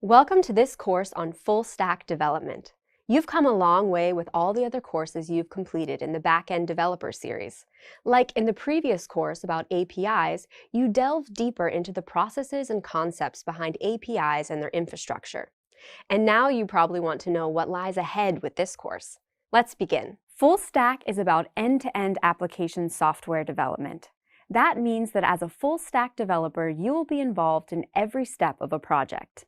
Welcome to this course on full stack development. You've come a long way with all the other courses you've completed in the Backend Developer series. Like in the previous course about APIs, you delved deeper into the processes and concepts behind APIs and their infrastructure. And now you probably want to know what lies ahead with this course. Let's begin. Full stack is about end-to-end application software development. That means that as a full stack developer, you will be involved in every step of a project.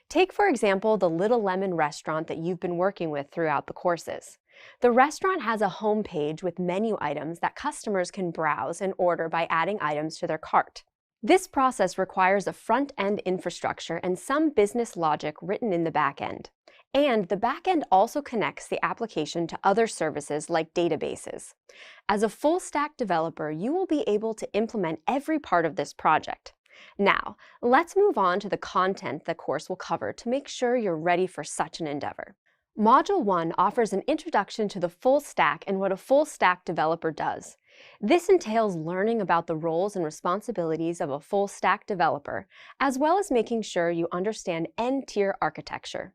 Take, for example, the Little Lemon restaurant that you've been working with throughout the courses. The restaurant has a home page with menu items that customers can browse and order by adding items to their cart. This process requires a front-end infrastructure and some business logic written in the back end. And the back end also connects the application to other services like databases. As a full-stack developer, you will be able to implement every part of this project. Now, let's move on to the content the course will cover to make sure you're ready for such an endeavor. Module 1 offers an introduction to the full stack and what a full stack developer does. This entails learning about the roles and responsibilities of a full stack developer, as well as making sure you understand end-tier architecture.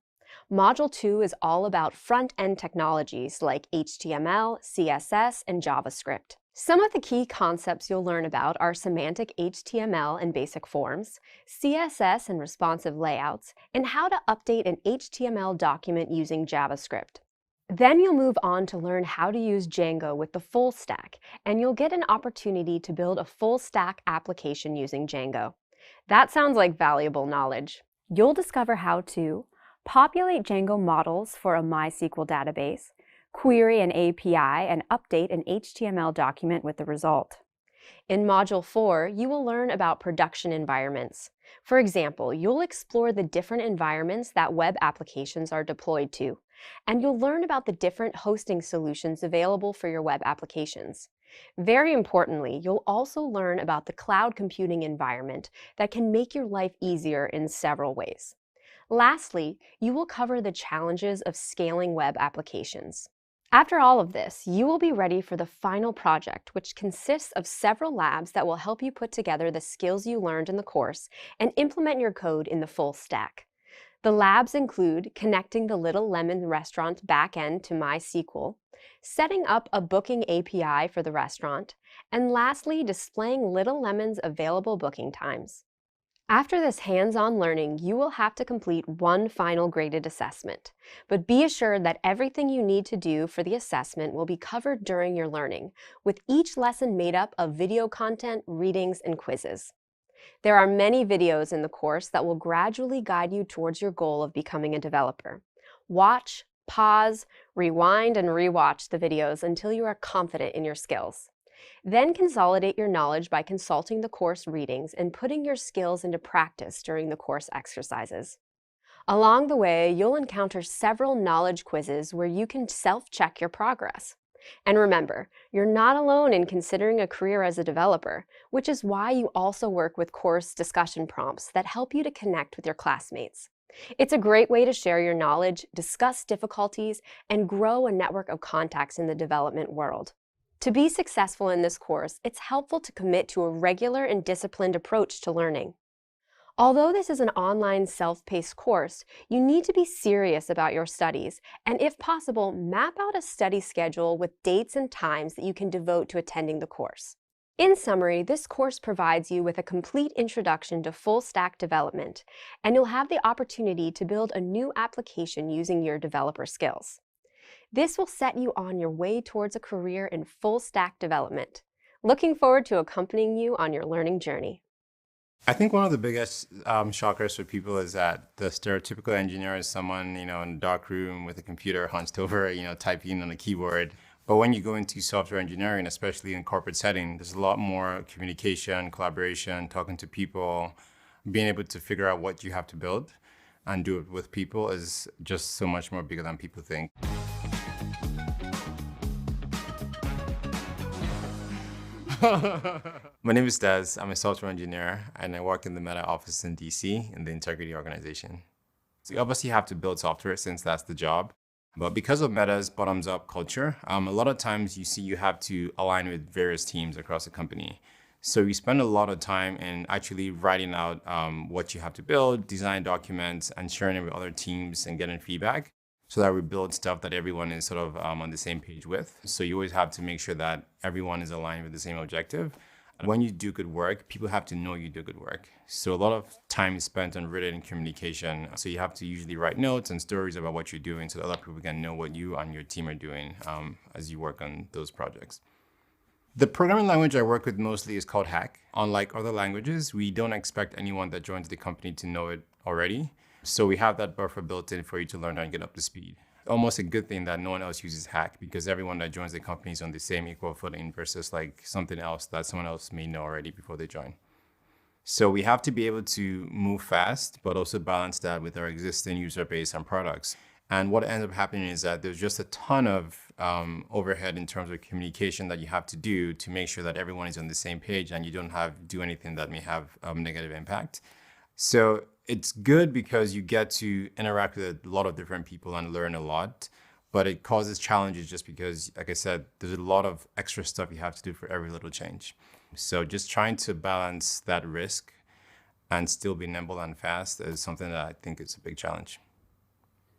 Module 2 is all about front-end technologies like HTML, CSS, and JavaScript. Some of the key concepts you'll learn about are semantic HTML and basic forms, CSS and responsive layouts, and how to update an HTML document using JavaScript. Then you'll move on to learn how to use Django with the full stack, and you'll get an opportunity to build a full stack application using Django. That sounds like valuable knowledge. You'll discover how to populate Django models for a MySQL database, query an API, and update an HTML document with the result. In Module 4, you will learn about production environments. For example, you'll explore the different environments that web applications are deployed to, and you'll learn about the different hosting solutions available for your web applications. Very importantly, you'll also learn about the cloud computing environment that can make your life easier in several ways. Lastly, you will cover the challenges of scaling web applications. After all of this, you will be ready for the final project, which consists of several labs that will help you put together the skills you learned in the course and implement your code in the full stack. The labs include connecting the Little Lemon restaurant backend to MySQL, setting up a booking API for the restaurant, and lastly, displaying Little Lemon's available booking times. After this hands-on learning, you will have to complete one final graded assessment, but be assured that everything you need to do for the assessment will be covered during your learning, with each lesson made up of video content, readings, and quizzes. There are many videos in the course that will gradually guide you towards your goal of becoming a developer. Watch, pause, rewind, and rewatch the videos until you are confident in your skills. Then consolidate your knowledge by consulting the course readings and putting your skills into practice during the course exercises. Along the way, you'll encounter several knowledge quizzes where you can self-check your progress. And remember, you're not alone in considering a career as a developer, which is why you also work with course discussion prompts that help you to connect with your classmates. It's a great way to share your knowledge, discuss difficulties, and grow a network of contacts in the development world. To be successful in this course, it's helpful to commit to a regular and disciplined approach to learning. Although this is an online self-paced course, you need to be serious about your studies and, if possible, map out a study schedule with dates and times that you can devote to attending the course. In summary, this course provides you with a complete introduction to full-stack development, and you'll have the opportunity to build a new application using your developer skills. This will set you on your way towards a career in full-stack development. Looking forward to accompanying you on your learning journey. I think one of the biggest shockers for people is that the stereotypical engineer is someone, in a dark room with a computer hunched over, typing on a keyboard. But when you go into software engineering, especially in corporate setting, there's a lot more communication, collaboration, talking to people, being able to figure out what you have to build and do it with people is just so much more bigger than people think. My name is Des. I'm a software engineer, and I work in the Meta office in DC in the Integrity organization. So you obviously have to build software since that's the job. But because of Meta's bottoms-up culture, a lot of times you have to align with various teams across the company. So we spend a lot of time in actually writing out what you have to build, design documents, and sharing it with other teams and getting feedback so that we build stuff that everyone is sort of on the same page with. So you always have to make sure that everyone is aligned with the same objective. And when you do good work, people have to know you do good work. So a lot of time is spent on written communication. So you have to usually write notes and stories about what you're doing so that other people can know what you and your team are doing as you work on those projects. The programming language I work with mostly is called Hack. Unlike other languages, we don't expect anyone that joins the company to know it already. So we have that buffer built in for you to learn and get up to speed. Almost a good thing that no one else uses Hack because everyone that joins the company is on the same equal footing versus like something else that someone else may know already before they join. So we have to be able to move fast, but also balance that with our existing user base and products. And what ends up happening is that there's just a ton of overhead in terms of communication that you have to do to make sure that everyone is on the same page and you don't do anything that may have a negative impact. So it's good because you get to interact with a lot of different people and learn a lot, but it causes challenges just because, like I said, there's a lot of extra stuff you have to do for every little change. So just trying to balance that risk and still be nimble and fast is something that I think is a big challenge.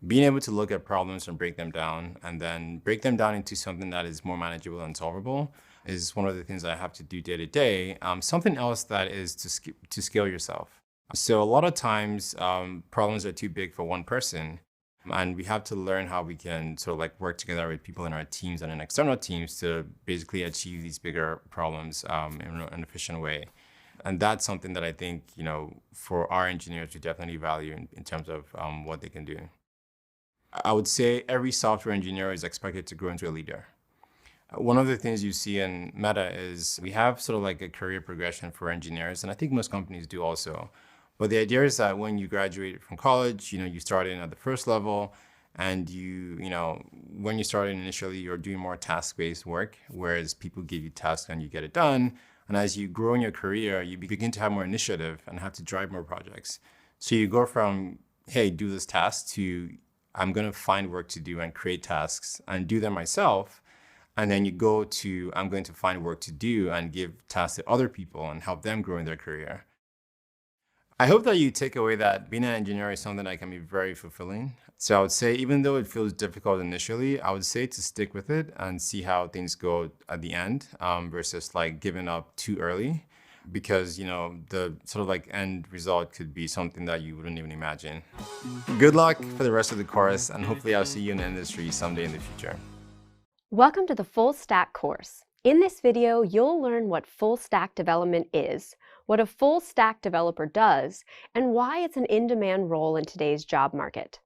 Being able to look at problems and break them down and then break them down into something that is more manageable and solvable is one of the things I have to do day to day. Something else that is to scale yourself. So a lot of times problems are too big for one person and we have to learn how we can sort of like work together with people in our teams and in external teams to basically achieve these bigger problems in an efficient way. And that's something that I think, for our engineers, we definitely value in terms of what they can do. I would say every software engineer is expected to grow into a leader. One of the things you see in Meta is we have sort of like a career progression for engineers, and I think most companies do also. But the idea is that when you graduate from college, you start in at the first level, and when you start in initially, you're doing more task-based work, whereas people give you tasks and you get it done. And as you grow in your career, you begin to have more initiative and have to drive more projects. So you go from, hey, do this task to I'm going to find work to do and create tasks and do them myself. And then you go to, I'm going to find work to do and give tasks to other people and help them grow in their career. I hope that you take away that being an engineer is something that can be very fulfilling. So I would say, even though it feels difficult initially, I would say to stick with it and see how things go at the end versus like giving up too early. Because, the sort of like end result could be something that you wouldn't even imagine. Good luck for the rest of the course, and hopefully I'll see you in the industry someday in the future. Welcome to the Full Stack course. In this video, you'll learn what full stack development is, what a full stack developer does, and why it's an in-demand role in today's job market.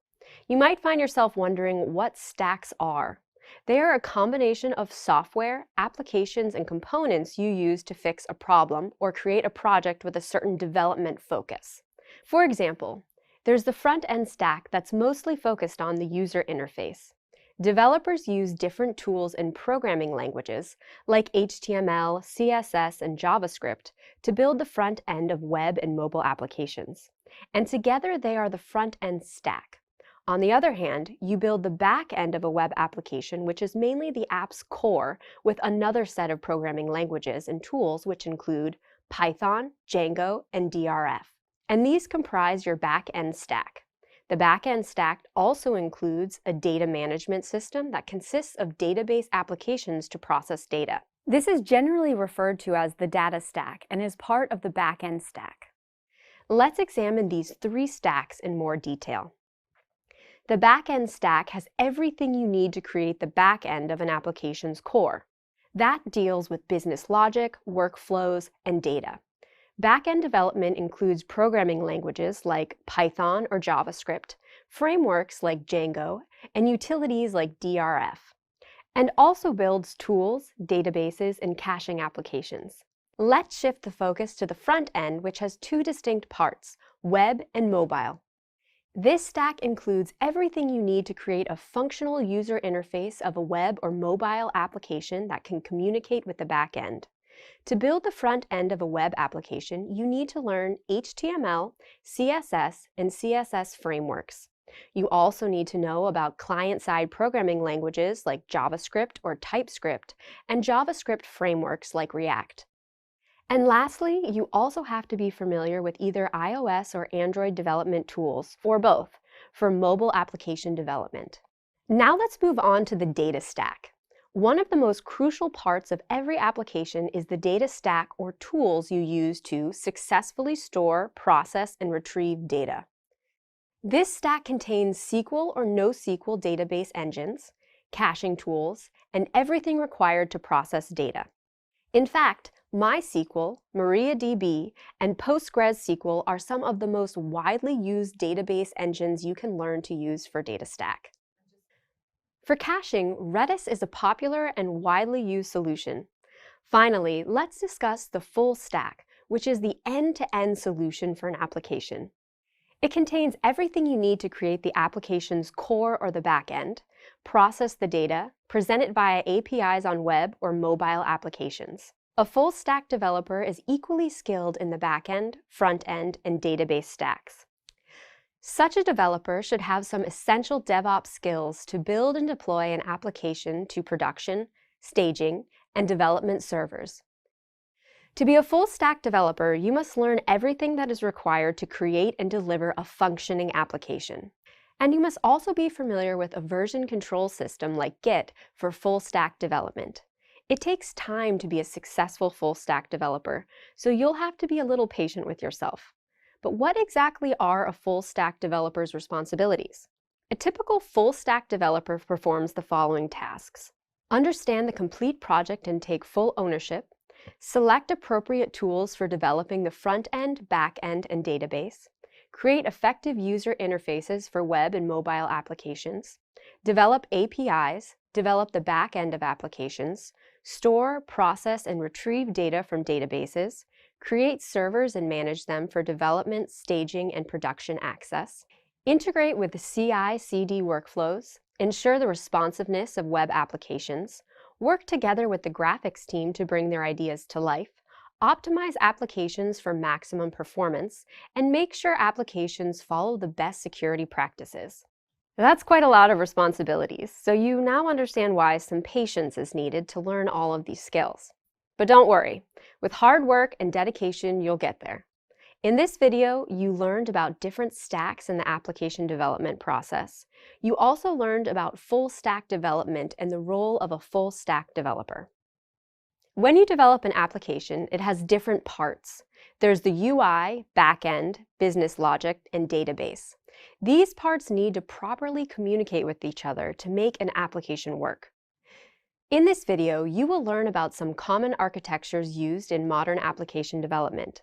You might find yourself wondering what stacks are. They are a combination of software, applications, and components you use to fix a problem or create a project with a certain development focus. For example, there's the front-end stack that's mostly focused on the user interface. Developers use different tools and programming languages, like HTML, CSS, and JavaScript, to build the front end of web and mobile applications. And together they are the front-end stack. On the other hand, you build the back end of a web application, which is mainly the app's core, with another set of programming languages and tools which include Python, Django, and DRF. And these comprise your back-end stack. The back-end stack also includes a data management system that consists of database applications to process data. This is generally referred to as the data stack and is part of the back-end stack. Let's examine these three stacks in more detail. The back-end stack has everything you need to create the back end of an application's core. That deals with business logic, workflows, and data. Back-end development includes programming languages like Python or JavaScript, frameworks like Django, and utilities like DRF, and also builds tools, databases, and caching applications. Let's shift the focus to the front end, which has two distinct parts, web and mobile. This stack includes everything you need to create a functional user interface of a web or mobile application that can communicate with the back end. To build the front end of a web application, you need to learn HTML, CSS, and CSS frameworks. You also need to know about client-side programming languages like JavaScript or TypeScript, and JavaScript frameworks like React. And lastly, you also have to be familiar with either iOS or Android development tools, or both, for mobile application development. Now let's move on to the data stack. One of the most crucial parts of every application is the data stack or tools you use to successfully store, process, and retrieve data. This stack contains SQL or NoSQL database engines, caching tools, and everything required to process data. In fact, MySQL, MariaDB, and PostgreSQL are some of the most widely used database engines you can learn to use for DataStack. For caching, Redis is a popular and widely used solution. Finally, let's discuss the full stack, which is the end-to-end solution for an application. It contains everything you need to create the application's core or the backend, process the data, present it via APIs on web or mobile applications. A full-stack developer is equally skilled in the backend, front-end, and database stacks. Such a developer should have some essential DevOps skills to build and deploy an application to production, staging, and development servers. To be a full-stack developer, you must learn everything that is required to create and deliver a functioning application. And you must also be familiar with a version control system like Git for full-stack development. It takes time to be a successful full-stack developer, so you'll have to be a little patient with yourself. But what exactly are a full-stack developer's responsibilities? A typical full-stack developer performs the following tasks: understand the complete project and take full ownership, select appropriate tools for developing the front-end, back-end, and database, create effective user interfaces for web and mobile applications, develop APIs, develop the back-end of applications, store, process, and retrieve data from databases, create servers and manage them for development, staging, and production access, integrate with the CI/CD workflows, ensure the responsiveness of web applications, work together with the graphics team to bring their ideas to life, optimize applications for maximum performance, and make sure applications follow the best security practices. That's quite a lot of responsibilities, so you now understand why some patience is needed to learn all of these skills. But don't worry, with hard work and dedication, you'll get there. In this video, you learned about different stacks in the application development process. You also learned about full stack development and the role of a full stack developer. When you develop an application, it has different parts. There's the UI, backend, business logic, and database. These parts need to properly communicate with each other to make an application work. In this video, you will learn about some common architectures used in modern application development.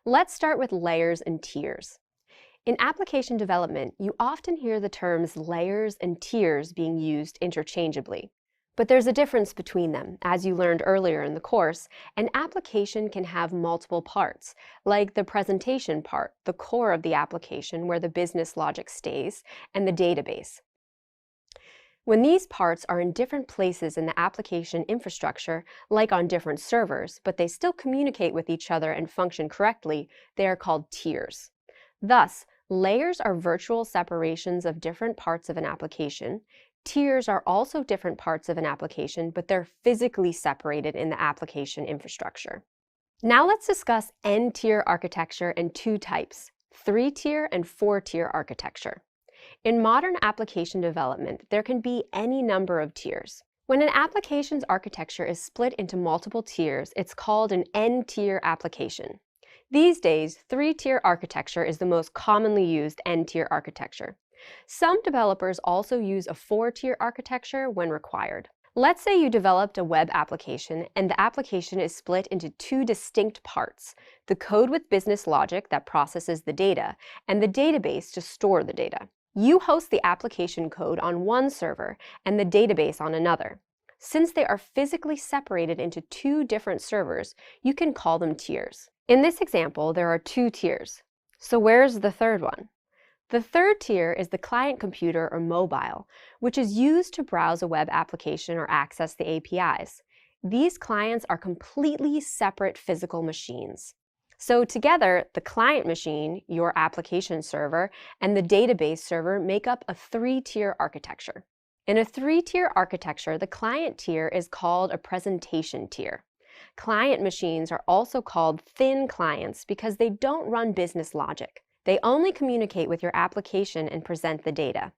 Let's start with layers and tiers. In application development, you often hear the terms layers and tiers being used interchangeably. But there's a difference between them. As you learned earlier in the course, an application can have multiple parts, like the presentation part, the core of the application where the business logic stays, and the database. When these parts are in different places in the application infrastructure, like on different servers, but they still communicate with each other and function correctly, they are called tiers. Thus, layers are virtual separations of different parts of an application. Tiers are also different parts of an application, but they're physically separated in the application infrastructure. Now let's discuss N-tier architecture in two types, 3-tier and 4-tier architecture. In modern application development, there can be any number of tiers. When an application's architecture is split into multiple tiers, it's called an N-tier application. These days, 3-tier architecture is the most commonly used N-tier architecture. Some developers also use a 4-tier architecture when required. Let's say you developed a web application and the application is split into two distinct parts, the code with business logic that processes the data and the database to store the data. You host the application code on one server and the database on another. Since they are physically separated into two different servers, you can call them tiers. In this example, there are 2 tiers. So where's the third one? The third tier is the client computer or mobile, which is used to browse a web application or access the APIs. These clients are completely separate physical machines. So together, the client machine, your application server, and the database server make up a 3-tier architecture. In a 3-tier architecture, the client tier is called a presentation tier. Client machines are also called thin clients because they don't run business logic. They only communicate with your application and present the data.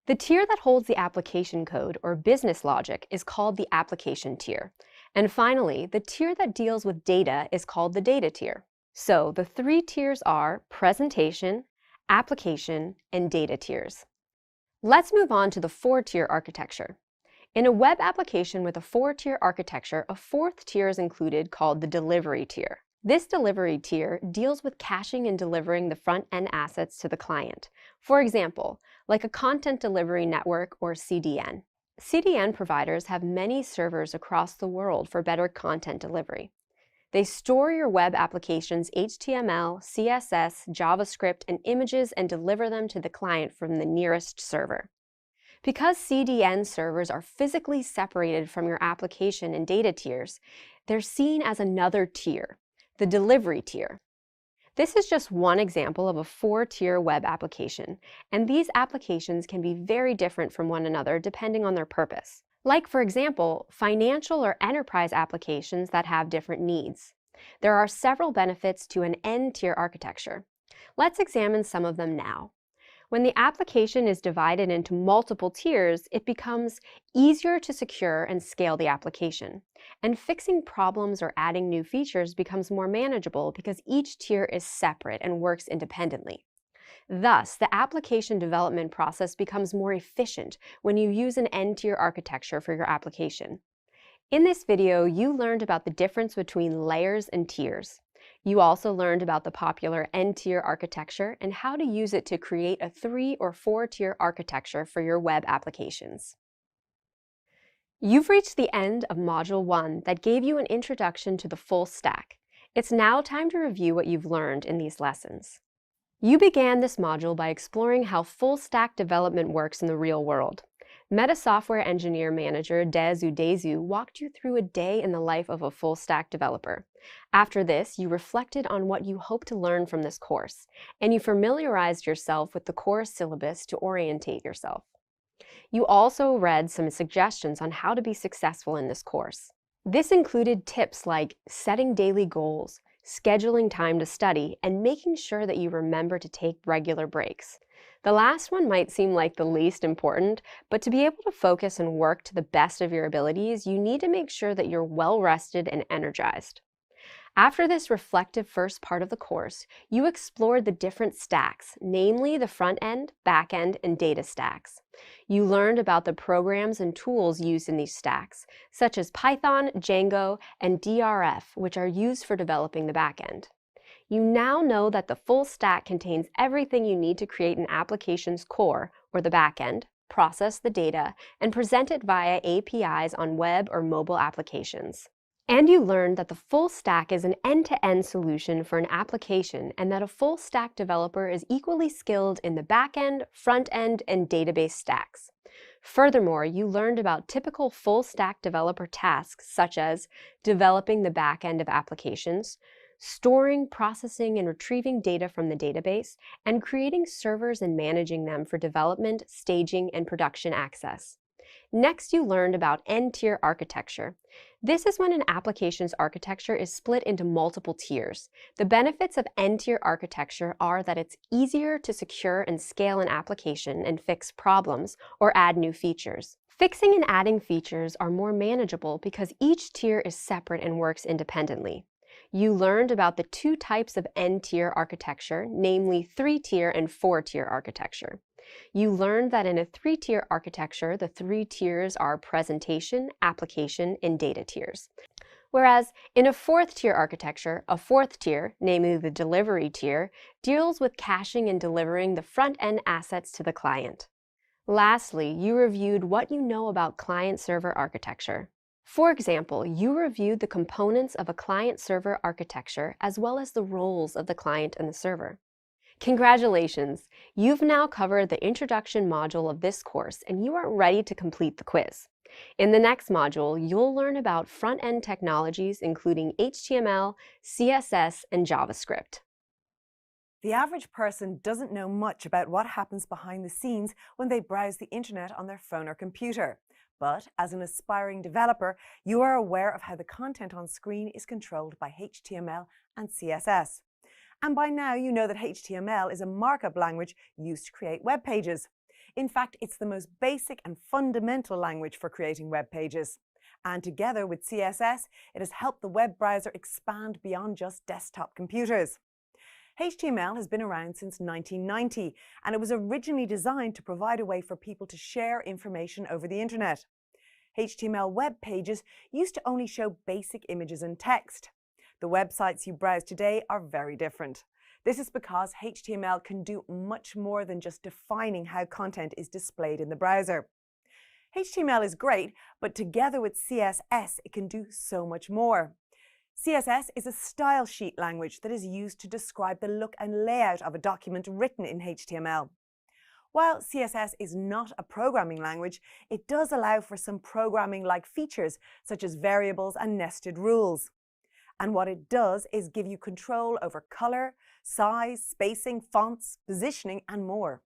The tier that holds the application code, or business logic, is called the application tier. And finally, the tier that deals with data is called the data tier. So the three tiers are presentation, application, and data tiers. Let's move on to the four-tier architecture. In a web application with a four-tier architecture, a fourth tier is included called the delivery tier. This delivery tier deals with caching and delivering the front-end assets to the client. For example, like a content delivery network or CDN. CDN providers have many servers across the world for better content delivery. They store your web application's HTML, CSS, JavaScript, and images and deliver them to the client from the nearest server. Because CDN servers are physically separated from your application and data tiers, they're seen as another tier, the delivery tier. This is just one example of a four-tier web application, and these applications can be very different from one another depending on their purpose. Like, for example, financial or enterprise applications that have different needs. There are several benefits to an N-tier architecture. Let's examine some of them now. When the application is divided into multiple tiers, it becomes easier to secure and scale the application. And fixing problems or adding new features becomes more manageable because each tier is separate and works independently. Thus, the application development process becomes more efficient when you use an N-tier architecture for your application. In this video, you learned about the difference between layers and tiers. You also learned about the popular N-tier architecture and how to use it to create a 3- or 4-tier architecture for your web applications. You've reached the end of Module 1 that gave you an introduction to the full stack. It's now time to review what you've learned in these lessons. You began this module by exploring how full-stack development works in the real world. Meta Software Engineer Manager Des Udezu walked you through a day in the life of a full-stack developer. After this, you reflected on what you hope to learn from this course, and you familiarized yourself with the course syllabus to orientate yourself. You also read some suggestions on how to be successful in this course. This included tips like setting daily goals, scheduling time to study, and making sure that you remember to take regular breaks. The last one might seem like the least important, but to be able to focus and work to the best of your abilities, you need to make sure that you're well rested and energized. After this reflective first part of the course, you explored the different stacks, namely the front-end, back-end, and data stacks. You learned about the programs and tools used in these stacks, such as Python, Django, and DRF, which are used for developing the back-end. You now know that the full stack contains everything you need to create an application's core, or the back-end, process the data, and present it via APIs on web or mobile applications. And you learned that the full stack is an end-to-end solution for an application and that a full stack developer is equally skilled in the back-end, front-end, and database stacks. Furthermore, you learned about typical full stack developer tasks such as developing the back-end of applications, storing, processing, and retrieving data from the database, and creating servers and managing them for development, staging, and production access. Next, you learned about N-tier architecture. This is when an application's architecture is split into multiple tiers. The benefits of N-tier architecture are that it's easier to secure and scale an application and fix problems or add new features. Fixing and adding features are more manageable because each tier is separate and works independently. You learned about the two types of N-tier architecture, namely 3-tier and 4-tier architecture. You learned that in a 3-tier architecture, the 3 tiers are presentation, application, and data tiers. Whereas in a 4th-tier architecture, a 4th tier, namely the delivery tier, deals with caching and delivering the front-end assets to the client. Lastly, you reviewed what you know about client-server architecture. For example, you reviewed the components of a client-server architecture as well as the roles of the client and the server. Congratulations! You've now covered the introduction module of this course and you are ready to complete the quiz. In the next module, you'll learn about front-end technologies including HTML, CSS, and JavaScript. The average person doesn't know much about what happens behind the scenes when they browse the internet on their phone or computer. But as an aspiring developer, you are aware of how the content on screen is controlled by HTML and CSS. And by now you know that HTML is a markup language used to create web pages. In fact, it's the most basic and fundamental language for creating web pages. And together with CSS, it has helped the web browser expand beyond just desktop computers. HTML has been around since 1990, and it was originally designed to provide a way for people to share information over the internet. HTML web pages used to only show basic images and text. The websites you browse today are very different. This is because HTML can do much more than just defining how content is displayed in the browser. HTML is great, but together with CSS, it can do so much more. CSS is a style sheet language that is used to describe the look and layout of a document written in HTML. While CSS is not a programming language, it does allow for some programming-like features such as variables and nested rules. And what it does is give you control over color, size, spacing, fonts, positioning, and more.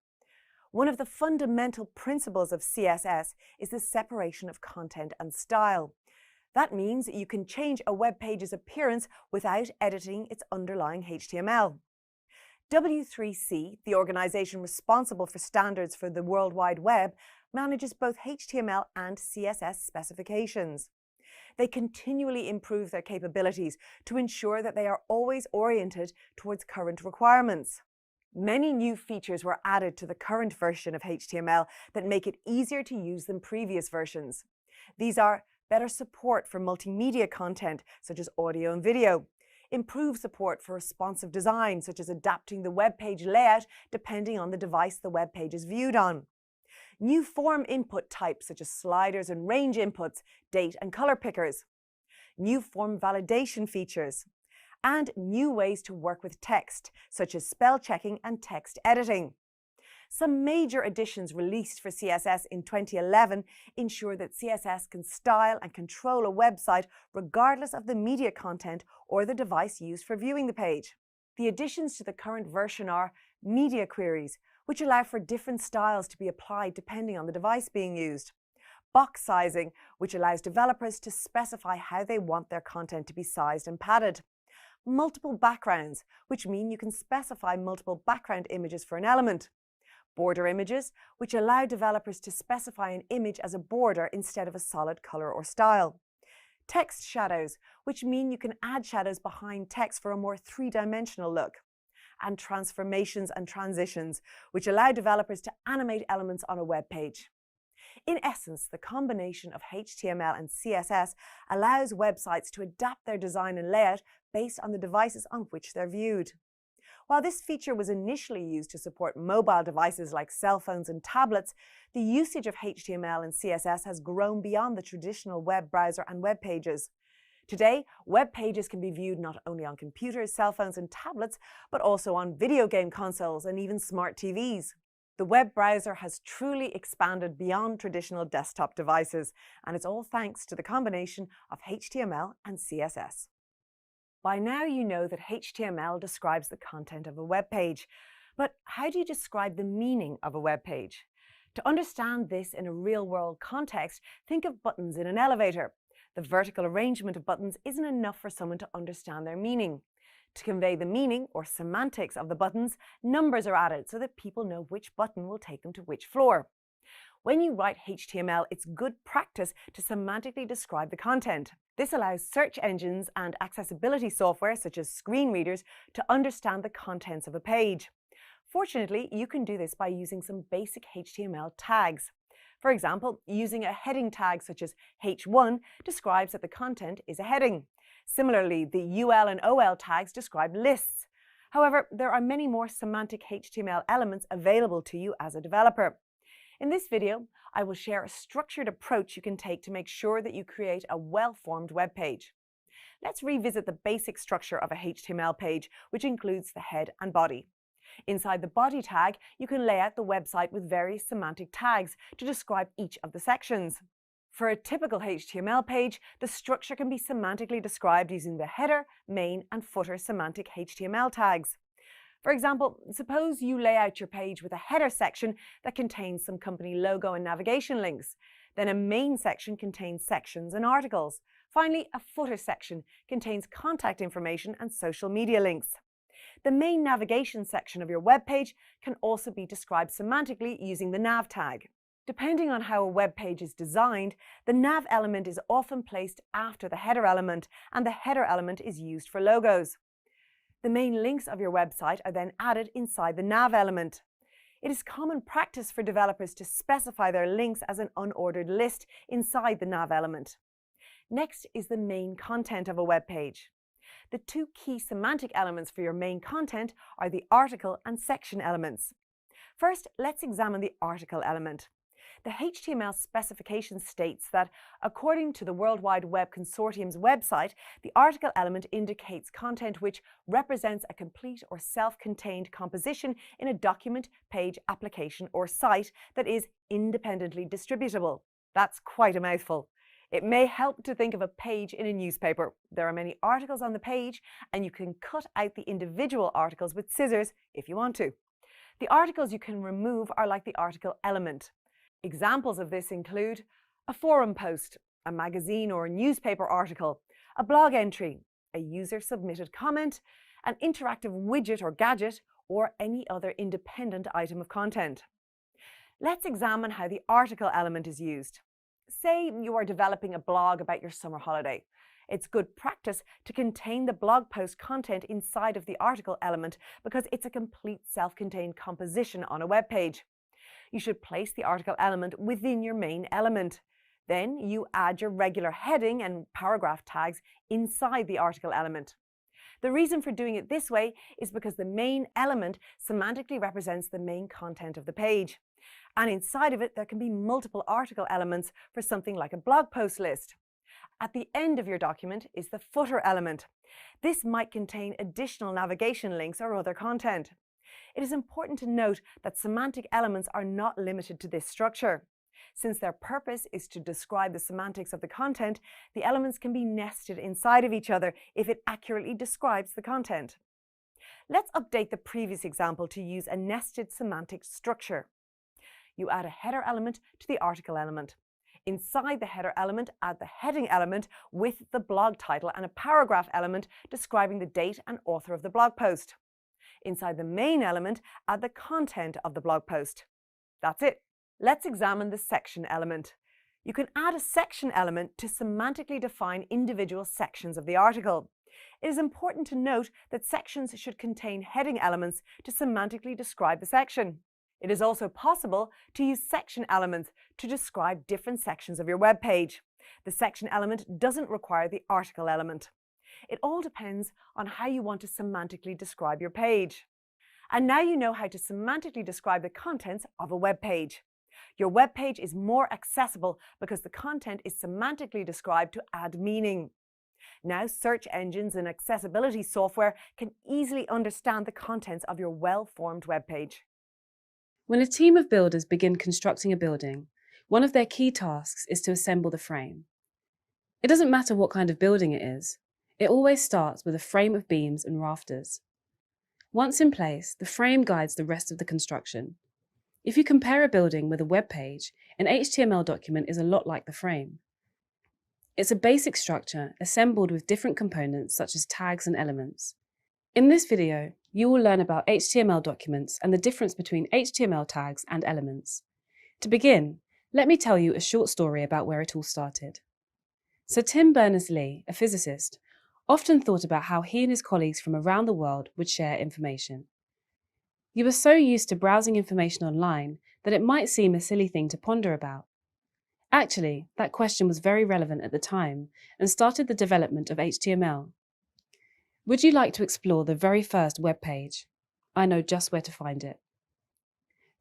One of the fundamental principles of CSS is the separation of content and style. That means you can change a web page's appearance without editing its underlying HTML. W3C, the organization responsible for standards for the World Wide Web, manages both HTML and CSS specifications. They continually improve their capabilities to ensure that they are always oriented towards current requirements. Many new features were added to the current version of HTML that make it easier to use than previous versions. These are better support for multimedia content, such as audio and video, improved support for responsive design, such as adapting the web page layout depending on the device the web page is viewed on, new form input types such as sliders and range inputs, date and color pickers, new form validation features, and new ways to work with text, such as spell checking and text editing. Some major additions released for CSS in 2011 ensure that CSS can style and control a website regardless of the media content or the device used for viewing the page. The additions to the current version are media queries, which allow for different styles to be applied depending on the device being used, box sizing, which allows developers to specify how they want their content to be sized and padded, multiple backgrounds, which mean you can specify multiple background images for an element, border images, which allow developers to specify an image as a border instead of a solid color or style, text shadows, which mean you can add shadows behind text for a more three-dimensional look, and transformations and transitions, which allow developers to animate elements on a web page. In essence, the combination of HTML and CSS allows websites to adapt their design and layout based on the devices on which they're viewed. While this feature was initially used to support mobile devices like cell phones and tablets, the usage of HTML and CSS has grown beyond the traditional web browser and web pages. Today, web pages can be viewed not only on computers, cell phones, and tablets, but also on video game consoles and even smart TVs. The web browser has truly expanded beyond traditional desktop devices, and it's all thanks to the combination of HTML and CSS. By now you know that HTML describes the content of a web page, but how do you describe the meaning of a web page? To understand this in a real-world context, think of buttons in an elevator. The vertical arrangement of buttons isn't enough for someone to understand their meaning. To convey the meaning or semantics of the buttons, numbers are added so that people know which button will take them to which floor. When you write HTML, it's good practice to semantically describe the content. This allows search engines and accessibility software, such as screen readers, to understand the contents of a page. Fortunately, you can do this by using some basic HTML tags. For example, using a heading tag such as H1 describes that the content is a heading. Similarly, the UL and OL tags describe lists. However, there are many more semantic HTML elements available to you as a developer. In this video, I will share a structured approach you can take to make sure that you create a well-formed web page. Let's revisit the basic structure of a HTML page, which includes the head and body. Inside the body tag, you can lay out the website with various semantic tags to describe each of the sections. For a typical HTML page, the structure can be semantically described using the header, main, and footer semantic HTML tags. For example, suppose you lay out your page with a header section that contains some company logo and navigation links. Then a main section contains sections and articles. Finally, a footer section contains contact information and social media links. The main navigation section of your web page can also be described semantically using the nav tag. Depending on how a web page is designed, the nav element is often placed after the header element, and the header element is used for logos. The main links of your website are then added inside the nav element. It is common practice for developers to specify their links as an unordered list inside the nav element. Next is the main content of a web page. The two key semantic elements for your main content are the article and section elements. First, let's examine the article element. The HTML specification states that, according to the World Wide Web Consortium's website, the article element indicates content which represents a complete or self-contained composition in a document, page, application, or site that is independently distributable. That's quite a mouthful. It may help to think of a page in a newspaper. There are many articles on the page, and you can cut out the individual articles with scissors if you want to. The articles you can remove are like the article element. Examples of this include a forum post, a magazine or newspaper article, a blog entry, a user-submitted comment, an interactive widget or gadget, or any other independent item of content. Let's examine how the article element is used. Say you are developing a blog about your summer holiday. It's good practice to contain the blog post content inside of the article element because it's a complete self-contained composition on a web page. You should place the article element within your main element. Then you add your regular heading and paragraph tags inside the article element. The reason for doing it this way is because the main element semantically represents the main content of the page. And inside of it, there can be multiple article elements for something like a blog post list. At the end of your document is the footer element. This might contain additional navigation links or other content. It is important to note that semantic elements are not limited to this structure. Since their purpose is to describe the semantics of the content, the elements can be nested inside of each other if it accurately describes the content. Let's update the previous example to use a nested semantic structure. You add a header element to the article element. Inside the header element, add the heading element with the blog title and a paragraph element describing the date and author of the blog post. Inside the main element, add the content of the blog post. That's it. Let's examine the section element. You can add a section element to semantically define individual sections of the article. It is important to note that sections should contain heading elements to semantically describe the section. It is also possible to use section elements to describe different sections of your web page. The section element doesn't require the article element. It all depends on how you want to semantically describe your page. And now you know how to semantically describe the contents of a web page. Your web page is more accessible because the content is semantically described to add meaning. Now search engines and accessibility software can easily understand the contents of your well-formed web page. When a team of builders begin constructing a building, one of their key tasks is to assemble the frame. It doesn't matter what kind of building it is. It always starts with a frame of beams and rafters. Once in place, the frame guides the rest of the construction. If you compare a building with a web page, an HTML document is a lot like the frame. It's a basic structure assembled with different components such as tags and elements. In this video, you will learn about HTML documents and the difference between HTML tags and elements. To begin, let me tell you a short story about where it all started. Sir Tim Berners-Lee, a physicist, often thought about how he and his colleagues from around the world would share information. You are so used to browsing information online that it might seem a silly thing to ponder about. Actually, that question was very relevant at the time and started the development of HTML. Would you like to explore the very first web page? I know just where to find it.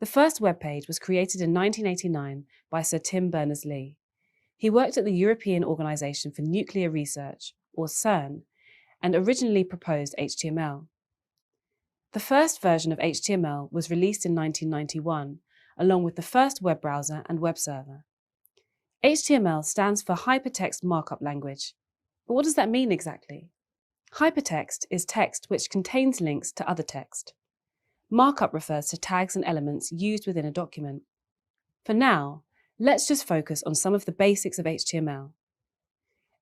The first web page was created in 1989 by Sir Tim Berners-Lee. He worked at the European Organisation for Nuclear Research, or CERN, and originally proposed HTML. The first version of HTML was released in 1991, along with the first web browser and web server. HTML stands for Hypertext Markup Language. But what does that mean exactly? Hypertext is text which contains links to other text. Markup refers to tags and elements used within a document. For now, let's just focus on some of the basics of HTML.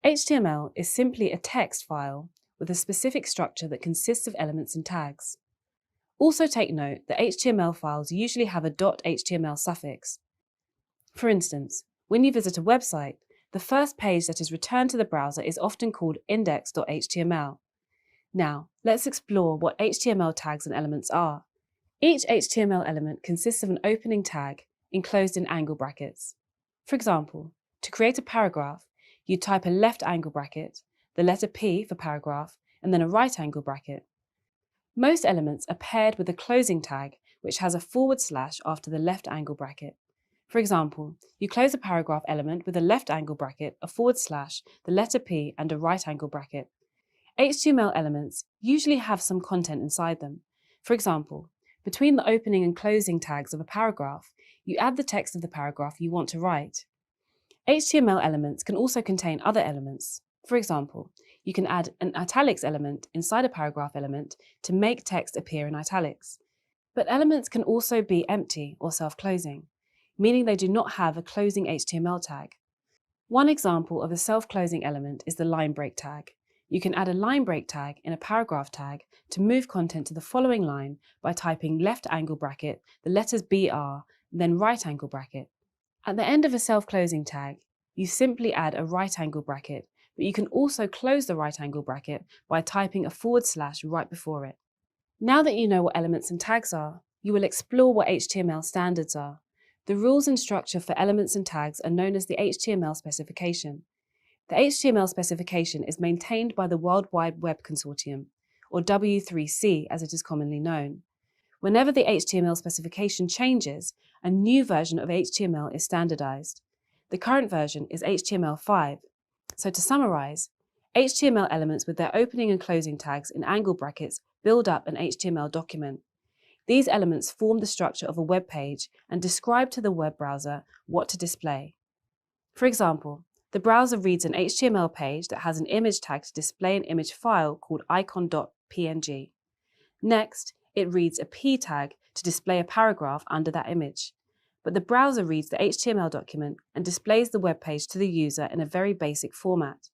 HTML is simply a text file with a specific structure that consists of elements and tags. Also take note that HTML files usually have a .html suffix. For instance, when you visit a website, the first page that is returned to the browser is often called index.html. Now, let's explore what HTML tags and elements are. Each HTML element consists of an opening tag enclosed in angle brackets. For example, to create a paragraph, you type a left angle bracket, the letter P for paragraph, and then a right angle bracket. Most elements are paired with a closing tag, which has a / after the left angle bracket. For example, you close a paragraph element with a left angle bracket, a /, the letter P, and a right angle bracket. HTML elements usually have some content inside them. For example, between the opening and closing tags of a paragraph, you add the text of the paragraph you want to write. HTML elements can also contain other elements. For example, you can add an italics element inside a paragraph element to make text appear in italics. But elements can also be empty or self-closing, meaning they do not have a closing HTML tag. One example of a self-closing element is the line break tag. You can add a line break tag in a paragraph tag to move content to the following line by typing left angle bracket, the letters BR, then right angle bracket. At the end of a self-closing tag, you simply add a right angle bracket, but you can also close the right angle bracket by typing a / right before it. Now that you know what elements and tags are, you will explore what HTML standards are. The rules and structure for elements and tags are known as the HTML specification. The HTML specification is maintained by the World Wide Web Consortium, or W3C as it is commonly known. Whenever the HTML specification changes, a new version of HTML is standardized. The current version is HTML5. So to summarize, HTML elements with their opening and closing tags in angle brackets build up an HTML document. These elements form the structure of a web page and describe to the web browser what to display. For example, the browser reads an HTML page that has an image tag to display an image file called icon.png. Next, it reads a p tag to display a paragraph under that image. But the browser reads the HTML document and displays the web page to the user in a very basic format.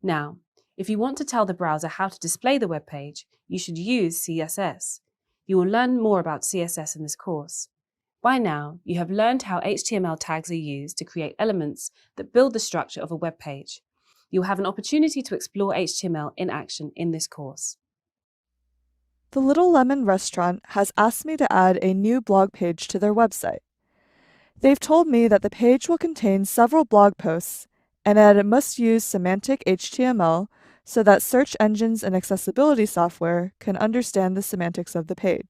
Now, if you want to tell the browser how to display the web page, you should use CSS. You will learn more about CSS in this course. By now, you have learned how HTML tags are used to create elements that build the structure of a web page. You will have an opportunity to explore HTML in action in this course. The Little Lemon restaurant has asked me to add a new blog page to their website. They've told me that the page will contain several blog posts and that it must use semantic HTML so that search engines and accessibility software can understand the semantics of the page.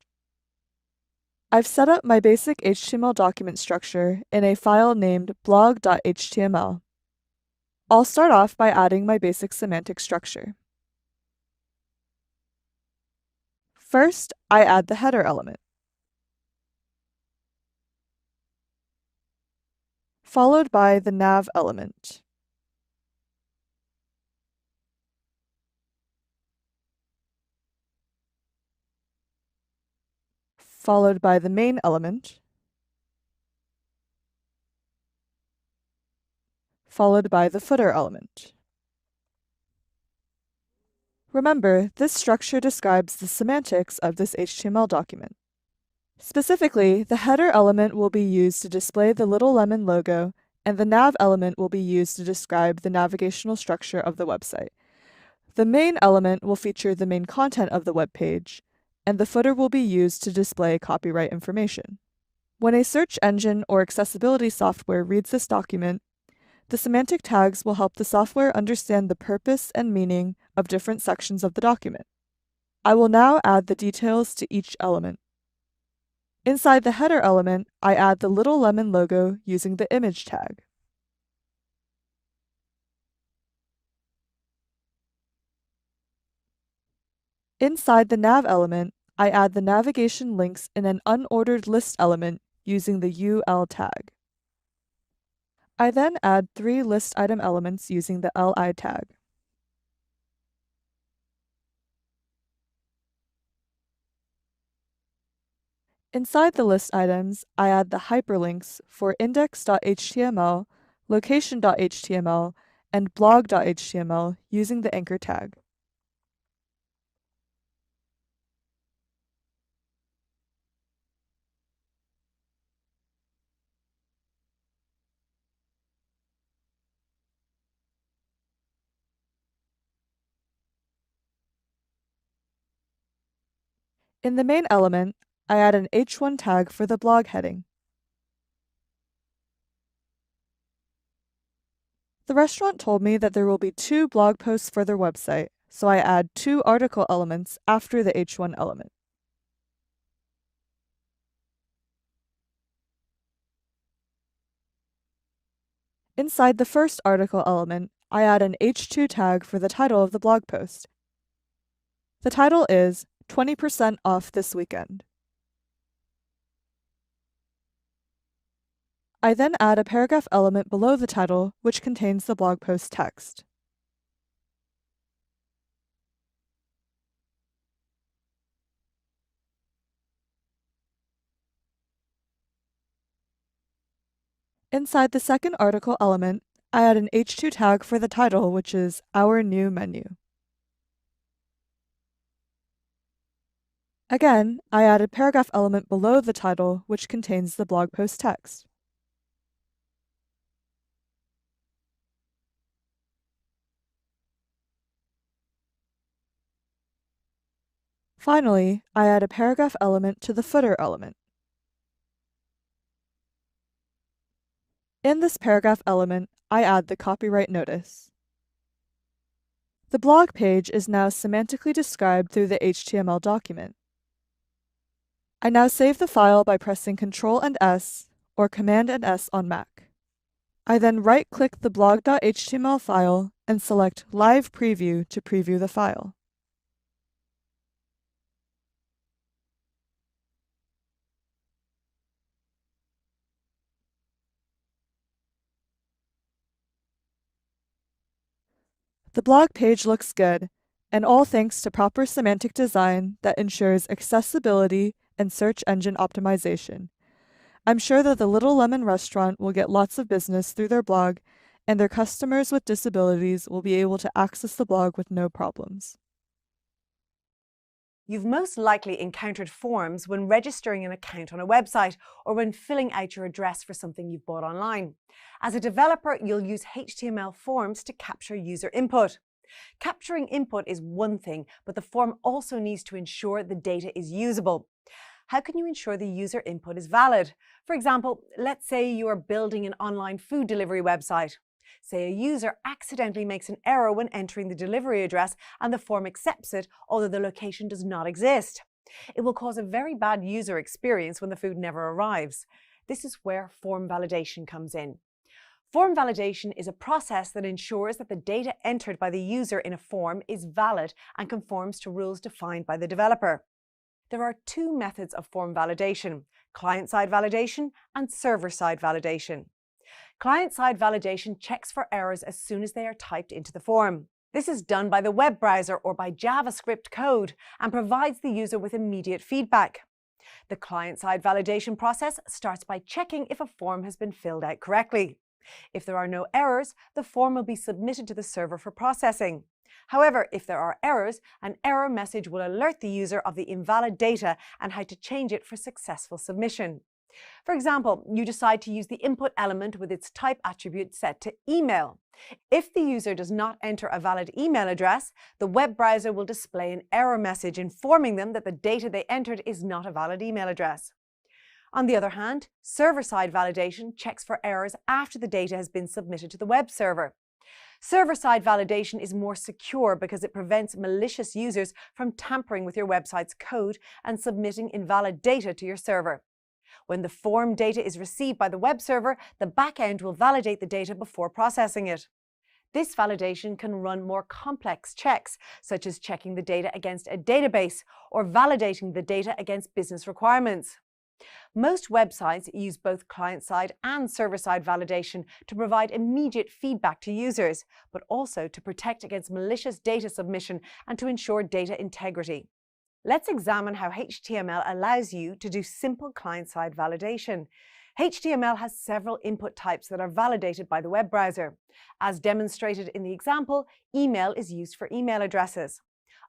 I've set up my basic HTML document structure in a file named blog.html. I'll start off by adding my basic semantic structure. First, I add the header element, followed by the nav element, followed by the main element, followed by the footer element. Remember, this structure describes the semantics of this HTML document. Specifically, the header element will be used to display the Little Lemon logo, and the nav element will be used to describe the navigational structure of the website. The main element will feature the main content of the web page, and the footer will be used to display copyright information. When a search engine or accessibility software reads this document, the semantic tags will help the software understand the purpose and meaning of different sections of the document. I will now add the details to each element. Inside the header element, I add the Little Lemon logo using the image tag. Inside the nav element, I add the navigation links in an unordered list element using the UL tag. I then add 3 list item elements using the LI tag. Inside the list items, I add the hyperlinks for index.html, location.html, and blog.html using the anchor tag. In the main element, I add an h1 tag for the blog heading. The restaurant told me that there will be 2 blog posts for their website, so I add 2 article elements after the h1 element. Inside the first article element, I add an h2 tag for the title of the blog post. The title is 20% off this weekend. I then add a paragraph element below the title, which contains the blog post text. Inside the second article element, I add an h2 tag for the title, which is Our New Menu. Again, I add a paragraph element below the title, which contains the blog post text. Finally, I add a paragraph element to the footer element. In this paragraph element, I add the copyright notice. The blog page is now semantically described through the HTML document. I now save the file by pressing Ctrl and S or Command and S on Mac. I then right-click the blog.html file and select Live Preview to preview the file. The blog page looks good, and all thanks to proper semantic design that ensures accessibility and search engine optimization. I'm sure that the Little Lemon restaurant will get lots of business through their blog, and their customers with disabilities will be able to access the blog with no problems. You've most likely encountered forms when registering an account on a website or when filling out your address for something you've bought online. As a developer, you'll use HTML forms to capture user input. Capturing input is one thing, but the form also needs to ensure the data is usable. How can you ensure the user input is valid? For example, let's say you are building an online food delivery website. Say a user accidentally makes an error when entering the delivery address and the form accepts it, although the location does not exist. It will cause a very bad user experience when the food never arrives. This is where form validation comes in. Form validation is a process that ensures that the data entered by the user in a form is valid and conforms to rules defined by the developer. There are 2 methods of form validation: client-side validation and server-side validation. Client-side validation checks for errors as soon as they are typed into the form. This is done by the web browser or by JavaScript code and provides the user with immediate feedback. The client-side validation process starts by checking if a form has been filled out correctly. If there are no errors, the form will be submitted to the server for processing. However, if there are errors, an error message will alert the user of the invalid data and how to change it for successful submission. For example, you decide to use the input element with its type attribute set to email. If the user does not enter a valid email address, the web browser will display an error message informing them that the data they entered is not a valid email address. On the other hand, server-side validation checks for errors after the data has been submitted to the web server. Server-side validation is more secure because it prevents malicious users from tampering with your website's code and submitting invalid data to your server. When the form data is received by the web server, the backend will validate the data before processing it. This validation can run more complex checks, such as checking the data against a database or validating the data against business requirements. Most websites use both client-side and server-side validation to provide immediate feedback to users, but also to protect against malicious data submission and to ensure data integrity. Let's examine how HTML allows you to do simple client-side validation. HTML has several input types that are validated by the web browser. As demonstrated in the example, email is used for email addresses.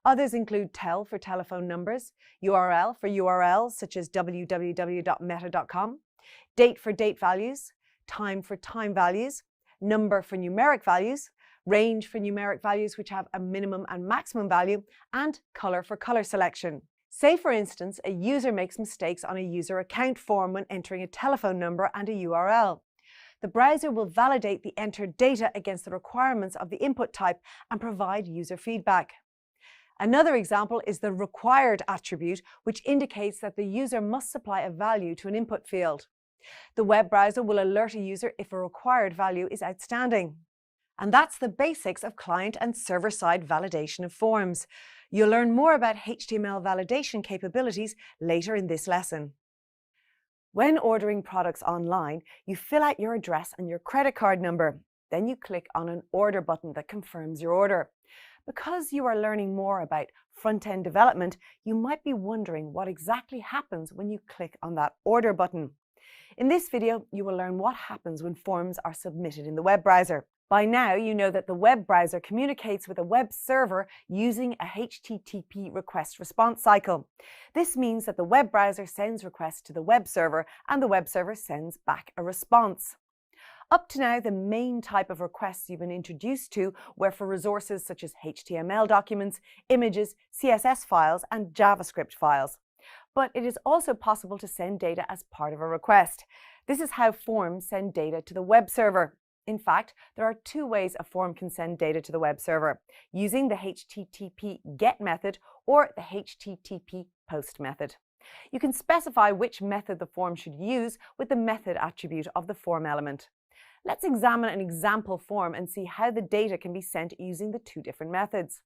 Others include tel for telephone numbers, URL for URLs such as www.meta.com, date for date values, time for time values, number for numeric values, range for numeric values which have a minimum and maximum value, and color for color selection. Say, for instance, a user makes mistakes on a user account form when entering a telephone number and a URL. The browser will validate the entered data against the requirements of the input type and provide user feedback. Another example is the required attribute, which indicates that the user must supply a value to an input field. The web browser will alert a user if a required value is outstanding. And that's the basics of client and server-side validation of forms. You'll learn more about HTML validation capabilities later in this lesson. When ordering products online, you fill out your address and your credit card number. Then you click on an order button that confirms your order. Because you are learning more about front-end development, you might be wondering what exactly happens when you click on that order button. In this video, you will learn what happens when forms are submitted in the web browser. By now, you know that the web browser communicates with a web server using a HTTP request-response cycle. This means that the web browser sends requests to the web server and the web server sends back a response. Up to now, the main type of requests you've been introduced to were for resources such as HTML documents, images, CSS files, and JavaScript files. But it is also possible to send data as part of a request. This is how forms send data to the web server. In fact, there are two ways a form can send data to the web server, using the HTTP GET method or the HTTP POST method. You can specify which method the form should use with the method attribute of the form element. Let's examine an example form and see how the data can be sent using the two different methods.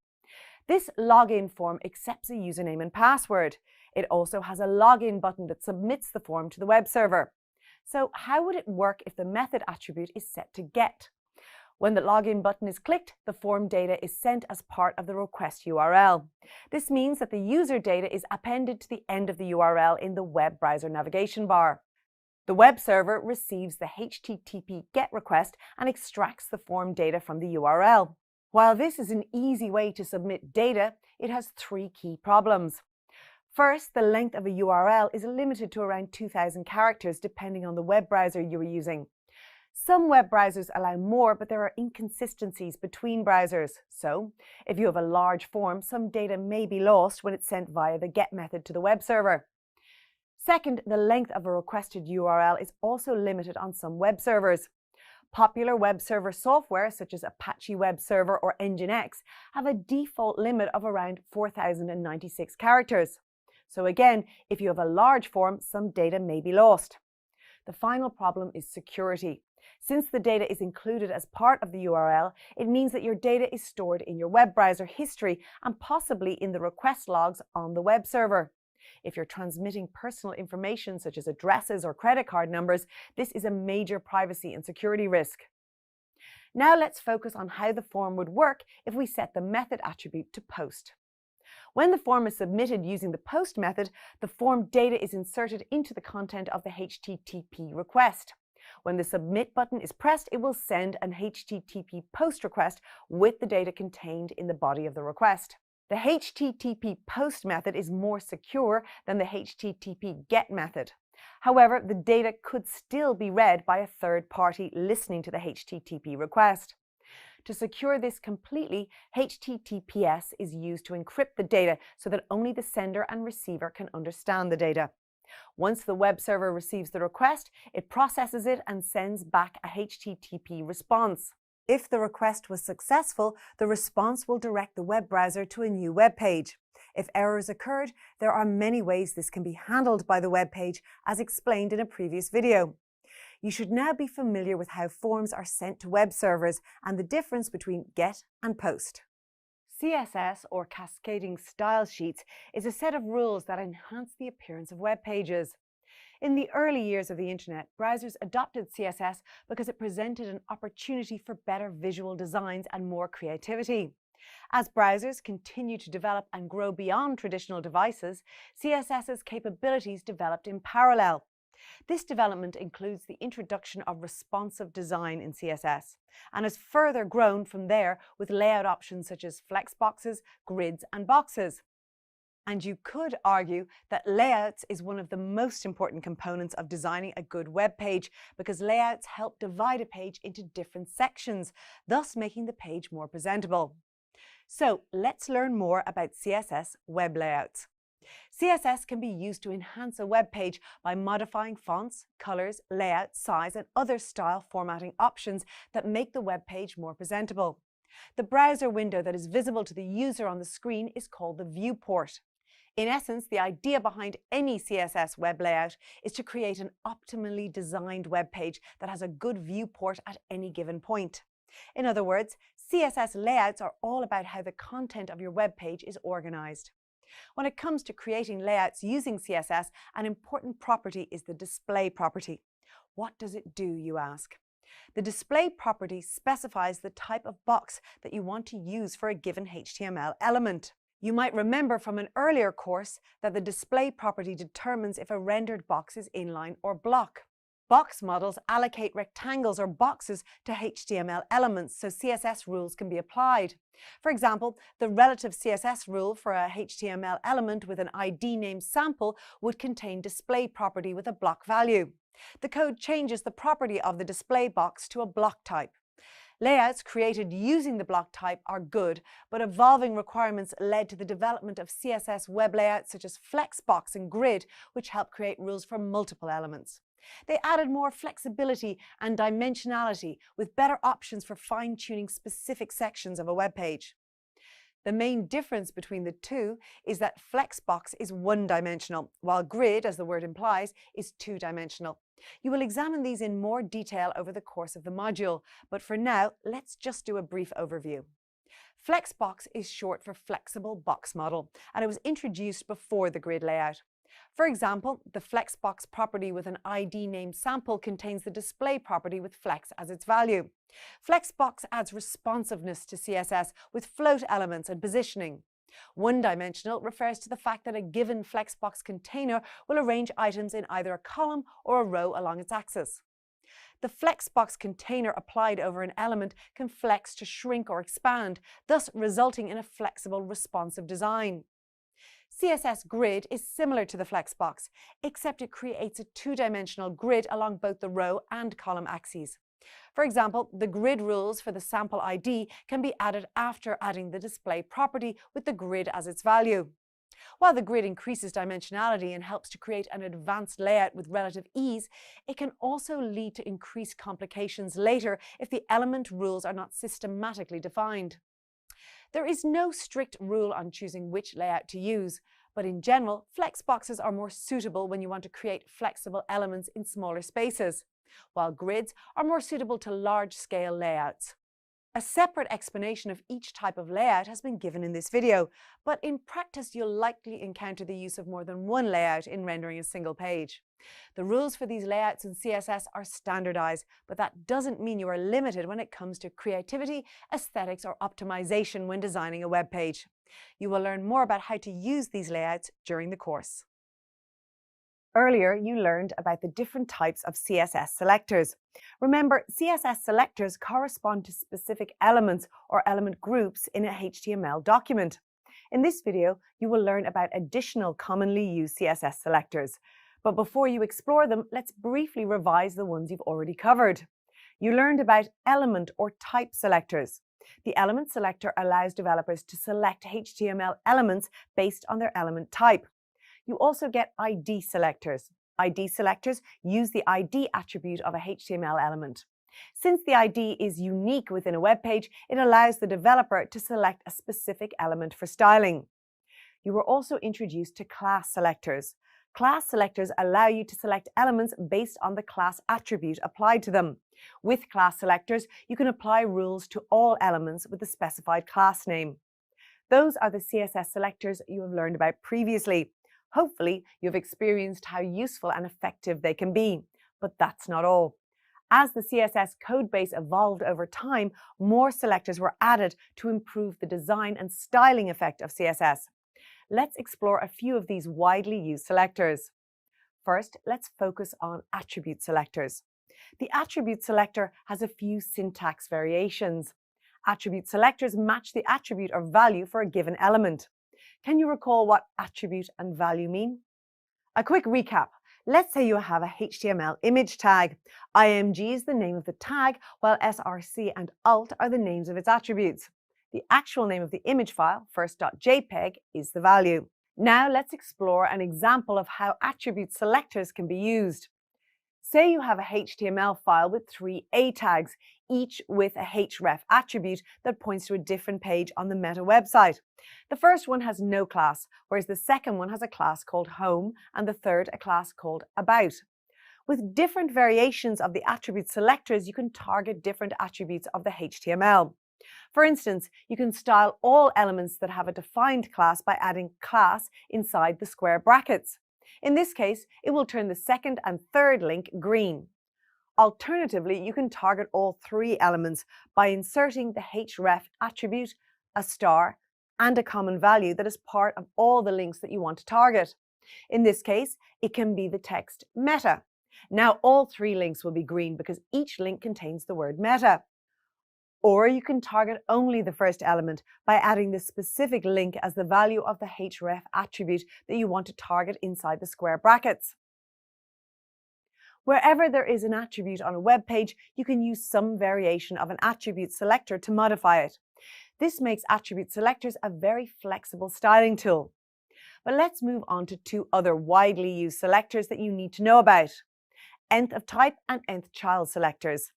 This login form accepts a username and password. It also has a login button that submits the form to the web server. So how would it work if the method attribute is set to GET? When the login button is clicked, the form data is sent as part of the request URL. This means that the user data is appended to the end of the URL in the web browser navigation bar. The web server receives the HTTP GET request and extracts the form data from the URL. While this is an easy way to submit data, it has three key problems. First, the length of a URL is limited to around 2,000 characters depending on the web browser you are using. Some web browsers allow more, but there are inconsistencies between browsers. So, if you have a large form, some data may be lost when it's sent via the GET method to the web server. Second, the length of a requested URL is also limited on some web servers. Popular web server software such as Apache Web Server or Nginx have a default limit of around 4,096 characters. So again, if you have a large form, some data may be lost. The final problem is security. Since the data is included as part of the URL, it means that your data is stored in your web browser history and possibly in the request logs on the web server. If you're transmitting personal information such as addresses or credit card numbers, this is a major privacy and security risk. Now let's focus on how the form would work if we set the method attribute to POST. When the form is submitted using the POST method, the form data is inserted into the content of the HTTP request. When the submit button is pressed, it will send an HTTP POST request with the data contained in the body of the request. The HTTP POST method is more secure than the HTTP GET method. However, the data could still be read by a third party listening to the HTTP request. To secure this completely, HTTPS is used to encrypt the data so that only the sender and receiver can understand the data. Once the web server receives the request, it processes it and sends back a HTTP response. If the request was successful, the response will direct the web browser to a new web page. If errors occurred, there are many ways this can be handled by the web page, as explained in a previous video. You should now be familiar with how forms are sent to web servers and the difference between GET and POST. CSS, or Cascading Style Sheets, is a set of rules that enhance the appearance of web pages. In the early years of the internet, browsers adopted CSS because it presented an opportunity for better visual designs and more creativity. As browsers continue to develop and grow beyond traditional devices, CSS's capabilities developed in parallel. This development includes the introduction of responsive design in CSS and has further grown from there with layout options such as flexboxes, grids, and boxes. And you could argue that layouts is one of the most important components of designing a good web page because layouts help divide a page into different sections, thus making the page more presentable. So let's learn more about CSS web layouts. CSS can be used to enhance a web page by modifying fonts, colors, layout, size, and other style formatting options that make the web page more presentable. The browser window that is visible to the user on the screen is called the viewport. In essence, the idea behind any CSS web layout is to create an optimally designed web page that has a good viewport at any given point. In other words, CSS layouts are all about how the content of your web page is organized. When it comes to creating layouts using CSS, an important property is the display property. What does it do, you ask? The display property specifies the type of box that you want to use for a given HTML element. You might remember from an earlier course that the display property determines if a rendered box is inline or block. Box models allocate rectangles or boxes to HTML elements so CSS rules can be applied. For example, the relative CSS rule for a HTML element with an ID named sample would contain display property with a block value. The code changes the property of the display box to a block type. Layouts created using the block type are good, but evolving requirements led to the development of CSS web layouts such as Flexbox and Grid, which help create rules for multiple elements. They added more flexibility and dimensionality with better options for fine-tuning specific sections of a web page. The main difference between the two is that Flexbox is one-dimensional, while Grid, as the word implies, is two-dimensional. You will examine these in more detail over the course of the module, but for now, let's just do a brief overview. Flexbox is short for Flexible Box Model, and it was introduced before the grid layout. For example, the Flexbox property with an ID named sample contains the display property with flex as its value. Flexbox adds responsiveness to CSS with float elements and positioning. One-dimensional refers to the fact that a given Flexbox container will arrange items in either a column or a row along its axis. The Flexbox container applied over an element can flex to shrink or expand, thus resulting in a flexible, responsive design. CSS Grid is similar to the Flexbox, except it creates a two-dimensional grid along both the row and column axes. For example, the grid rules for the sample ID can be added after adding the display property with the grid as its value. While the grid increases dimensionality and helps to create an advanced layout with relative ease, it can also lead to increased complications later if the element rules are not systematically defined. There is no strict rule on choosing which layout to use, but in general, flexboxes are more suitable when you want to create flexible elements in smaller spaces, while grids are more suitable to large-scale layouts. A separate explanation of each type of layout has been given in this video, but in practice you'll likely encounter the use of more than one layout in rendering a single page. The rules for these layouts in CSS are standardized, but that doesn't mean you are limited when it comes to creativity, aesthetics, or optimization when designing a web page. You will learn more about how to use these layouts during the course. Earlier, you learned about the different types of CSS selectors. Remember, CSS selectors correspond to specific elements or element groups in a HTML document. In this video, you will learn about additional commonly used CSS selectors. But before you explore them, let's briefly revise the ones you've already covered. You learned about element or type selectors. The element selector allows developers to select HTML elements based on their element type. You also get ID selectors. ID selectors use the ID attribute of a HTML element. Since the ID is unique within a web page, it allows the developer to select a specific element for styling. You were also introduced to class selectors. Class selectors allow you to select elements based on the class attribute applied to them. With class selectors, you can apply rules to all elements with the specified class name. Those are the CSS selectors you have learned about previously. Hopefully, you've experienced how useful and effective they can be. But that's not all. As the CSS codebase evolved over time, more selectors were added to improve the design and styling effect of CSS. Let's explore a few of these widely used selectors. First, let's focus on attribute selectors. The attribute selector has a few syntax variations. Attribute selectors match the attribute or value for a given element. Can you recall what attribute and value mean? A quick recap. Let's say you have a HTML image tag. IMG is the name of the tag, while src and alt are the names of its attributes. The actual name of the image file, first.jpg, is the value. Now let's explore an example of how attribute selectors can be used. Say you have a HTML file with 3 A tags, each with a href attribute that points to a different page on the Meta website. The first one has no class, whereas the second one has a class called Home and the third a class called About. With different variations of the attribute selectors, you can target different attributes of the HTML. For instance, you can style all elements that have a defined class by adding class inside the square brackets. In this case, it will turn the second and third link green. Alternatively, you can target all 3 elements by inserting the href attribute, a star, and a common value that is part of all the links that you want to target. In this case, it can be the text meta. Now all 3 links will be green because each link contains the word meta. Or you can target only the first element by adding the specific link as the value of the href attribute that you want to target inside the square brackets. Wherever there is an attribute on a web page, you can use some variation of an attribute selector to modify it. This makes attribute selectors a very flexible styling tool. But let's move on to 2 other widely used selectors that you need to know about: nth of type and nth child selectors.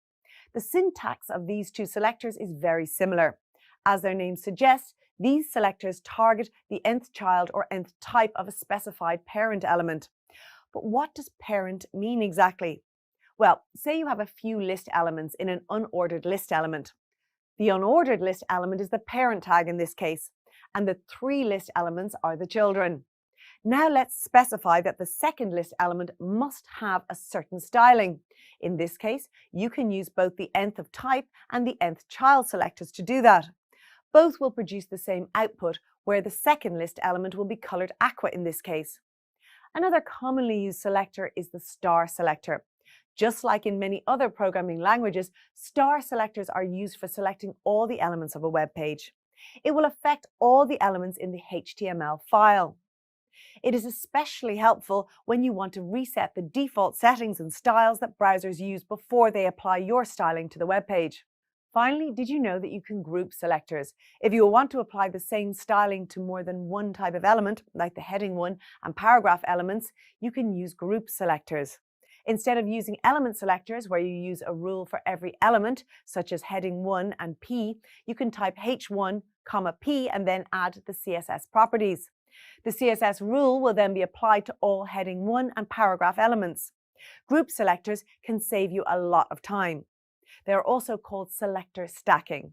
The syntax of these 2 selectors is very similar. As their names suggest, these selectors target the nth child or nth type of a specified parent element. But what does parent mean exactly? Well, say you have a few list elements in an unordered list element. The unordered list element is the parent tag in this case, and the 3 list elements are the children. Now let's specify that the second list element must have a certain styling. In this case, you can use both the nth of type and the nth child selectors to do that. Both will produce the same output, where the second list element will be colored aqua in this case. Another commonly used selector is the star selector. Just like in many other programming languages, star selectors are used for selecting all the elements of a web page. It will affect all the elements in the HTML file. It is especially helpful when you want to reset the default settings and styles that browsers use before they apply your styling to the web page. Finally, did you know that you can group selectors? If you want to apply the same styling to more than one type of element, like the heading 1 and paragraph elements, you can use group selectors. Instead of using element selectors, where you use a rule for every element, such as heading 1 and P, you can type H1, P and then add the CSS properties. The CSS rule will then be applied to all heading 1 and paragraph elements. Group selectors can save you a lot of time. They are also called selector stacking.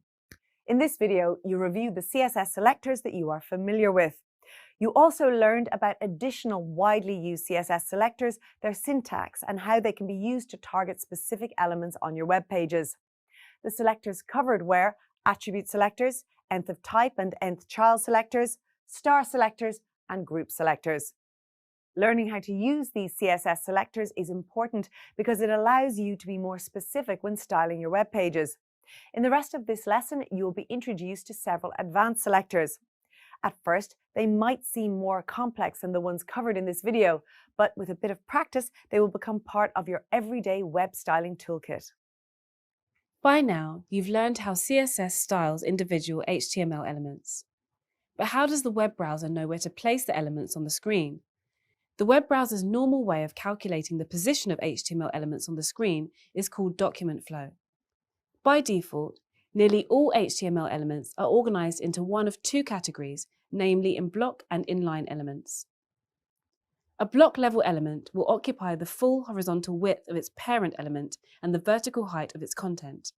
In this video, you reviewed the CSS selectors that you are familiar with. You also learned about additional widely used CSS selectors, their syntax, and how they can be used to target specific elements on your web pages. The selectors covered were attribute selectors, nth of type and nth child selectors, star selectors, and group selectors. Learning how to use these CSS selectors is important because it allows you to be more specific when styling your web pages. In the rest of this lesson, you will be introduced to several advanced selectors. At first, they might seem more complex than the ones covered in this video, but with a bit of practice, they will become part of your everyday web styling toolkit. By now, you've learned how CSS styles individual HTML elements. But how does the web browser know where to place the elements on the screen? The web browser's normal way of calculating the position of HTML elements on the screen is called document flow. By default, nearly all HTML elements are organized into one of 2 categories, namely in block and inline elements. A block level element will occupy the full horizontal width of its parent element and the vertical height of its content.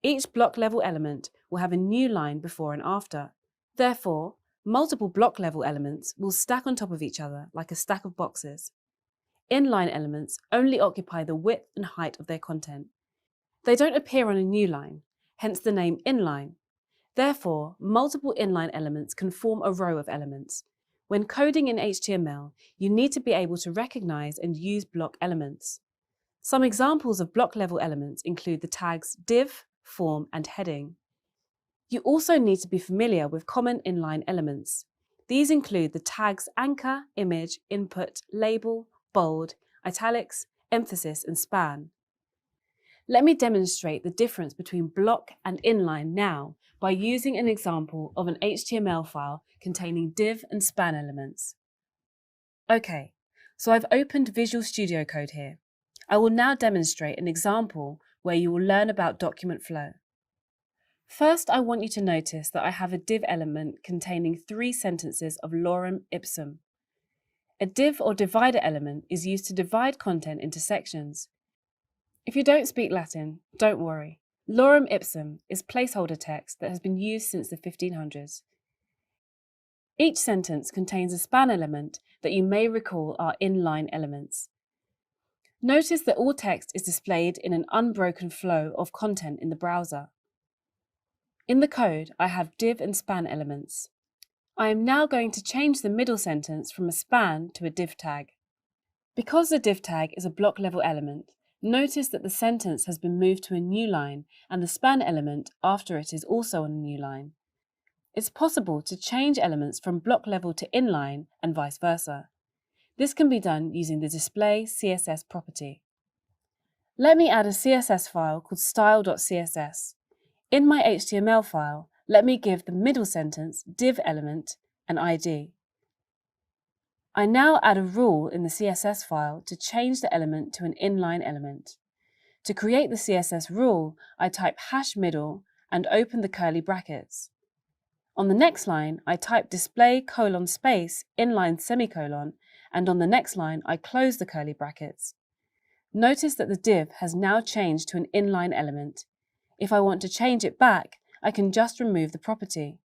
Each block level element will have a new line before and after. Therefore, multiple block level elements will stack on top of each other like a stack of boxes. Inline elements only occupy the width and height of their content, They don't appear on a new line, hence the name inline. Therefore, multiple inline elements can form a row of elements. When coding in HTML, you need to be able to recognize and use block elements. Some examples of block-level elements include the tags div, form, and heading. You also need to be familiar with common inline elements. These include the tags anchor, image, input, label, bold, italics, emphasis, and span. Let me demonstrate the difference between block and inline now by using an example of an HTML file containing div and span elements. Okay, so I've opened Visual Studio Code here. I will now demonstrate an example where you will learn about document flow. First, I want you to notice that I have a div element containing 3 sentences of lorem ipsum. A div or divider element is used to divide content into sections. If you don't speak Latin, don't worry. Lorem ipsum is placeholder text that has been used since the 1500s. Each sentence contains a span element that you may recall are inline elements. Notice that all text is displayed in an unbroken flow of content in the browser. In the code, I have div and span elements. I am now going to change the middle sentence from a span to a div tag. Because the div tag is a block-level element, notice that the sentence has been moved to a new line and the span element after it is also on a new line. It's possible to change elements from block level to inline and vice versa. This can be done using the display CSS property. Let me add a CSS file called style.css. In my HTML file, let me give the middle sentence div element an ID. I now add a rule in the CSS file to change the element to an inline element. To create the CSS rule, I type #middle and open the curly brackets. On the next line, I type display : space inline semicolon, and on the next line, I close the curly brackets. Notice that the div has now changed to an inline element. If I want to change it back, I can just remove the property.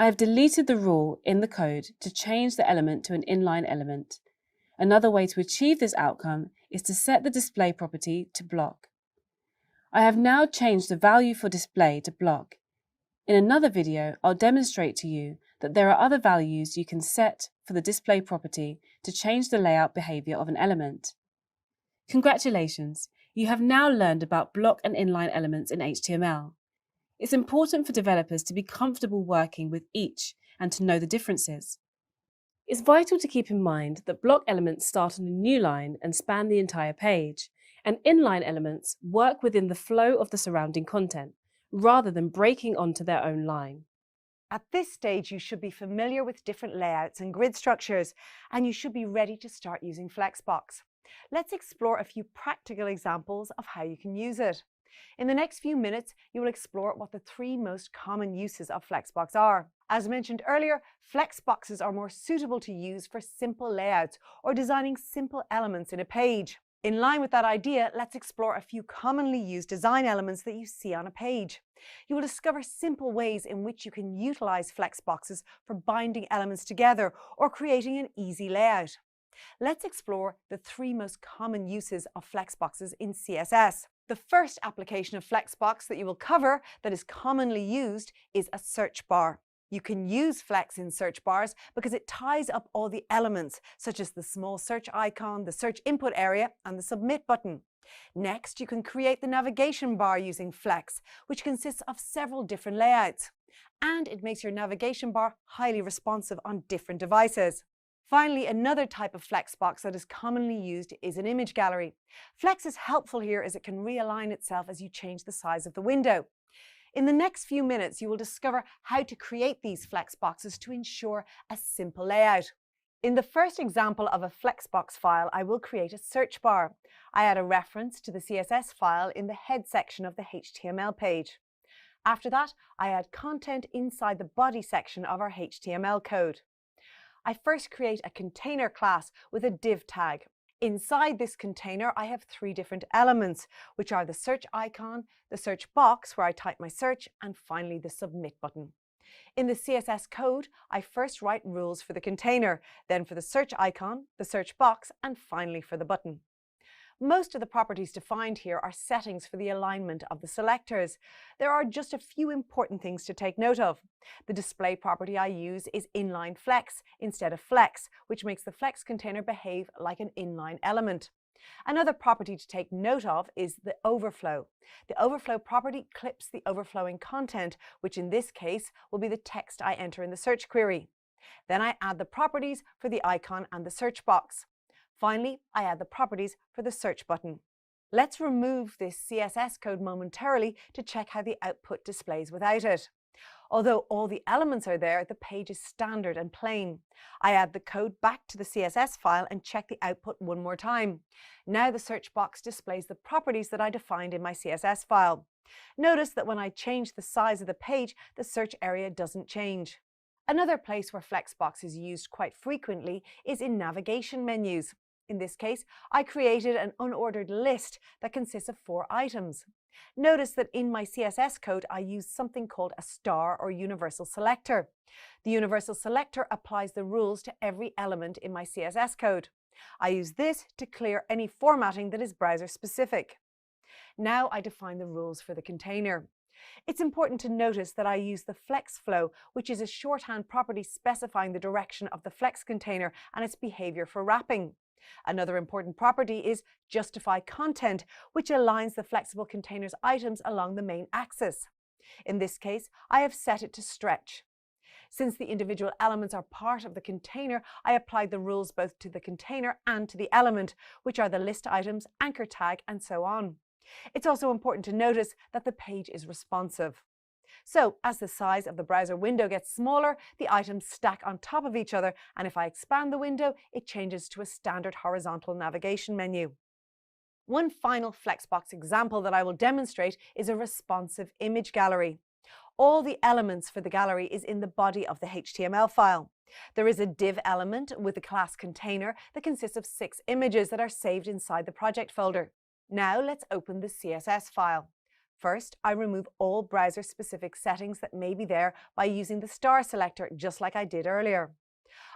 I have deleted the rule in the code to change the element to an inline element. Another way to achieve this outcome is to set the display property to block. I have now changed the value for display to block. In another video, I'll demonstrate to you that there are other values you can set for the display property to change the layout behavior of an element. Congratulations! You have now learned about block and inline elements in HTML. It's important for developers to be comfortable working with each and to know the differences. It's vital to keep in mind that block elements start on a new line and span the entire page, and inline elements work within the flow of the surrounding content, rather than breaking onto their own line. At this stage, you should be familiar with different layouts and grid structures, and you should be ready to start using Flexbox. Let's explore a few practical examples of how you can use it. In the next few minutes, you will explore what the 3 most common uses of Flexbox are. As mentioned earlier, Flexboxes are more suitable to use for simple layouts or designing simple elements in a page. In line with that idea, let's explore a few commonly used design elements that you see on a page. You will discover simple ways in which you can utilize Flexboxes for binding elements together or creating an easy layout. Let's explore the 3 most common uses of Flexboxes in CSS. The first application of Flexbox that you will cover that is commonly used is a search bar. You can use Flex in search bars because it ties up all the elements, such as the small search icon, the search input area, and the submit button. Next, you can create the navigation bar using Flex, which consists of several different layouts. And it makes your navigation bar highly responsive on different devices. Finally, another type of Flexbox that is commonly used is an image gallery. Flex is helpful here as it can realign itself as you change the size of the window. In the next few minutes, you will discover how to create these Flexboxes to ensure a simple layout. In the first example of a Flexbox file, I will create a search bar. I add a reference to the CSS file in the head section of the HTML page. After that, I add content inside the body section of our HTML code. I first create a container class with a div tag. Inside this container, I have 3 different elements, which are the search icon, the search box where I type my search, and finally the submit button. In the CSS code, I first write rules for the container, then for the search icon, the search box, and finally for the button. Most of the properties defined here are settings for the alignment of the selectors. There are just a few important things to take note of. The display property I use is inline flex instead of flex, which makes the flex container behave like an inline element. Another property to take note of is the overflow. The overflow property clips the overflowing content, which in this case will be the text I enter in the search query. Then I add the properties for the icon and the search box. Finally, I add the properties for the search button. Let's remove this CSS code momentarily to check how the output displays without it. Although all the elements are there, the page is standard and plain. I add the code back to the CSS file and check the output one more time. Now the search box displays the properties that I defined in my CSS file. Notice that when I change the size of the page, the search area doesn't change. Another place where Flexbox is used quite frequently is in navigation menus. In this case, I created an unordered list that consists of 4 items. Notice that in my CSS code, I use something called a star or universal selector. The universal selector applies the rules to every element in my CSS code. I use this to clear any formatting that is browser specific. Now I define the rules for the container. It's important to notice that I use the flex flow, which is a shorthand property specifying the direction of the flex container and its behavior for wrapping. Another important property is justify content, which aligns the flexible container's items along the main axis. In this case, I have set it to stretch. Since the individual elements are part of the container, I applied the rules both to the container and to the element, which are the list items, anchor tag, and so on. It's also important to notice that the page is responsive. So, as the size of the browser window gets smaller, the items stack on top of each other, and if I expand the window, it changes to a standard horizontal navigation menu. One final Flexbox example that I will demonstrate is a responsive image gallery. All the elements for the gallery is in the body of the HTML file. There is a div element with a class container that consists of 6 images that are saved inside the project folder. Now let's open the CSS file. First, I remove all browser-specific settings that may be there by using the star selector, just like I did earlier.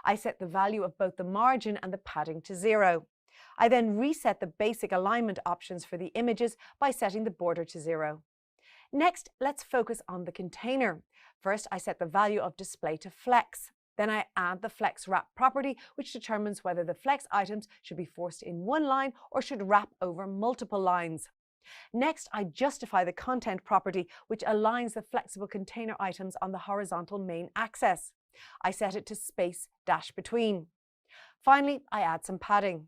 I set the value of both the margin and the padding to 0. I then reset the basic alignment options for the images by setting the border to 0. Next, let's focus on the container. First, I set the value of display to flex. Then I add the flex wrap property, which determines whether the flex items should be forced in one line or should wrap over multiple lines. Next, I justify the content property, which aligns the flexible container items on the horizontal main axis. I set it to space dash between. Finally, I add some padding.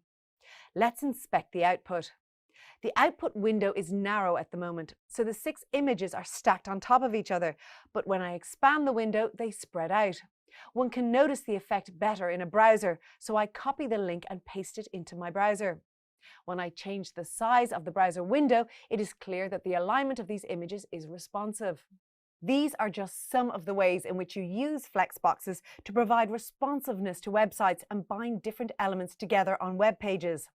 Let's inspect the output. The output window is narrow at the moment, so the 6 images are stacked on top of each other, but when I expand the window, they spread out. One can notice the effect better in a browser, so I copy the link and paste it into my browser. When I change the size of the browser window, it is clear that the alignment of these images is responsive. These are just some of the ways in which you use Flexboxes to provide responsiveness to websites and bind different elements together on web pages.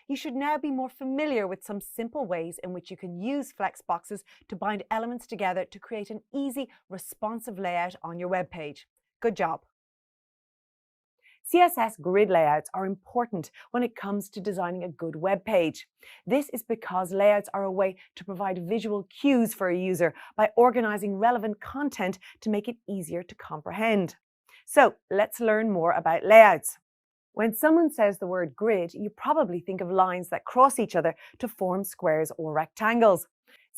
You should now be more familiar with some simple ways in which you can use Flexboxes to bind elements together to create an easy, responsive layout on your web page. Good job! CSS grid layouts are important when it comes to designing a good web page. This is because layouts are a way to provide visual cues for a user by organizing relevant content to make it easier to comprehend. So let's learn more about layouts. When someone says the word grid, you probably think of lines that cross each other to form squares or rectangles.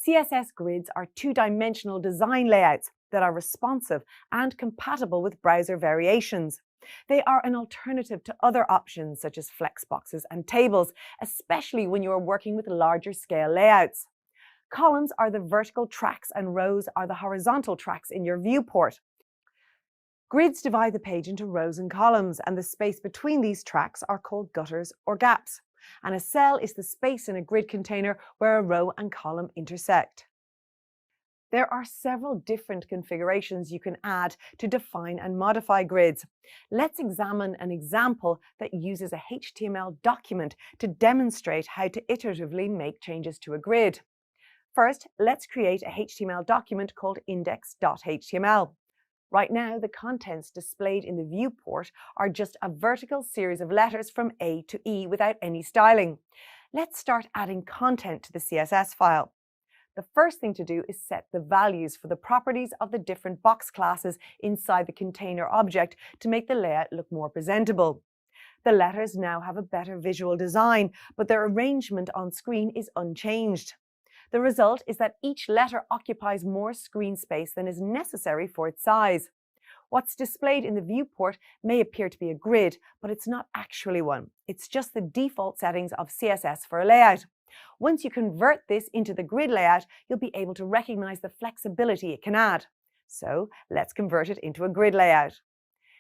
CSS grids are 2-dimensional design layouts that are responsive and compatible with browser variations. They are an alternative to other options such as flexboxes and tables, especially when you are working with larger scale layouts. Columns are the vertical tracks and rows are the horizontal tracks in your viewport. Grids divide the page into rows and columns, and the space between these tracks are called gutters or gaps. And a cell is the space in a grid container where a row and column intersect. There are several different configurations you can add to define and modify grids. Let's examine an example that uses a HTML document to demonstrate how to iteratively make changes to a grid. First, let's create a HTML document called index.html. Right now, the contents displayed in the viewport are just a vertical series of letters from A to E without any styling. Let's start adding content to the CSS file. The first thing to do is set the values for the properties of the different box classes inside the container object to make the layout look more presentable. The letters now have a better visual design, but their arrangement on screen is unchanged. The result is that each letter occupies more screen space than is necessary for its size. What's displayed in the viewport may appear to be a grid, but it's not actually one. It's just the default settings of CSS for a layout. Once you convert this into the grid layout, you'll be able to recognize the flexibility it can add. So let's convert it into a grid layout.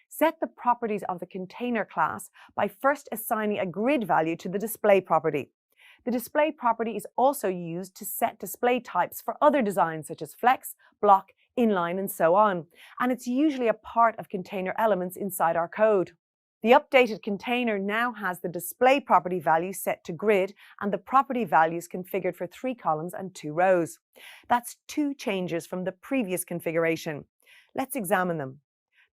Set the properties of the container class by first assigning a grid value to the display property. The display property is also used to set display types for other designs such as flex, block, inline, and so on, and it's usually a part of container elements inside our code. The updated container now has the display property value set to grid and the property values configured for 3 columns and 2 rows. That's 2 changes from the previous configuration. Let's examine them.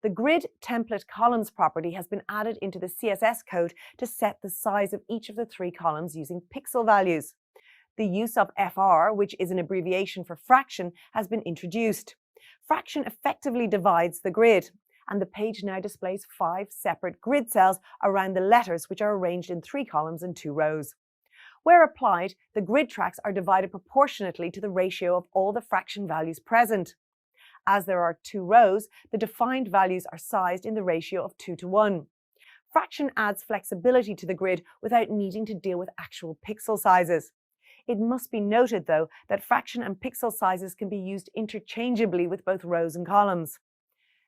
The grid template columns property has been added into the CSS code to set the size of each of the 3 columns using pixel values. The use of FR, which is an abbreviation for fraction, has been introduced. Fraction effectively divides the grid, and the page now displays 5 separate grid cells around the letters, which are arranged in 3 columns and 2 rows. Where applied, the grid tracks are divided proportionately to the ratio of all the fraction values present. As there are 2 rows, the defined values are sized in the ratio of 2 to 1. Fraction adds flexibility to the grid without needing to deal with actual pixel sizes. It must be noted, though, that fraction and pixel sizes can be used interchangeably with both rows and columns.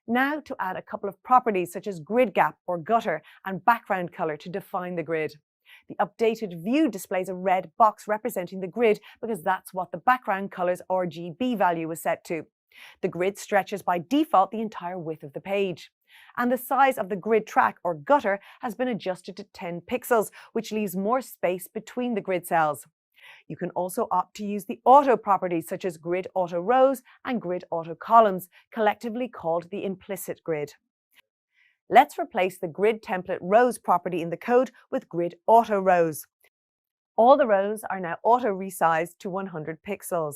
Now to add a couple of properties such as grid gap or gutter and background color to define the grid. The updated view displays a red box representing the grid because that's what the background color's RGB value was set to. The grid stretches by default the entire width of the page. And the size of the grid track or gutter has been adjusted to 10 pixels, which leaves more space between the grid cells. You can also opt to use the auto properties such as grid auto rows and grid auto columns, collectively called the implicit grid. Let's replace the grid template rows property in the code with grid auto rows. All the rows are now auto resized to 100 pixels.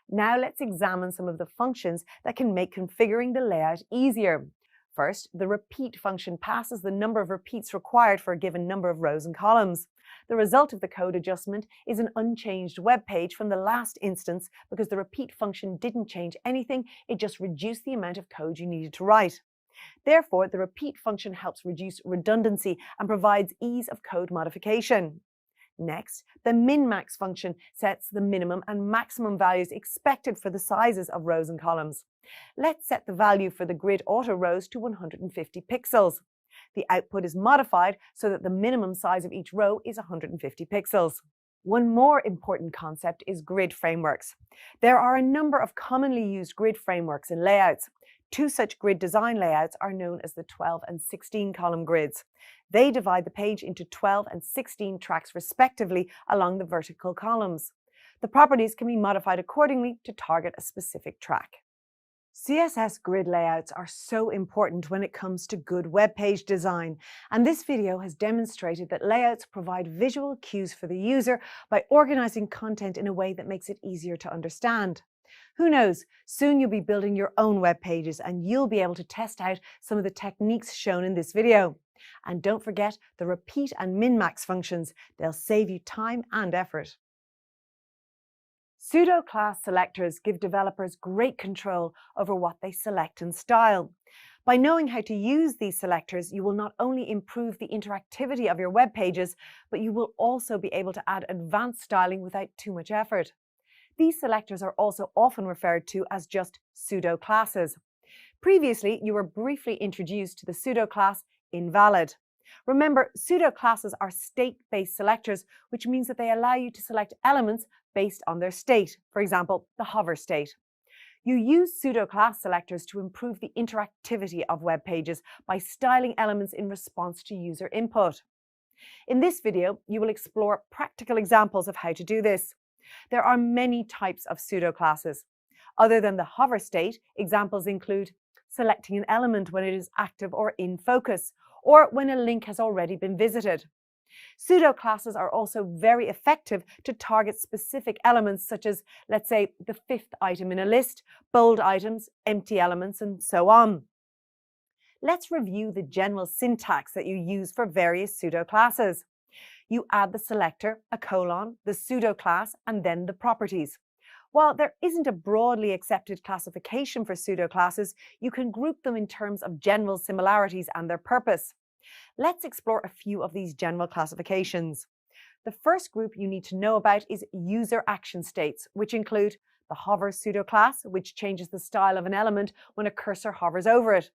Now let's examine some of the functions that can make configuring the layout easier. First, the repeat function passes the number of repeats required for a given number of rows and columns. The result of the code adjustment is an unchanged web page from the last instance because the repeat function didn't change anything, it just reduced the amount of code you needed to write. Therefore, the repeat function helps reduce redundancy and provides ease of code modification. Next, the min-max function sets the minimum and maximum values expected for the sizes of rows and columns. Let's set the value for the grid auto rows to 150 pixels. The output is modified so that the minimum size of each row is 150 pixels. One more important concept is grid frameworks. There are a number of commonly used grid frameworks in layouts. 2 such grid design layouts are known as the 12 and 16 column grids. They divide the page into 12 and 16 tracks respectively along the vertical columns. The properties can be modified accordingly to target a specific track. CSS grid layouts are so important when it comes to good web page design, and this video has demonstrated that layouts provide visual cues for the user by organizing content in a way that makes it easier to understand. Who knows, soon you'll be building your own web pages and you'll be able to test out some of the techniques shown in this video. And don't forget the repeat and min-max functions. They'll save you time and effort. Pseudo-class selectors give developers great control over what they select and style. By knowing how to use these selectors, you will not only improve the interactivity of your web pages, but you will also be able to add advanced styling without too much effort. These selectors are also often referred to as just pseudo-classes. Previously, you were briefly introduced to the pseudo-class invalid. Remember, pseudo-classes are state-based selectors, which means that they allow you to select elements based on their state, for example, the hover state. You use pseudo-class selectors to improve the interactivity of web pages by styling elements in response to user input. In this video, you will explore practical examples of how to do this. There are many types of pseudo-classes. Other than the hover state, examples include selecting an element when it is active or in focus, or when a link has already been visited. Pseudo-classes are also very effective to target specific elements such as, let's say, the fifth item in a list, bold items, empty elements, and so on. Let's review the general syntax that you use for various pseudo-classes. You add the selector, a colon, the pseudo-class, and then the properties. While there isn't a broadly accepted classification for pseudo-classes, you can group them in terms of general similarities and their purpose. Let's explore a few of these general classifications. The first group you need to know about is user action states, which include the hover pseudo-class, which changes the style of an element when a cursor hovers over it.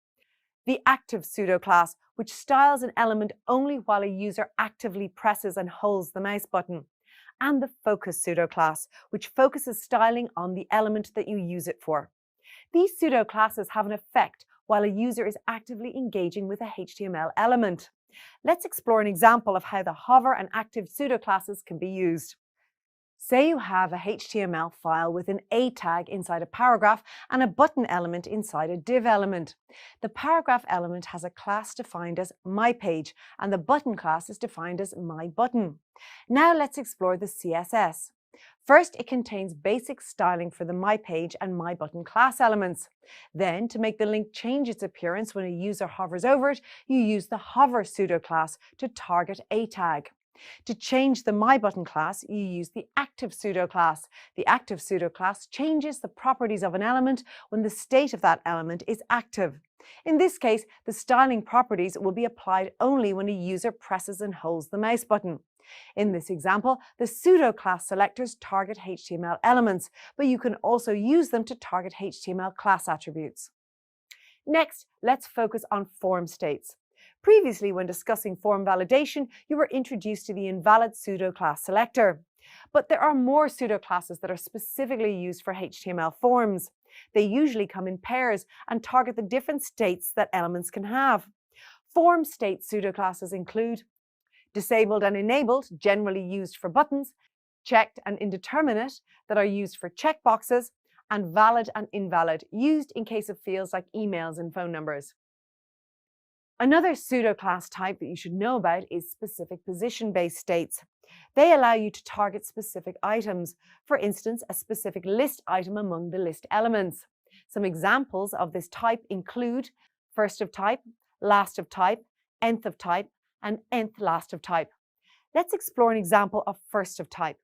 The active pseudo-class, which styles an element only while a user actively presses and holds the mouse button. And the focus pseudo-class, which focuses styling on the element that you use it for. These pseudo-classes have an effect while a user is actively engaging with a HTML element. Let's explore an example of how the hover and active pseudo-classes can be used. Say you have a HTML file with an A tag inside a paragraph and a button element inside a div element. The paragraph element has a class defined as myPage, and the button class is defined as myButton. Now let's explore the CSS. First, it contains basic styling for the myPage and myButton class elements. Then, to make the link change its appearance when a user hovers over it, you use the hover pseudo-class to target a tag. To change the myButton class, you use the active pseudo-class. The active pseudo-class changes the properties of an element when the state of that element is active. In this case, the styling properties will be applied only when a user presses and holds the mouse button. In this example, the pseudo-class selectors target HTML elements, but you can also use them to target HTML class attributes. Next, let's focus on form states. Previously, when discussing form validation, you were introduced to the invalid pseudo-class selector. But there are more pseudo-classes that are specifically used for HTML forms. They usually come in pairs and target the different states that elements can have. Form state pseudo-classes include disabled and enabled, generally used for buttons, checked and indeterminate, that are used for checkboxes, and valid and invalid, used in case of fields like emails and phone numbers. Another pseudo-class type that you should know about is specific position-based states. They allow you to target specific items, for instance, a specific list item among the list elements. Some examples of this type include first of type, last of type, nth of type, and nth last of type. Let's explore an example of first of type.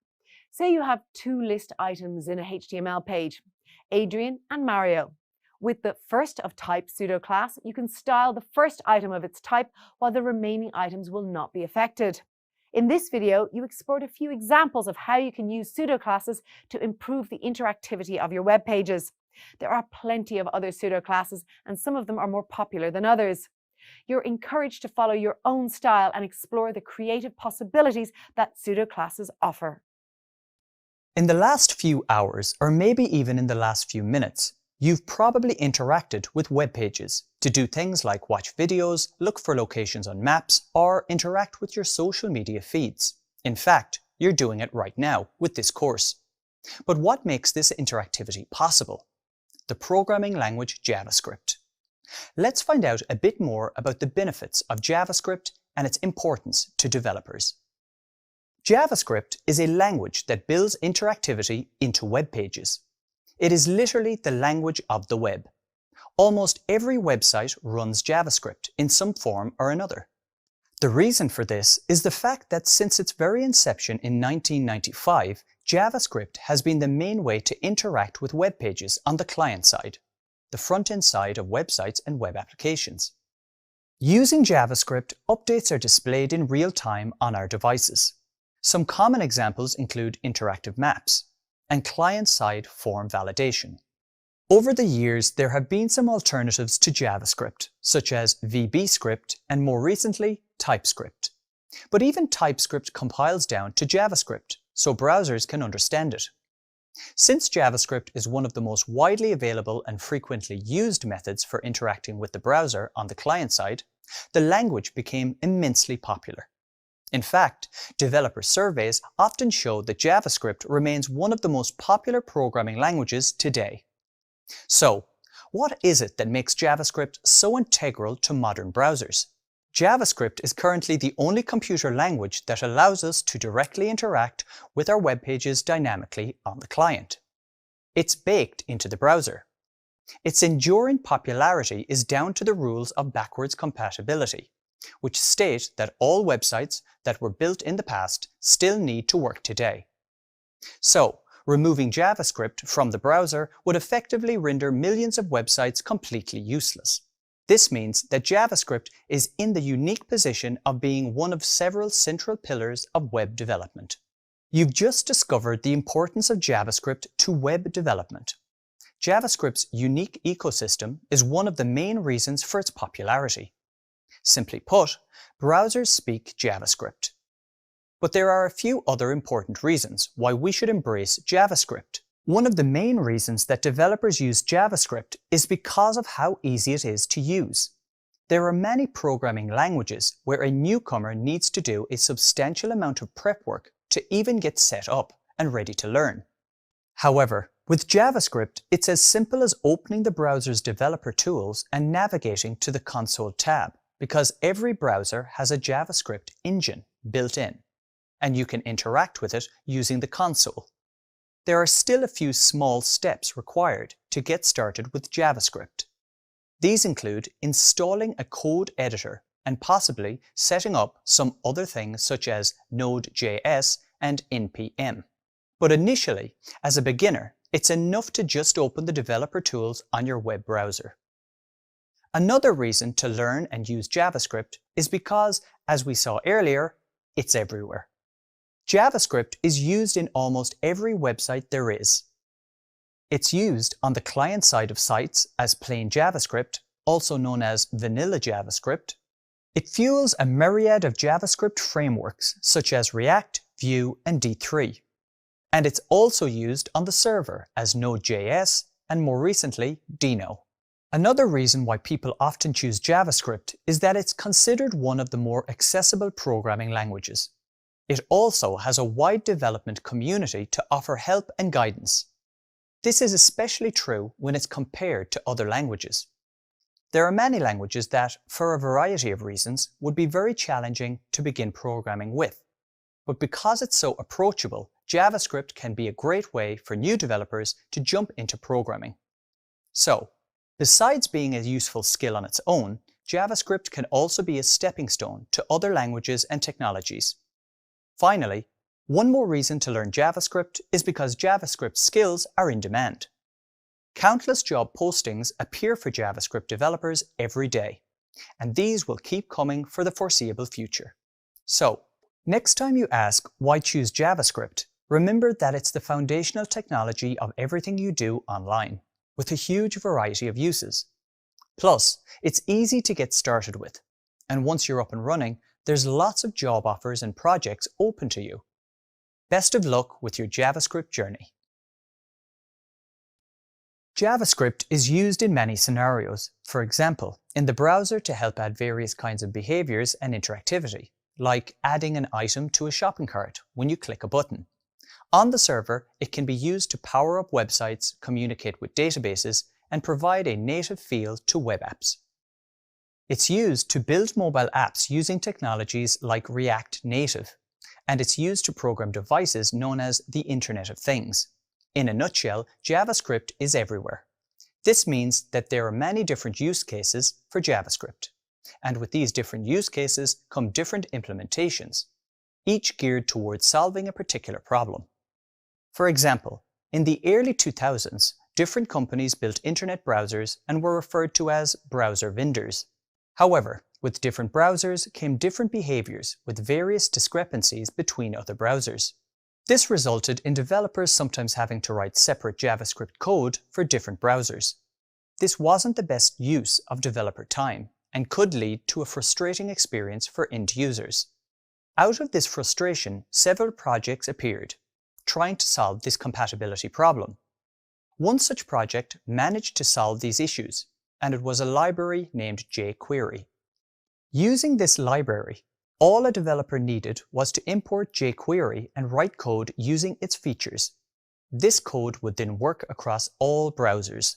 Say you have two list items in a HTML page, Adrian and Mario. With the first of type pseudo-class, you can style the first item of its type while the remaining items will not be affected. In this video, you explored a few examples of how you can use pseudo-classes to improve the interactivity of your web pages. There are plenty of other pseudo-classes, and some of them are more popular than others. You're encouraged to follow your own style and explore the creative possibilities that pseudo-classes offer. In the last few hours, or maybe even in the last few minutes, you've probably interacted with web pages to do things like watch videos, look for locations on maps, or interact with your social media feeds. In fact, you're doing it right now with this course. But what makes this interactivity possible? The programming language JavaScript. Let's find out a bit more about the benefits of JavaScript and its importance to developers. JavaScript is a language that builds interactivity into web pages. It is literally the language of the web. Almost every website runs JavaScript in some form or another. The reason for this is the fact that since its very inception in 1995, JavaScript has been the main way to interact with web pages on the client side, the front-end side of websites and web applications. Using JavaScript, updates are displayed in real time on our devices. Some common examples include interactive maps and client-side form validation. Over the years, there have been some alternatives to JavaScript, such as VBScript and more recently, TypeScript. But even TypeScript compiles down to JavaScript, so browsers can understand it. Since JavaScript is one of the most widely available and frequently used methods for interacting with the browser on the client side, the language became immensely popular. In fact, developer surveys often show that JavaScript remains one of the most popular programming languages today. So, what is it that makes JavaScript so integral to modern browsers? JavaScript is currently the only computer language that allows us to directly interact with our web pages dynamically on the client. It's baked into the browser. Its enduring popularity is down to the rules of backwards compatibility, which state that all websites that were built in the past still need to work today. So, removing JavaScript from the browser would effectively render millions of websites completely useless. This means that JavaScript is in the unique position of being one of several central pillars of web development. You've just discovered the importance of JavaScript to web development. JavaScript's unique ecosystem is one of the main reasons for its popularity. Simply put, browsers speak JavaScript. But there are a few other important reasons why we should embrace JavaScript. One of the main reasons that developers use JavaScript is because of how easy it is to use. There are many programming languages where a newcomer needs to do a substantial amount of prep work to even get set up and ready to learn. However, with JavaScript, it's as simple as opening the browser's developer tools and navigating to the console tab, because every browser has a JavaScript engine built in, and you can interact with it using the console. There are still a few small steps required to get started with JavaScript. These include installing a code editor and possibly setting up some other things such as Node.js and NPM. But initially, as a beginner, it's enough to just open the developer tools on your web browser. Another reason to learn and use JavaScript is because, as we saw earlier, it's everywhere. JavaScript is used in almost every website there is. It's used on the client side of sites as plain JavaScript, also known as vanilla JavaScript. It fuels a myriad of JavaScript frameworks such as React, Vue, and D3. And it's also used on the server as Node.js and more recently, Deno. Another reason why people often choose JavaScript is that it's considered one of the more accessible programming languages. It also has a wide development community to offer help and guidance. This is especially true when it's compared to other languages. There are many languages that, for a variety of reasons, would be very challenging to begin programming with. But because it's so approachable, JavaScript can be a great way for new developers to jump into programming. So, besides being a useful skill on its own, JavaScript can also be a stepping stone to other languages and technologies. Finally, one more reason to learn JavaScript is because JavaScript skills are in demand. Countless job postings appear for JavaScript developers every day, and these will keep coming for the foreseeable future. So, next time you ask why choose JavaScript, remember that it's the foundational technology of everything you do online, with a huge variety of uses. Plus, it's easy to get started with, and once you're up and running, there's lots of job offers and projects open to you. Best of luck with your JavaScript journey. JavaScript is used in many scenarios, for example, in the browser to help add various kinds of behaviors and interactivity, like adding an item to a shopping cart when you click a button. On the server, it can be used to power up websites, communicate with databases, and provide a native feel to web apps. It's used to build mobile apps using technologies like React Native, and it's used to program devices known as the Internet of Things. In a nutshell, JavaScript is everywhere. This means that there are many different use cases for JavaScript, and with these different use cases come different implementations, each geared towards solving a particular problem. For example, in the early 2000s, different companies built internet browsers and were referred to as browser vendors. However, with different browsers came different behaviors with various discrepancies between other browsers. This resulted in developers sometimes having to write separate JavaScript code for different browsers. This wasn't the best use of developer time and could lead to a frustrating experience for end users. Out of this frustration, several projects appeared, trying to solve this compatibility problem. One such project managed to solve these issues, and it was a library named jQuery. Using this library, all a developer needed was to import jQuery and write code using its features. This code would then work across all browsers.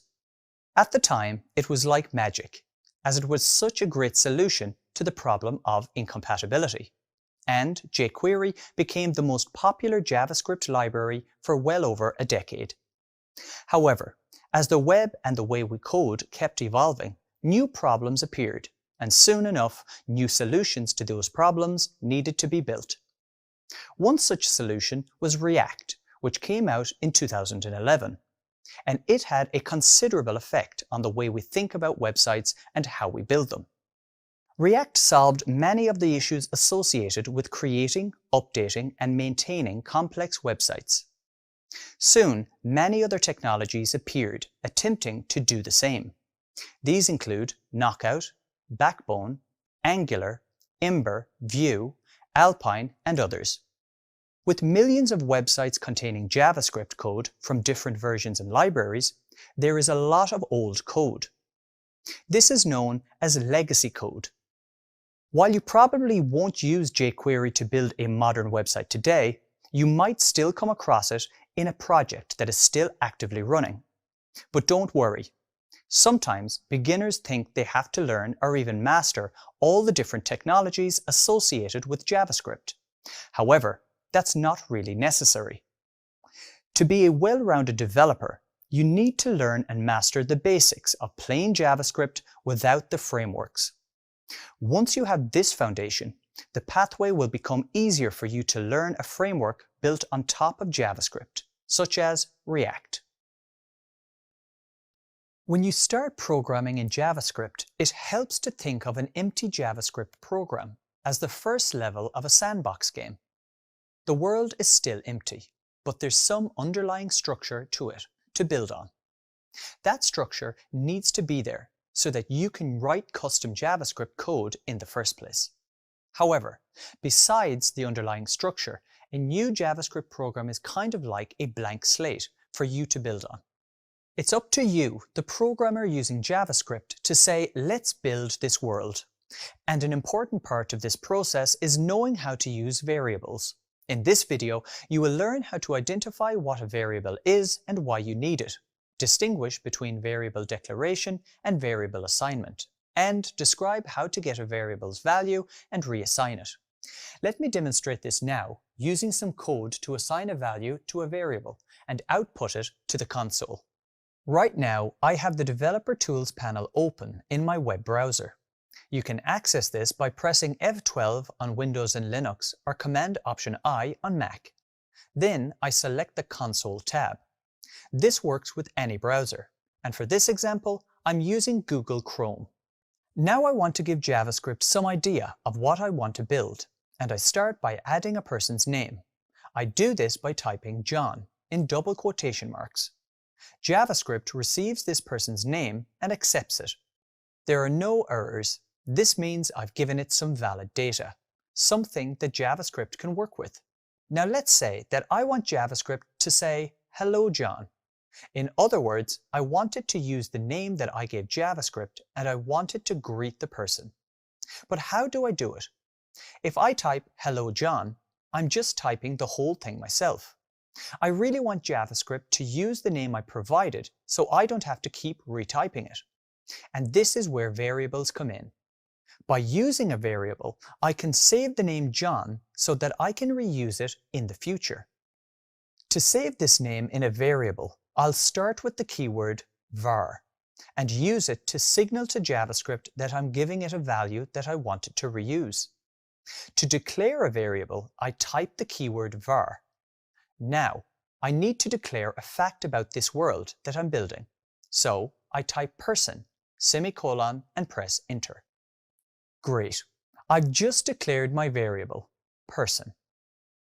At the time, it was like magic. as it was such a great solution to the problem of incompatibility. And jQuery became the most popular JavaScript library for well over a decade. However, as the web and the way we code kept evolving, new problems appeared, and soon enough, new solutions to those problems needed to be built. One such solution was React, which came out in 2011, and it had a considerable effect on the way we think about websites and how we build them. React solved many of the issues associated with creating, updating, and maintaining complex websites. Soon, many other technologies appeared, attempting to do the same. These include Knockout, Backbone, Angular, Ember, Vue, Alpine, and others. With millions of websites containing JavaScript code from different versions and libraries, there is a lot of old code. This is known as legacy code. While you probably won't use jQuery to build a modern website today, you might still come across it in a project that is still actively running. But don't worry. Sometimes beginners think they have to learn or even master all the different technologies associated with JavaScript. However, that's not really necessary. To be a well-rounded developer, you need to learn and master the basics of plain JavaScript without the frameworks. Once you have this foundation, the pathway will become easier for you to learn a framework built on top of JavaScript, such as React. When you start programming in JavaScript, it helps to think of an empty JavaScript program as the first level of a sandbox game. The world is still empty, but there's some underlying structure to it to build on. That structure needs to be there so that you can write custom JavaScript code in the first place. However, besides the underlying structure, a new JavaScript program is kind of like a blank slate for you to build on. It's up to you, the programmer using JavaScript, to say, let's build this world. And an important part of this process is knowing how to use variables. In this video, you will learn how to identify what a variable is and why you need it, distinguish between variable declaration and variable assignment, and describe how to get a variable's value and reassign it. Let me demonstrate this now, using some code to assign a value to a variable and output it to the console. Right now, I have the Developer Tools panel open in my web browser. You can access this by pressing F12 on Windows and Linux or Command-Option-I on Mac. Then I select the Console tab. This works with any browser, and for this example, I'm using Google Chrome. Now I want to give JavaScript some idea of what I want to build, and I start by adding a person's name. I do this by typing John in double quotation marks. JavaScript receives this person's name and accepts it. There are no errors. This means I've given it some valid data, something that JavaScript can work with. Now let's say that I want JavaScript to say, "Hello, John." In other words, I want it to use the name that I gave JavaScript and I want it to greet the person. But how do I do it? If I type "Hello, John," I'm just typing the whole thing myself. I really want JavaScript to use the name I provided so I don't have to keep retyping it. And this is where variables come in. By using a variable, I can save the name John so that I can reuse it in the future. To save this name in a variable, I'll start with the keyword var and use it to signal to JavaScript that I'm giving it a value that I want it to reuse. To declare a variable, I type the keyword var. Now, I need to declare a fact about this world that I'm building. So I type person, semicolon, and press enter. Great. I've just declared my variable, person.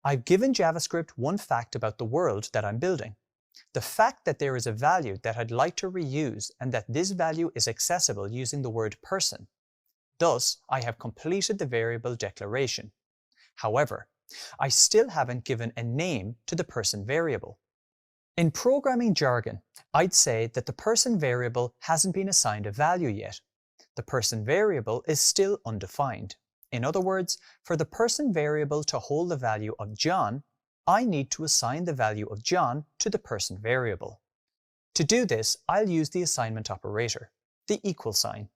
I've given JavaScript one fact about the world that I'm building. The fact that there is a value that I'd like to reuse and that this value is accessible using the word person. Thus, I have completed the variable declaration. However, I still haven't given a name to the person variable. In programming jargon, I'd say that the person variable hasn't been assigned a value yet. The person variable is still undefined. In other words, for the person variable to hold the value of John, I need to assign the value of John to the person variable. To do this, I'll use the assignment operator, the equal sign.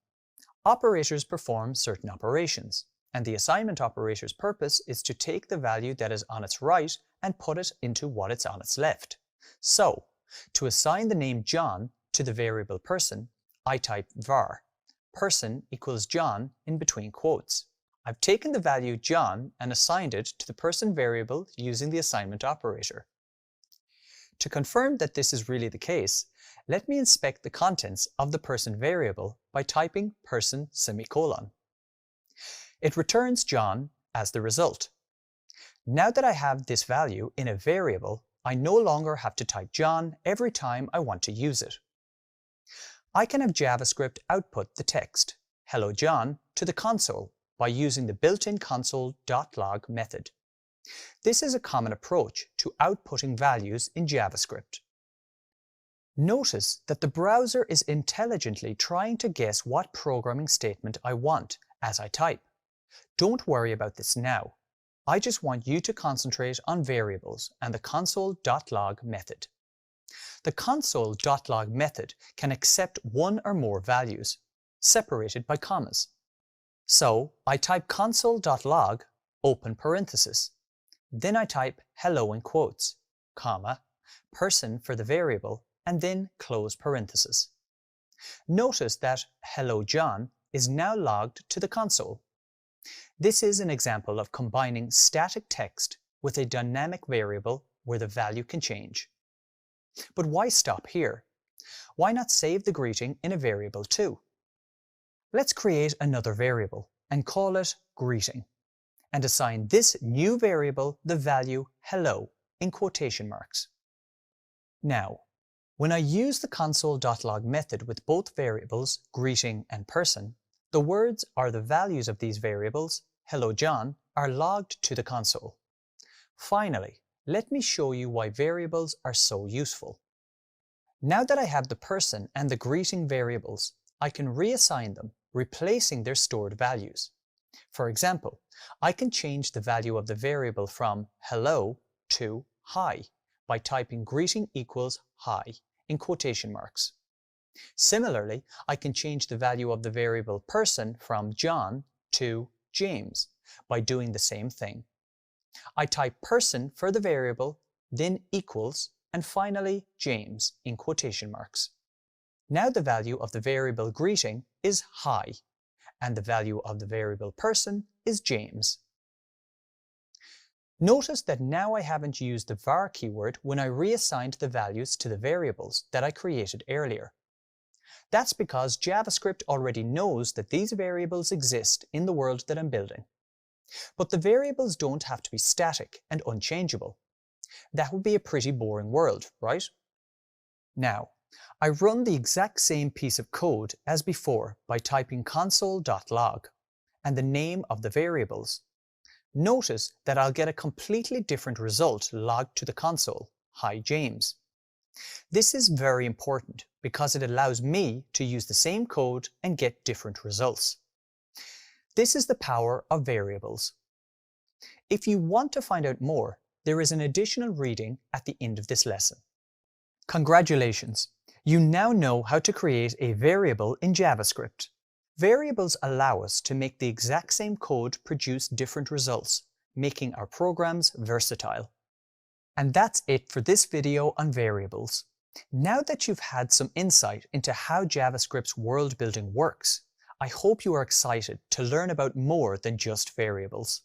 Operators perform certain operations, and the assignment operator's purpose is to take the value that is on its right and put it into what is on its left. So, to assign the name John to the variable person, I type var person equals John in between quotes. I've taken the value John and assigned it to the person variable using the assignment operator. To confirm that this is really the case, let me inspect the contents of the person variable by typing person semicolon. It returns John as the result. Now that I have this value in a variable, I no longer have to type John every time I want to use it. I can have JavaScript output the text, "Hello John," to the console by using the built-in console.log method. This is a common approach to outputting values in JavaScript. Notice that the browser is intelligently trying to guess what programming statement I want as I type. Don't worry about this now. I just want you to concentrate on variables and the console.log method. The console.log method can accept one or more values, separated by commas. So I type console.log, open parenthesis. Then I type hello in quotes, comma, person for the variable, and then close parenthesis. Notice that hello John is now logged to the console. This is an example of combining static text with a dynamic variable where the value can change. But why stop here? Why not save the greeting in a variable too? Let's create another variable and call it greeting, and assign this new variable the value hello in quotation marks. Now, when I use the console.log method with both variables, greeting and person, the words or the values of these variables, hello John, are logged to the console. Finally, let me show you why variables are so useful. Now that I have the person and the greeting variables, I can reassign them, replacing their stored values. For example, I can change the value of the variable from hello to hi by typing greeting equals hi in quotation marks. Similarly, I can change the value of the variable person from John to James by doing the same thing. I type person for the variable, then equals, and finally James in quotation marks. Now the value of the variable greeting is hi, and the value of the variable person is James. Notice that now I haven't used the var keyword when I reassigned the values to the variables that I created earlier. That's because JavaScript already knows that these variables exist in the world that I'm building. But the variables don't have to be static and unchangeable. That would be a pretty boring world, right? Now, I run the exact same piece of code as before by typing console.log and the name of the variables. Notice that I'll get a completely different result logged to the console, hi James. This is very important because it allows me to use the same code and get different results. This is the power of variables. If you want to find out more, there is an additional reading at the end of this lesson. Congratulations! You now know how to create a variable in JavaScript. Variables allow us to make the exact same code produce different results, making our programs versatile. And that's it for this video on variables. Now that you've had some insight into how JavaScript's world building works, I hope you are excited to learn about more than just variables.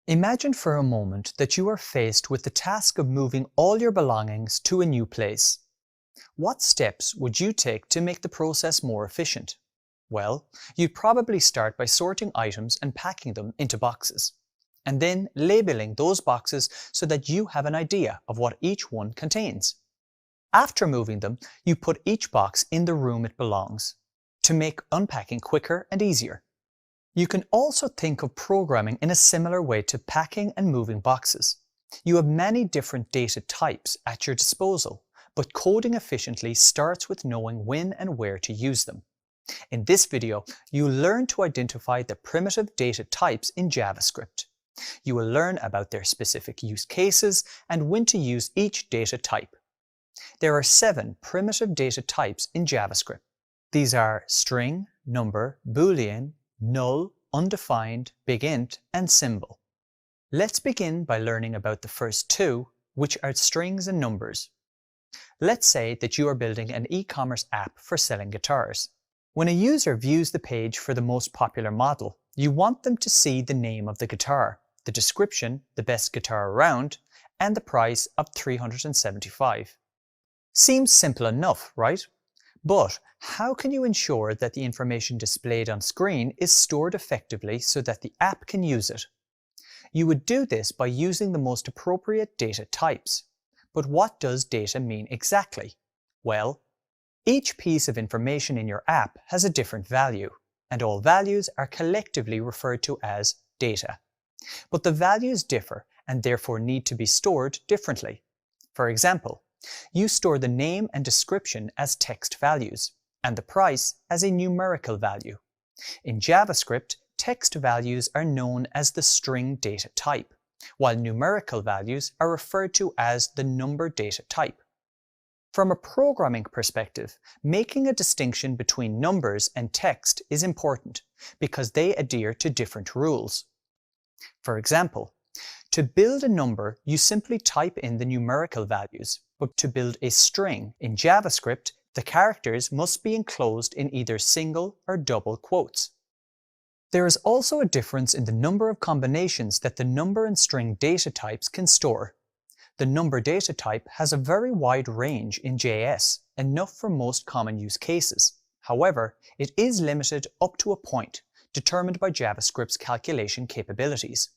Imagine for a moment that you are faced with the task of moving all your belongings to a new place. What steps would you take to make the process more efficient? Well, you'd probably start by sorting items and packing them into boxes, and then labeling those boxes so that you have an idea of what each one contains. After moving them, you put each box in the room it belongs, to make unpacking quicker and easier. You can also think of programming in a similar way to packing and moving boxes. You have many different data types at your disposal, but coding efficiently starts with knowing when and where to use them. In this video, you'll learn to identify the primitive data types in JavaScript. You will learn about their specific use cases and when to use each data type. There are 7 primitive data types in JavaScript. These are string, number, boolean, null, undefined, big int, and symbol. Let's begin by learning about the first two, which are strings and numbers. Let's say that you are building an e-commerce app for selling guitars. When a user views the page for the most popular model, you want them to see the name of the guitar, the description, the best guitar around, and the price of $375. Seems simple enough, right? But how can you ensure that the information displayed on screen is stored effectively so that the app can use it? You would do this by using the most appropriate data types. But what does data mean exactly? Well, each piece of information in your app has a different value, and all values are collectively referred to as data. But the values differ and therefore need to be stored differently. For example, you store the name and description as text values, and the price as a numerical value. In JavaScript, text values are known as the string data type, while numerical values are referred to as the number data type. From a programming perspective, making a distinction between numbers and text is important because they adhere to different rules. For example, to build a number, you simply type in the numerical values, but to build a string in JavaScript, the characters must be enclosed in either single or double quotes. There is also a difference in the number of combinations that the number and string data types can store. The number data type has a very wide range in JS, enough for most common use cases. However, it is limited up to a point, determined by JavaScript's calculation capabilities.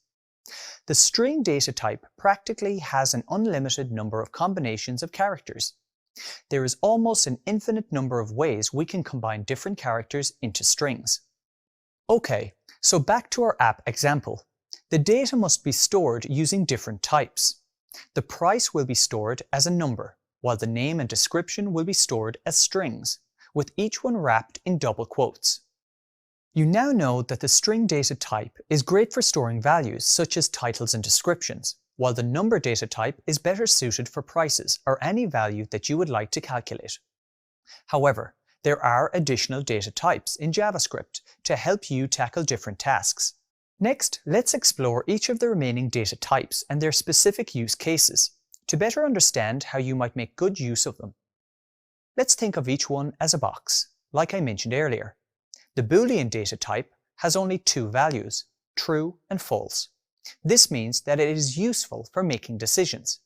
The string data type practically has an unlimited number of combinations of characters. There is almost an infinite number of ways we can combine different characters into strings. Okay, so back to our app example. The data must be stored using different types. The price will be stored as a number, while the name and description will be stored as strings, with each one wrapped in double quotes. You now know that the string data type is great for storing values such as titles and descriptions, while the number data type is better suited for prices or any value that you would like to calculate. However, there are additional data types in JavaScript to help you tackle different tasks. Next, let's explore each of the remaining data types and their specific use cases to better understand how you might make good use of them. Let's think of each one as a box, like I mentioned earlier. The Boolean data type has only two values, true and false. This means that it is useful for making decisions.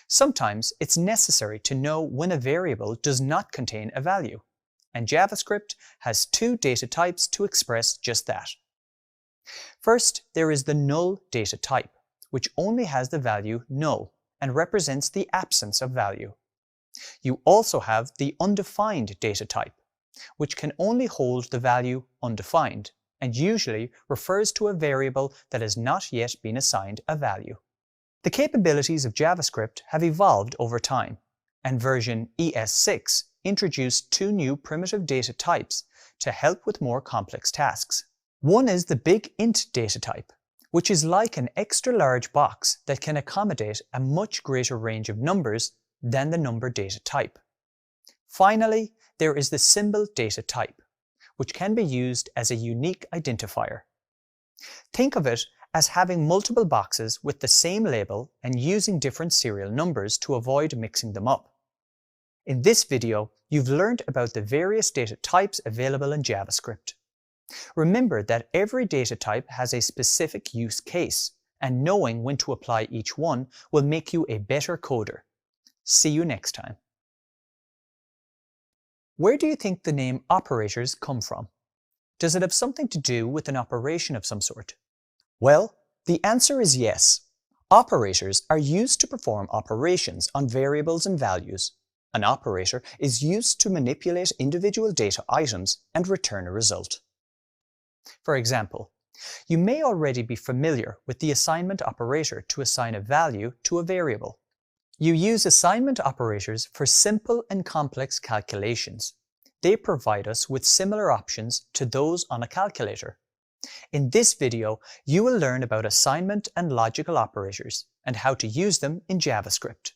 Sometimes it's necessary to know when a variable does not contain a value, and JavaScript has two data types to express just that. First, there is the null data type, which only has the value null and represents the absence of value. You also have the undefined data type, which can only hold the value undefined and usually refers to a variable that has not yet been assigned a value. The capabilities of JavaScript have evolved over time, and version ES6 introduced two new primitive data types to help with more complex tasks. One is the big int data type, which is like an extra large box that can accommodate a much greater range of numbers than the number data type. Finally, there is the symbol data type, which can be used as a unique identifier. Think of it as having multiple boxes with the same label and using different serial numbers to avoid mixing them up. In this video, you've learned about the various data types available in JavaScript. Remember that every data type has a specific use case, and knowing when to apply each one will make you a better coder. See you next time. Where do you think the name operators come from? Does it have something to do with an operation of some sort? Well, the answer is yes. Operators are used to perform operations on variables and values. An operator is used to manipulate individual data items and return a result. For example, you may already be familiar with the assignment operator to assign a value to a variable. You use assignment operators for simple and complex calculations. They provide us with similar options to those on a calculator. In this video, you will learn about assignment and logical operators and how to use them in JavaScript.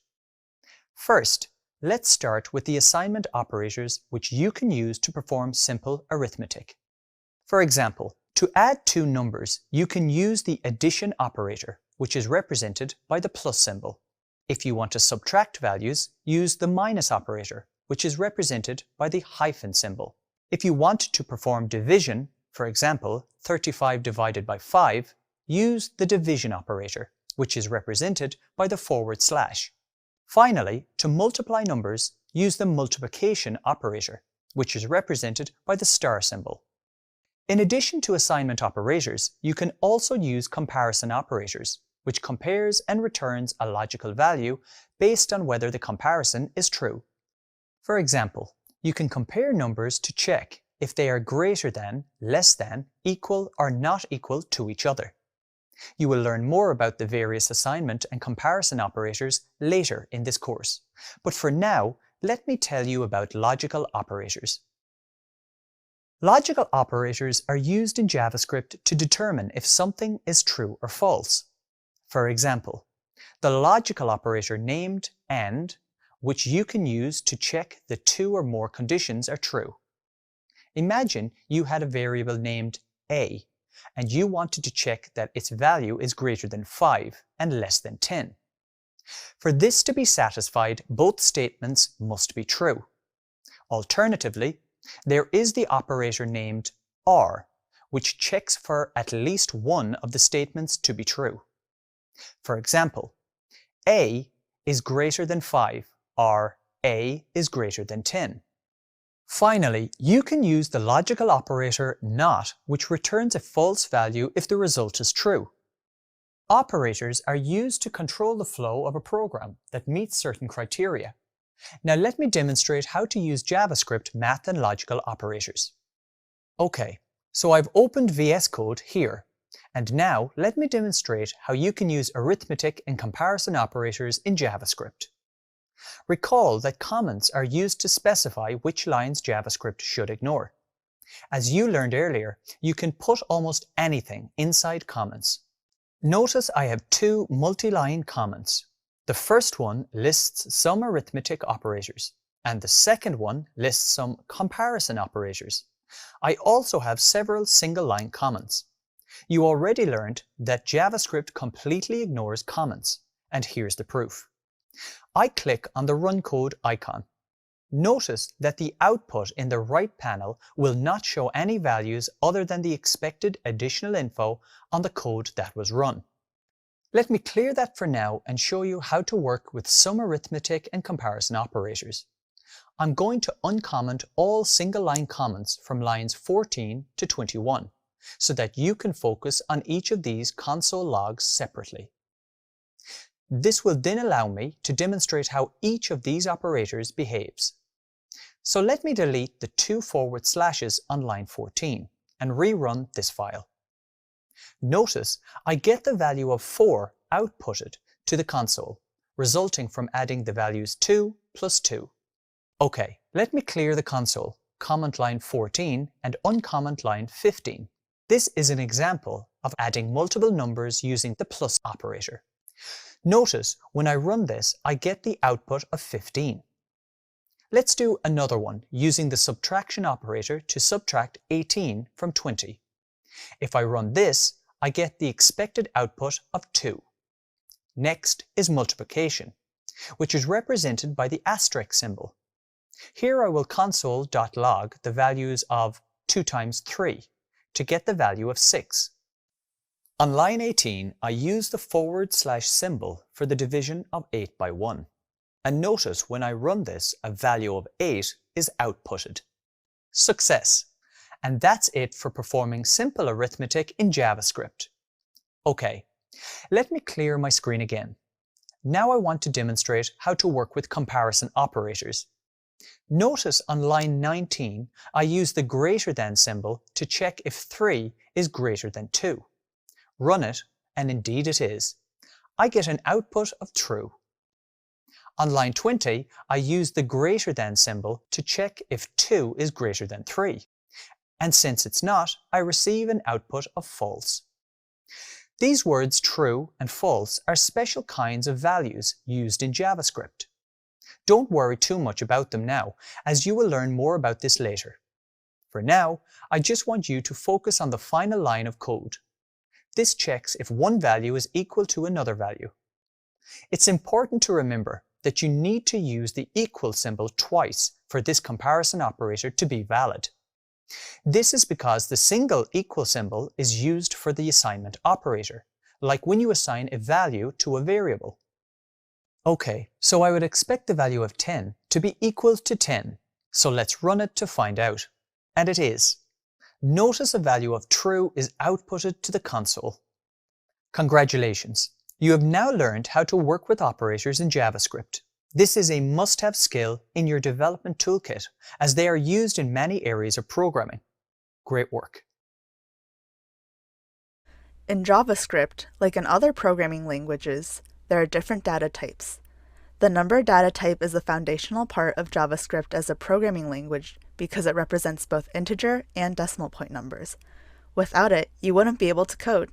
First, let's start with the assignment operators which you can use to perform simple arithmetic. For example, to add two numbers, you can use the addition operator, which is represented by the plus symbol. If you want to subtract values, use the minus operator, which is represented by the hyphen symbol. If you want to perform division, for example, 35 divided by 5, use the division operator, which is represented by the /. Finally, to multiply numbers, use the multiplication operator, which is represented by the star symbol. In addition to assignment operators, you can also use comparison operators, which compares and returns a logical value based on whether the comparison is true. For example, you can compare numbers to check if they are greater than, less than, equal or not equal to each other. You will learn more about the various assignment and comparison operators later in this course, but for now, let me tell you about logical operators. Logical operators are used in JavaScript to determine if something is true or false. For example, the logical operator named AND, which you can use to check the two or more conditions are true. Imagine you had a variable named A, and you wanted to check that its value is greater than 5 and less than 10. For this to be satisfied, both statements must be true. Alternatively, there is the operator named OR, which checks for at least one of the statements to be true. For example, A is greater than 5 or A is greater than 10. Finally, you can use the logical operator NOT, which returns a false value if the result is true. Operators are used to control the flow of a program that meets certain criteria. Now let me demonstrate how to use JavaScript math and logical operators. Okay, so I've opened VS Code here, and now let me demonstrate how you can use arithmetic and comparison operators in JavaScript. Recall that comments are used to specify which lines JavaScript should ignore. As you learned earlier, you can put almost anything inside comments. Notice I have two multi-line comments. The first one lists some arithmetic operators, and the second one lists some comparison operators. I also have several single-line comments. You already learned that JavaScript completely ignores comments, and here's the proof. I click on the Run Code icon. Notice that the output in the right panel will not show any values other than the expected additional info on the code that was run. Let me clear that for now and show you how to work with some arithmetic and comparison operators. I'm going to uncomment all single-line comments from lines 14 to 21, so that you can focus on each of these console logs separately. This will then allow me to demonstrate how each of these operators behaves. So let me delete the two // on line 14 and rerun this file. Notice I get the value of 4 outputted to the console, resulting from adding the values 2 plus 2. Okay, let me clear the console, comment line 14 and uncomment line 15. This is an example of adding multiple numbers using the plus operator. Notice when I run this, I get the output of 15. Let's do another one using the subtraction operator to subtract 18 from 20. If I run this, I get the expected output of 2. Next is multiplication, which is represented by the asterisk symbol. Here I will console.log the values of 2 times 3 to get the value of 6. On line 18, I use the / symbol for the division of 8 by 1. And notice when I run this, a value of 8 is outputted. Success! And that's it for performing simple arithmetic in JavaScript. Okay, let me clear my screen again. Now I want to demonstrate how to work with comparison operators. Notice on line 19, I use the greater than symbol to check if 3 is greater than 2. Run it, and indeed it is. I get an output of true. On line 20, I use the greater than symbol to check if 2 is greater than 3. And since it's not, I receive an output of false. These words true and false are special kinds of values used in JavaScript. Don't worry too much about them now, as you will learn more about this later. For now, I just want you to focus on the final line of code. This checks if one value is equal to another value. It's important to remember that you need to use the equal symbol twice for this comparison operator to be valid. This is because the single equal symbol is used for the assignment operator, like when you assign a value to a variable. Okay, so I would expect the value of 10 to be equal to 10, so let's run it to find out. And it is. Notice a value of true is outputted to the console. Congratulations! You have now learned how to work with operators in JavaScript. This is a must-have skill in your development toolkit, as they are used in many areas of programming. Great work! In JavaScript, like in other programming languages, there are different data types. The number data type is the foundational part of JavaScript as a programming language because it represents both integer and decimal point numbers. Without it, you wouldn't be able to code.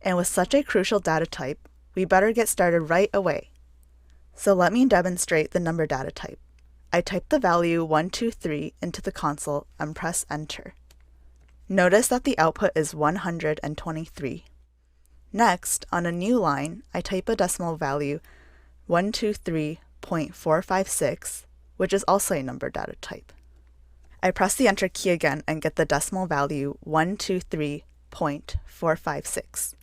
And with such a crucial data type, we better get started right away. So let me demonstrate the number data type. I type the value 123 into the console and press enter. Notice that the output is 123. Next, on a new line, I type a decimal value 123.456, which is also a number data type. I press the enter key again and get the decimal value 123.456.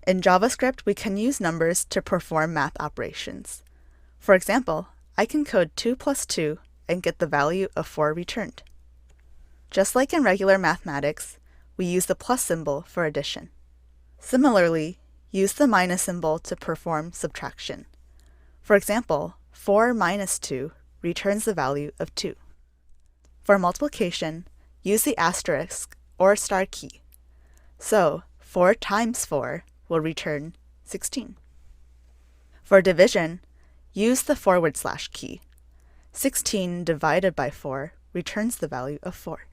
In JavaScript, we can use numbers to perform math operations. For example, I can code 2 plus 2 and get the value of 4 returned. Just like in regular mathematics, we use the plus symbol for addition. Similarly, use the minus symbol to perform subtraction. For example, 4 minus 2 returns the value of 2. For multiplication, use the asterisk or star key. So, 4 times 4 will return 16. For division, use the / key. 16 divided by 4 returns the value of 4.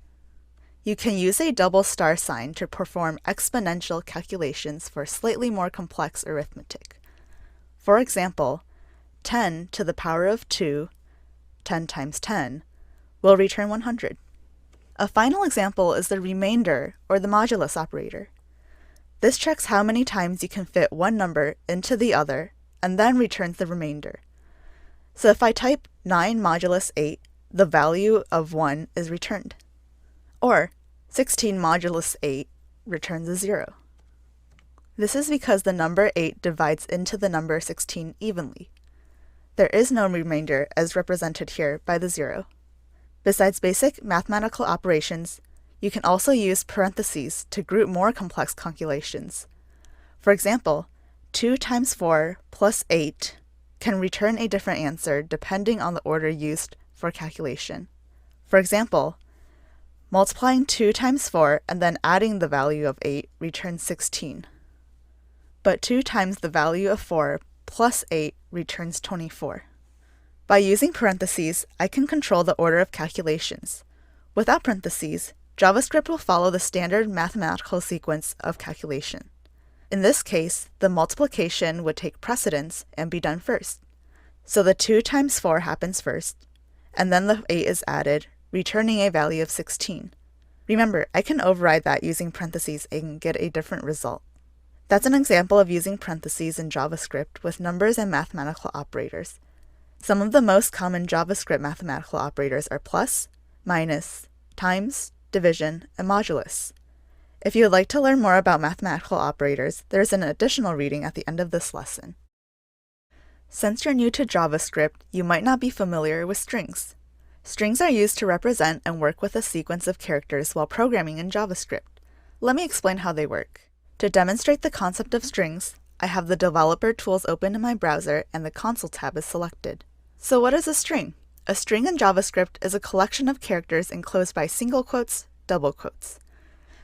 You can use a double star sign to perform exponential calculations for slightly more complex arithmetic. For example, 10 to the power of 2, 10 times 10, will return 100. A final example is the remainder or the modulus operator. This checks how many times you can fit one number into the other and then returns the remainder. So if I type 9 modulus 8, the value of 1 is returned. Or 16 modulus 8 returns a 0. This is because the number 8 divides into the number 16 evenly. There is no remainder as represented here by the 0. Besides basic mathematical operations, you can also use parentheses to group more complex calculations. For example, 2 times 4 plus 8 can return a different answer depending on the order used for calculation. For example, multiplying 2 times 4 and then adding the value of 8 returns 16. But 2 times the value of 4 plus 8 returns 24. By using parentheses, I can control the order of calculations. Without parentheses, JavaScript will follow the standard mathematical sequence of calculation. In this case, the multiplication would take precedence and be done first. So the 2 times 4 happens first, and then the 8 is added, returning a value of 16. Remember, I can override that using parentheses and get a different result. That's an example of using parentheses in JavaScript with numbers and mathematical operators. Some of the most common JavaScript mathematical operators are plus, minus, times, division, and modulus. If you would like to learn more about mathematical operators, there is an additional reading at the end of this lesson. Since you're new to JavaScript, you might not be familiar with strings. Strings are used to represent and work with a sequence of characters while programming in JavaScript. Let me explain how they work. To demonstrate the concept of strings, I have the developer tools open in my browser and the console tab is selected. So what is a string? A string in JavaScript is a collection of characters enclosed by single quotes, double quotes.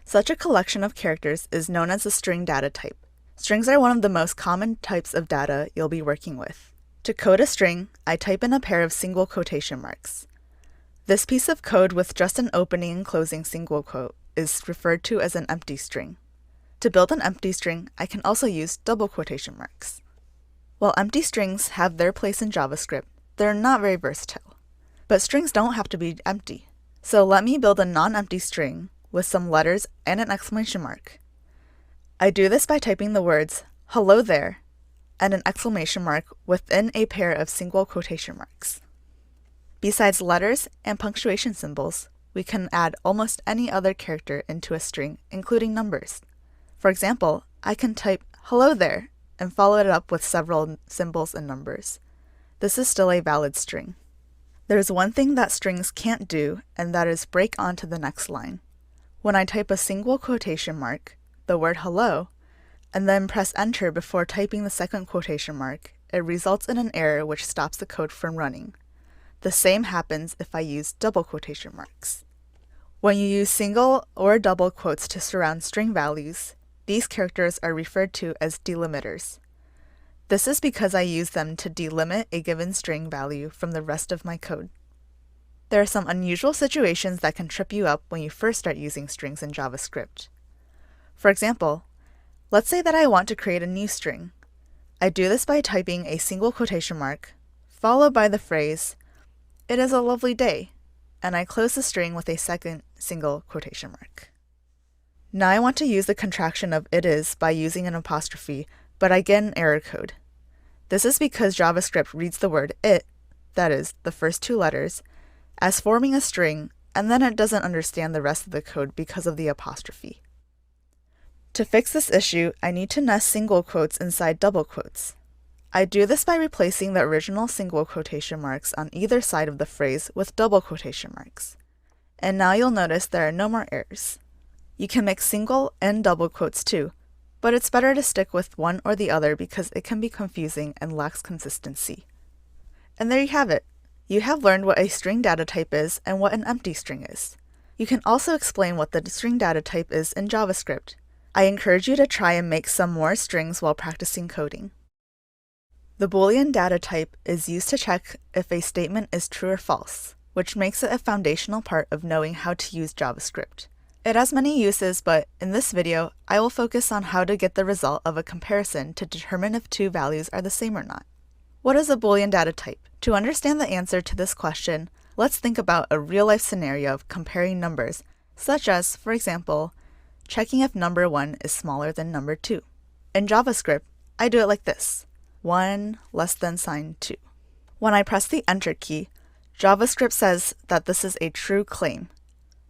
Such a collection of characters is known as a string data type. Strings are one of the most common types of data you'll be working with. To code a string, I type in a pair of single quotation marks. This piece of code with just an opening and closing single quote is referred to as an empty string. To build an empty string, I can also use double quotation marks. While empty strings have their place in JavaScript, they're not very versatile. But strings don't have to be empty. So let me build a non-empty string with some letters and an exclamation mark. I do this by typing the words, "hello there," and an exclamation mark within a pair of single quotation marks. Besides letters and punctuation symbols, we can add almost any other character into a string, including numbers. For example, I can type "hello there" and follow it up with several symbols and numbers. This is still a valid string. There's one thing that strings can't do, and that is break onto the next line. When I type a single quotation mark, the word hello, and then press enter before typing the second quotation mark, it results in an error which stops the code from running. The same happens if I use double quotation marks. When you use single or double quotes to surround string values, these characters are referred to as delimiters. This is because I use them to delimit a given string value from the rest of my code. There are some unusual situations that can trip you up when you first start using strings in JavaScript. For example, let's say that I want to create a new string. I do this by typing a single quotation mark, followed by the phrase, "It is a lovely day," and I close the string with a second single quotation mark. Now I want to use the contraction of "it is" by using an apostrophe, but I get an error code. This is because JavaScript reads the word "it," that is, the first two letters, as forming a string, and then it doesn't understand the rest of the code because of the apostrophe. To fix this issue, I need to nest single quotes inside double quotes. I do this by replacing the original single quotation marks on either side of the phrase with double quotation marks. And now you'll notice there are no more errors. You can mix single and double quotes too, but it's better to stick with one or the other because it can be confusing and lacks consistency. And there you have it. You have learned what a string data type is and what an empty string is. You can also explain what the string data type is in JavaScript. I encourage you to try and make some more strings while practicing coding. The Boolean data type is used to check if a statement is true or false, which makes it a foundational part of knowing how to use JavaScript. It has many uses, but in this video, I will focus on how to get the result of a comparison to determine if two values are the same or not. What is a Boolean data type? To understand the answer to this question, let's think about a real-life scenario of comparing numbers, such as, for example, checking if number 1 is smaller than number 2. In JavaScript, I do it like this: 1 less than sign 2. When I press the Enter key, JavaScript says that this is a true claim.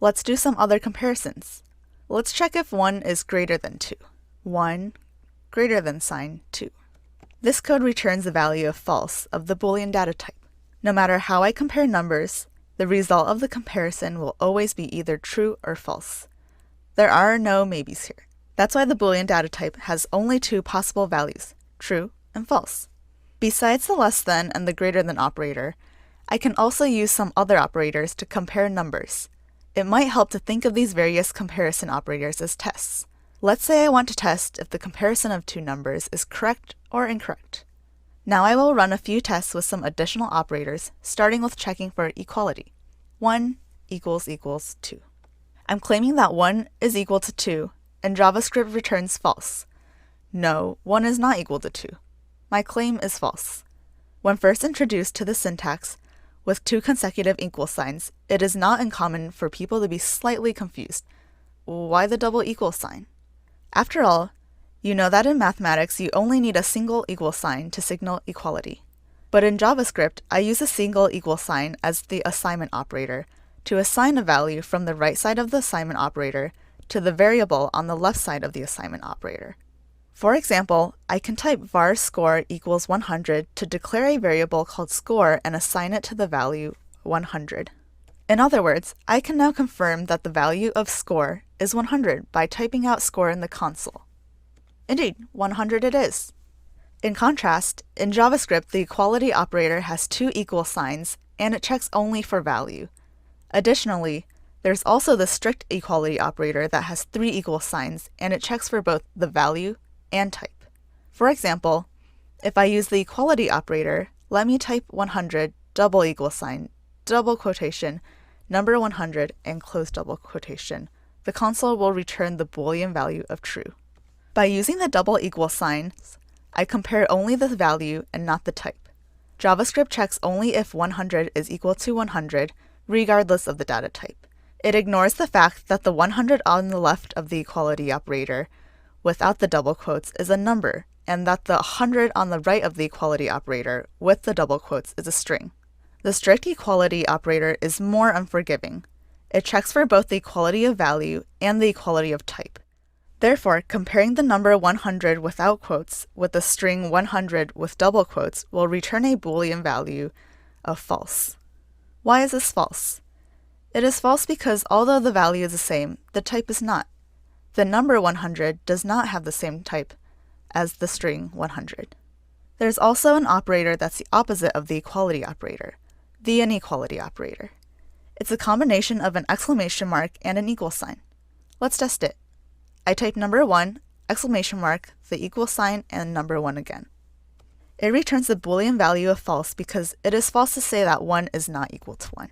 Let's do some other comparisons. Let's check if 1 is greater than 2. 1 greater than sign 2. This code returns the value of false of the Boolean data type. No matter how I compare numbers, the result of the comparison will always be either true or false. There are no maybes here. That's why the Boolean data type has only two possible values, true and false. Besides the less than and the greater than operator, I can also use some other operators to compare numbers. It might help to think of these various comparison operators as tests. Let's say I want to test if the comparison of two numbers is correct or incorrect. Now I will run a few tests with some additional operators, starting with checking for equality. 1 equals 2. I'm claiming that 1 is equal to 2, and JavaScript returns false. No, 1 is not equal to 2. My claim is false. When first introduced to the syntax, with two consecutive equal signs, it is not uncommon for people to be slightly confused. Why the double equal sign? After all, you know that in mathematics you only need a single equal sign to signal equality. But in JavaScript, I use a single equal sign as the assignment operator to assign a value from the right side of the assignment operator to the variable on the left side of the assignment operator. For example, I can type var score equals 100 to declare a variable called score and assign it to the value 100. In other words, I can now confirm that the value of score is 100 by typing out score in the console. Indeed, 100 it is. In contrast, in JavaScript, the equality operator has two equal signs, and it checks only for value. Additionally, there's also the strict equality operator that has three equal signs, and it checks for both the value and type. For example, if I use the equality operator, let me type 100 double equal sign, double quotation, number 100, and close double quotation. The console will return the Boolean value of true. By using the double equal signs, I compare only the value and not the type. JavaScript checks only if 100 is equal to 100, regardless of the data type. It ignores the fact that the 100 on the left of the equality operator, without the double quotes, is a number, and that the 100 on the right of the equality operator, with the double quotes, is a string. The strict equality operator is more unforgiving. It checks for both the equality of value and the equality of type. Therefore, comparing the number 100 without quotes with the string 100 with double quotes will return a Boolean value of false. Why is this false? It is false because although the value is the same, the type is not. The number 100 does not have the same type as the string 100. There's also an operator that's the opposite of the equality operator, the inequality operator. It's a combination of an exclamation mark and an equal sign. Let's test it. I type number 1, exclamation mark, the equal sign, and number 1 again. It returns the Boolean value of false because it is false to say that 1 is not equal to 1.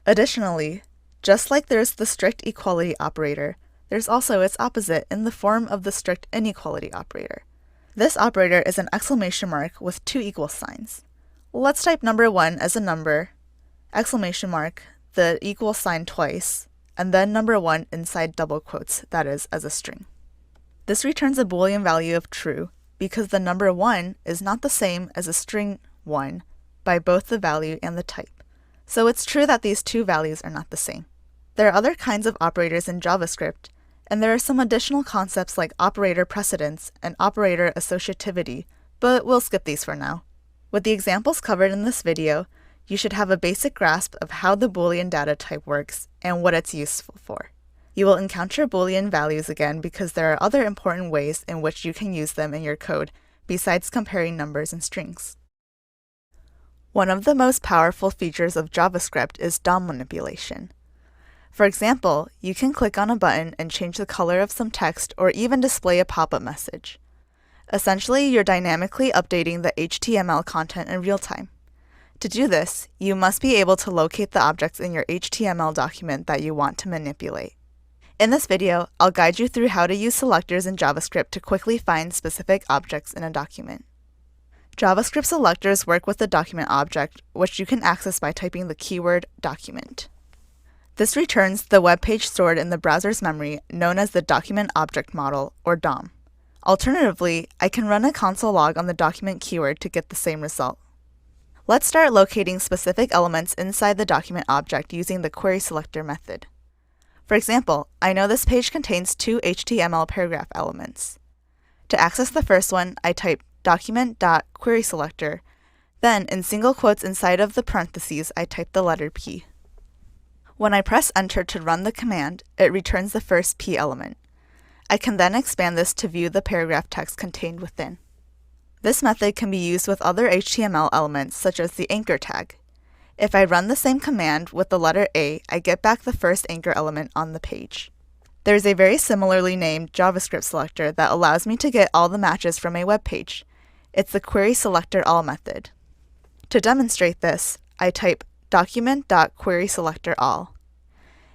Additionally, just like there's the strict equality operator, there's also its opposite in the form of the strict inequality operator. This operator is an exclamation mark with 2 equal signs. Let's type number 1 as a number, exclamation mark, the equal sign twice, and then number 1 inside double quotes, that is, as a string. This returns a Boolean value of true because the number 1 is not the same as a string 1 by both the value and the type. So it's true that these two values are not the same. There are other kinds of operators in JavaScript, and there are some additional concepts like operator precedence and operator associativity, but we'll skip these for now. With the examples covered in this video, you should have a basic grasp of how the Boolean data type works and what it's useful for. You will encounter Boolean values again because there are other important ways in which you can use them in your code besides comparing numbers and strings. One of the most powerful features of JavaScript is DOM manipulation. For example, you can click on a button and change the color of some text or even display a pop-up message. Essentially, you're dynamically updating the HTML content in real time. To do this, you must be able to locate the objects in your HTML document that you want to manipulate. In this video, I'll guide you through how to use selectors in JavaScript to quickly find specific objects in a document. JavaScript selectors work with the document object, which you can access by typing the keyword document. This returns the web page stored in the browser's memory, known as the document object model, or DOM. Alternatively, I can run a console log on the document keyword to get the same result. Let's start locating specific elements inside the document object using the query selector method. For example, I know this page contains 2 HTML paragraph elements. To access the first one, I type document.querySelector, then in single quotes inside of the parentheses, I type the letter P. When I press enter to run the command, it returns the first P element. I can then expand this to view the paragraph text contained within. This method can be used with other HTML elements such as the anchor tag. If I run the same command with the letter A, I get back the first anchor element on the page. There is a very similarly named JavaScript selector that allows me to get all the matches from a web page. It's the querySelectorAll method. To demonstrate this, I type document.querySelectorAll.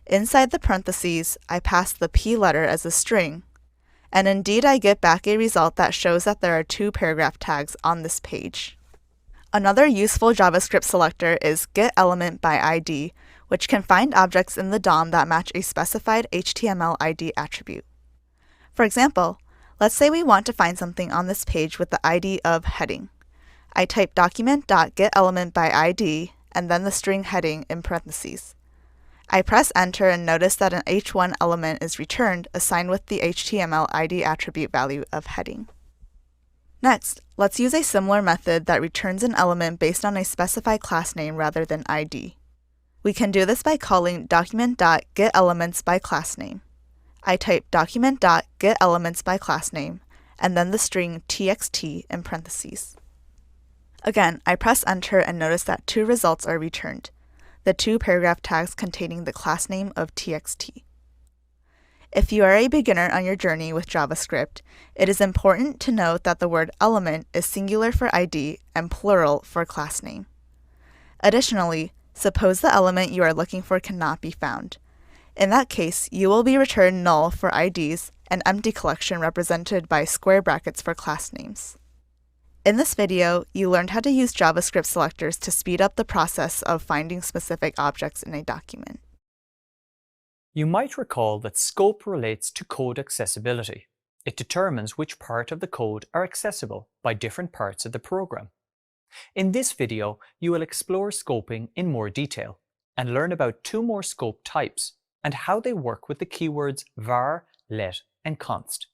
Inside the parentheses, I pass the P letter as a string, and indeed I get back a result that shows that there are 2 paragraph tags on this page. Another useful JavaScript selector is getElementById, which can find objects in the DOM that match a specified HTML ID attribute. For example, let's say we want to find something on this page with the ID of heading. I type document.getElementById and then the string heading in parentheses. I press enter and notice that an h1 element is returned assigned with the HTML ID attribute value of heading. Next, let's use a similar method that returns an element based on a specified class name rather than ID. We can do this by calling document.getElementsByClassName. I type document.getElementsByClassName and then the string txt in parentheses. Again, I press enter and notice that 2 results are returned, the 2 paragraph tags containing the class name of txt. If you are a beginner on your journey with JavaScript, it is important to note that the word element is singular for ID and plural for class name. Additionally, suppose the element you are looking for cannot be found. In that case, you will be returned null for IDs and empty collection represented by square brackets for class names. In this video, you learned how to use JavaScript selectors to speed up the process of finding specific objects in a document. You might recall that scope relates to code accessibility. It determines which part of the code are accessible by different parts of the program. In this video, you will explore scoping in more detail and learn about two more scope types and how they work with the keywords var, let, and const.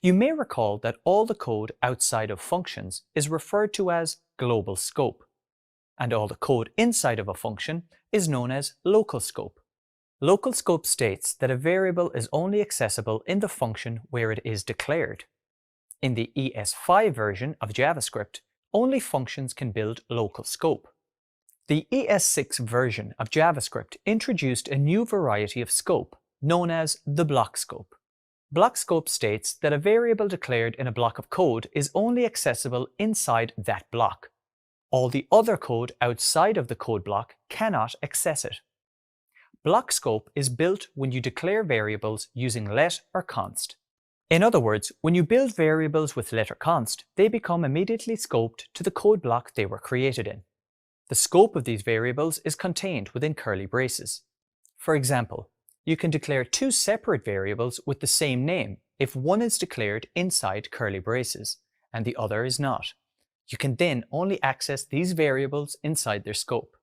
You may recall that all the code outside of functions is referred to as global scope, and all the code inside of a function is known as local scope. Local scope states that a variable is only accessible in the function where it is declared. In the ES5 version of JavaScript, only functions can build local scope. The ES6 version of JavaScript introduced a new variety of scope known as the block scope. Block scope states that a variable declared in a block of code is only accessible inside that block. All the other code outside of the code block cannot access it. Block scope is built when you declare variables using let or const. In other words, when you build variables with let or const, they become immediately scoped to the code block they were created in. The scope of these variables is contained within curly braces. For example, you can declare two separate variables with the same name if one is declared inside curly braces and the other is not. You can then only access these variables inside their scope.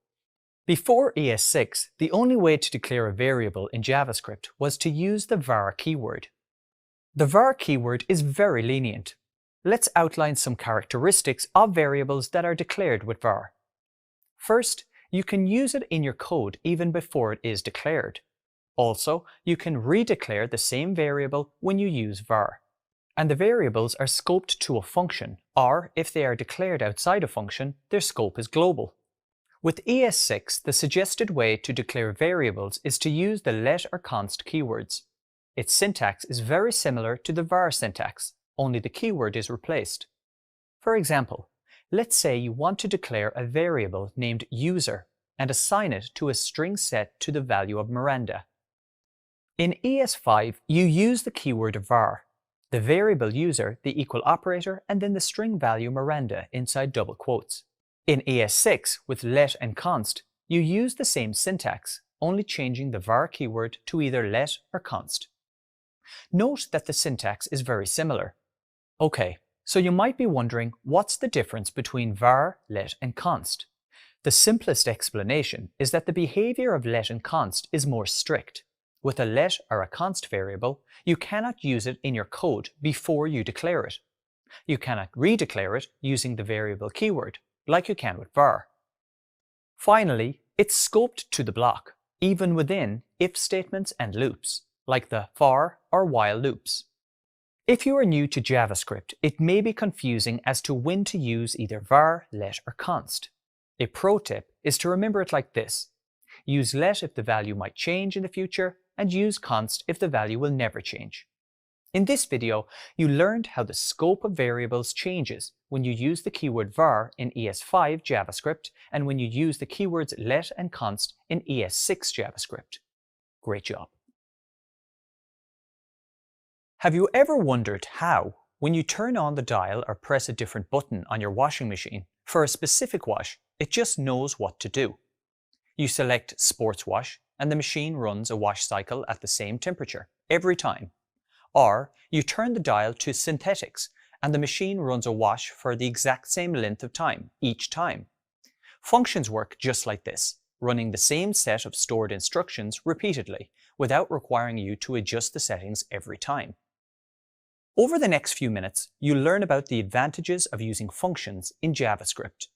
Before ES6, the only way to declare a variable in JavaScript was to use the var keyword. The var keyword is very lenient. Let's outline some characteristics of variables that are declared with var. First, you can use it in your code even before it is declared. Also, you can redeclare the same variable when you use var. And the variables are scoped to a function, or if they are declared outside a function, their scope is global. With ES6, the suggested way to declare variables is to use the let or const keywords. Its syntax is very similar to the var syntax, only the keyword is replaced. For example, let's say you want to declare a variable named user and assign it to a string set to the value of Miranda. In ES5, you use the keyword var, the variable user, the equal operator, and then the string value Miranda inside double quotes. In ES6, with let and const, you use the same syntax, only changing the var keyword to either let or const. Note that the syntax is very similar. Okay, so you might be wondering what's the difference between var, let, and const? The simplest explanation is that the behavior of let and const is more strict. With a let or a const variable, you cannot use it in your code before you declare it. You cannot redeclare it using the variable keyword, like you can with var. Finally, it's scoped to the block, even within if statements and loops, like the for or while loops. If you are new to JavaScript, it may be confusing as to when to use either var, let, or const. A pro tip is to remember it like this. Use let if the value might change in the future, and use const if the value will never change. In this video, you learned how the scope of variables changes when you use the keyword var in ES5 JavaScript and when you use the keywords let and const in ES6 JavaScript. Great job. Have you ever wondered how, when you turn on the dial or press a different button on your washing machine for a specific wash, it just knows what to do? You select sports wash and the machine runs a wash cycle at the same temperature every time. Or you turn the dial to synthetics and the machine runs a wash for the exact same length of time each time. Functions work just like this, running the same set of stored instructions repeatedly without requiring you to adjust the settings every time. Over the next few minutes, you'll learn about the advantages of using functions in JavaScript.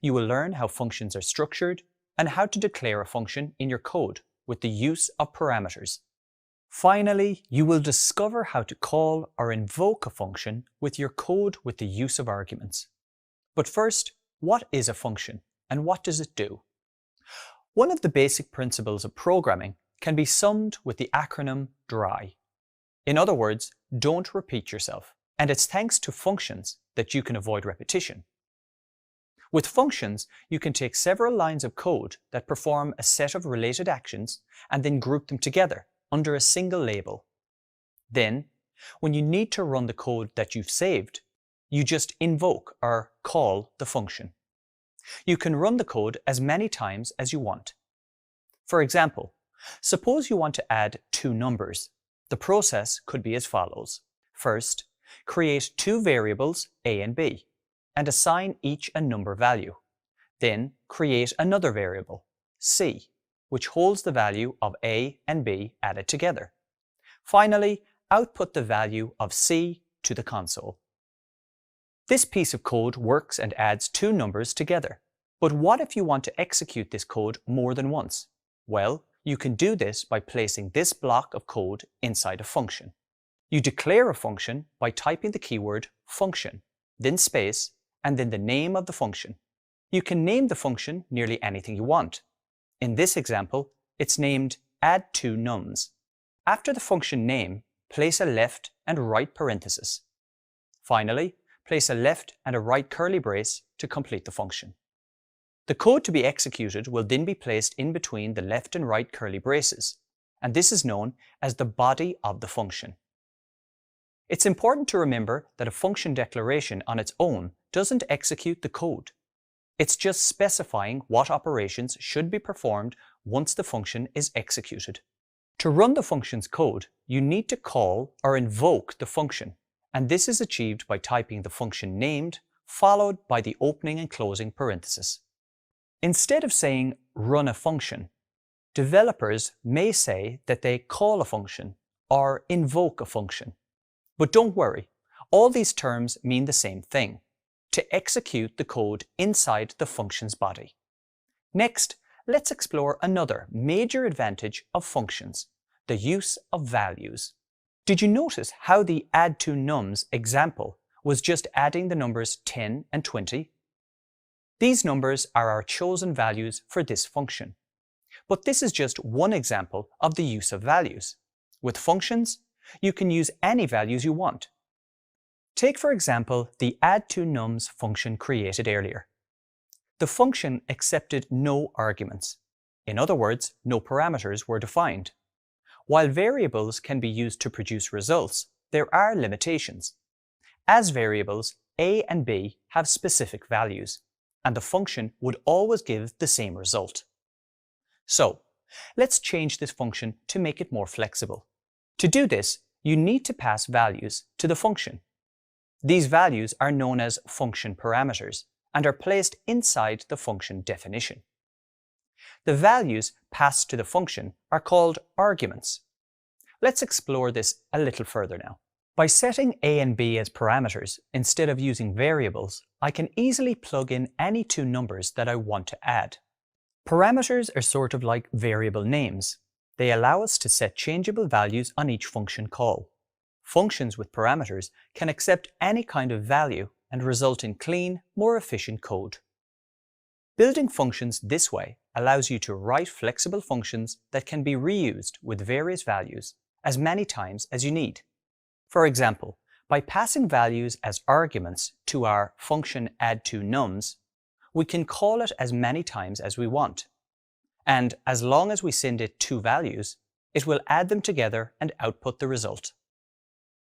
You will learn how functions are structured and how to declare a function in your code with the use of parameters. Finally, you will discover how to call or invoke a function with your code with the use of arguments. But first, what is a function and what does it do? One of the basic principles of programming can be summed with the acronym DRY. In other words, don't repeat yourself. And it's thanks to functions that you can avoid repetition. With functions, you can take several lines of code that perform a set of related actions and then group them together under a single label. Then, when you need to run the code that you've saved, you just invoke or call the function. You can run the code as many times as you want. For example, suppose you want to add two numbers. The process could be as follows. First, create two variables a and b, and assign each a number value. Then create another variable, c, which holds the value of a and b added together. Finally, output the value of c to the console. This piece of code works and adds two numbers together. But what if you want to execute this code more than once? Well, you can do this by placing this block of code inside a function. You declare a function by typing the keyword function, then space, and then the name of the function. You can name the function nearly anything you want. In this example, it's named add2nums. After the function name, place a left and right parenthesis. Finally, place a left and a right curly brace to complete the function. The code to be executed will then be placed in between the left and right curly braces, and this is known as the body of the function. It's important to remember that a function declaration on its own doesn't execute the code. It's just specifying what operations should be performed once the function is executed. To run the function's code, you need to call or invoke the function, and this is achieved by typing the function named followed by the opening and closing parenthesis. Instead of saying run a function, developers may say that they call a function or invoke a function. But don't worry, all these terms mean the same thing: to execute the code inside the function's body. Next, let's explore another major advantage of functions: the use of values. Did you notice how the add2nums example was just adding the numbers 10 and 20? These numbers are our chosen values for this function. But this is just one example of the use of values. With functions, you can use any values you want. Take, for example, the add2nums function created earlier. The function accepted no arguments. In other words, no parameters were defined. While variables can be used to produce results, there are limitations. As variables, a and b have specific values, and the function would always give the same result. So, let's change this function to make it more flexible. To do this, you need to pass values to the function. These values are known as function parameters and are placed inside the function definition. The values passed to the function are called arguments. Let's explore this a little further now. By setting a and b as parameters instead of using variables, I can easily plug in any two numbers that I want to add. Parameters are sort of like variable names. They allow us to set changeable values on each function call. Functions with parameters can accept any kind of value and result in clean, more efficient code. Building functions this way allows you to write flexible functions that can be reused with various values as many times as you need. For example, by passing values as arguments to our function add2nums, we can call it as many times as we want. And as long as we send it two values, it will add them together and output the result.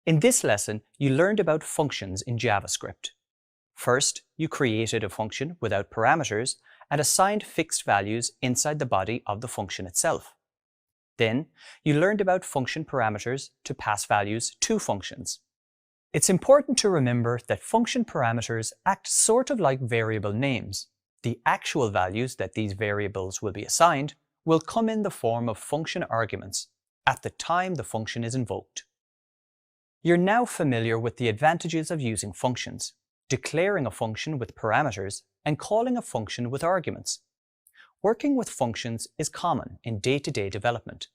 In this lesson, you learned about functions in JavaScript. First, you created a function without parameters and assigned fixed values inside the body of the function itself. Then, you learned about function parameters to pass values to functions. It's important to remember that function parameters act sort of like variable names. The actual values that these variables will be assigned will come in the form of function arguments at the time the function is invoked. You're now familiar with the advantages of using functions, declaring a function with parameters, and calling a function with arguments. Working with functions is common in day-to-day development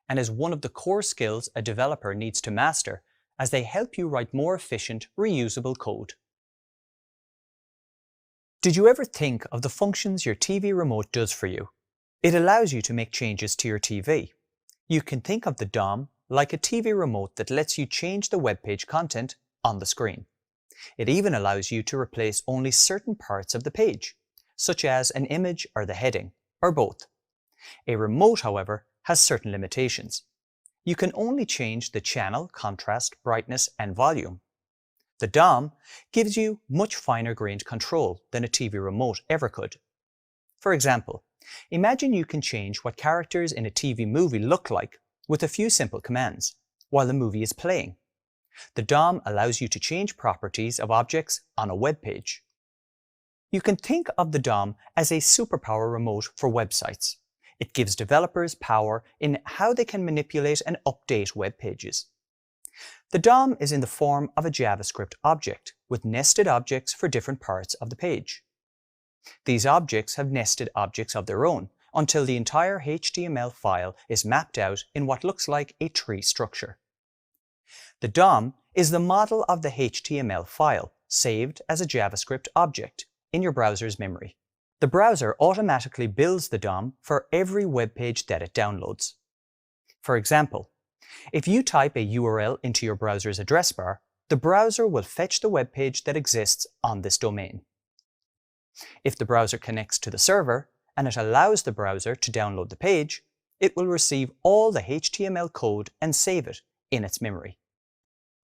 and is one of the core skills a developer needs to master as they help you write more efficient, reusable code. Did you ever think of the functions your TV remote does for you? It allows you to make changes to your TV. You can think of the DOM like a TV remote that lets you change the web page content on the screen. It even allows you to replace only certain parts of the page, such as an image or the heading, or both. A remote, however, has certain limitations. You can only change the channel, contrast, brightness, and volume. The DOM gives you much finer-grained control than a TV remote ever could. For example, imagine you can change what characters in a TV movie look like with a few simple commands while the movie is playing. The DOM allows you to change properties of objects on a web page. You can think of the DOM as a superpower remote for websites. It gives developers power in how they can manipulate and update web pages. The DOM is in the form of a JavaScript object with nested objects for different parts of the page. These objects have nested objects of their own until the entire HTML file is mapped out in what looks like a tree structure. The DOM is the model of the HTML file saved as a JavaScript object in your browser's memory. The browser automatically builds the DOM for every web page that it downloads. For example, if you type a URL into your browser's address bar, the browser will fetch the web page that exists on this domain. If the browser connects to the server and it allows the browser to download the page, it will receive all the HTML code and save it in its memory.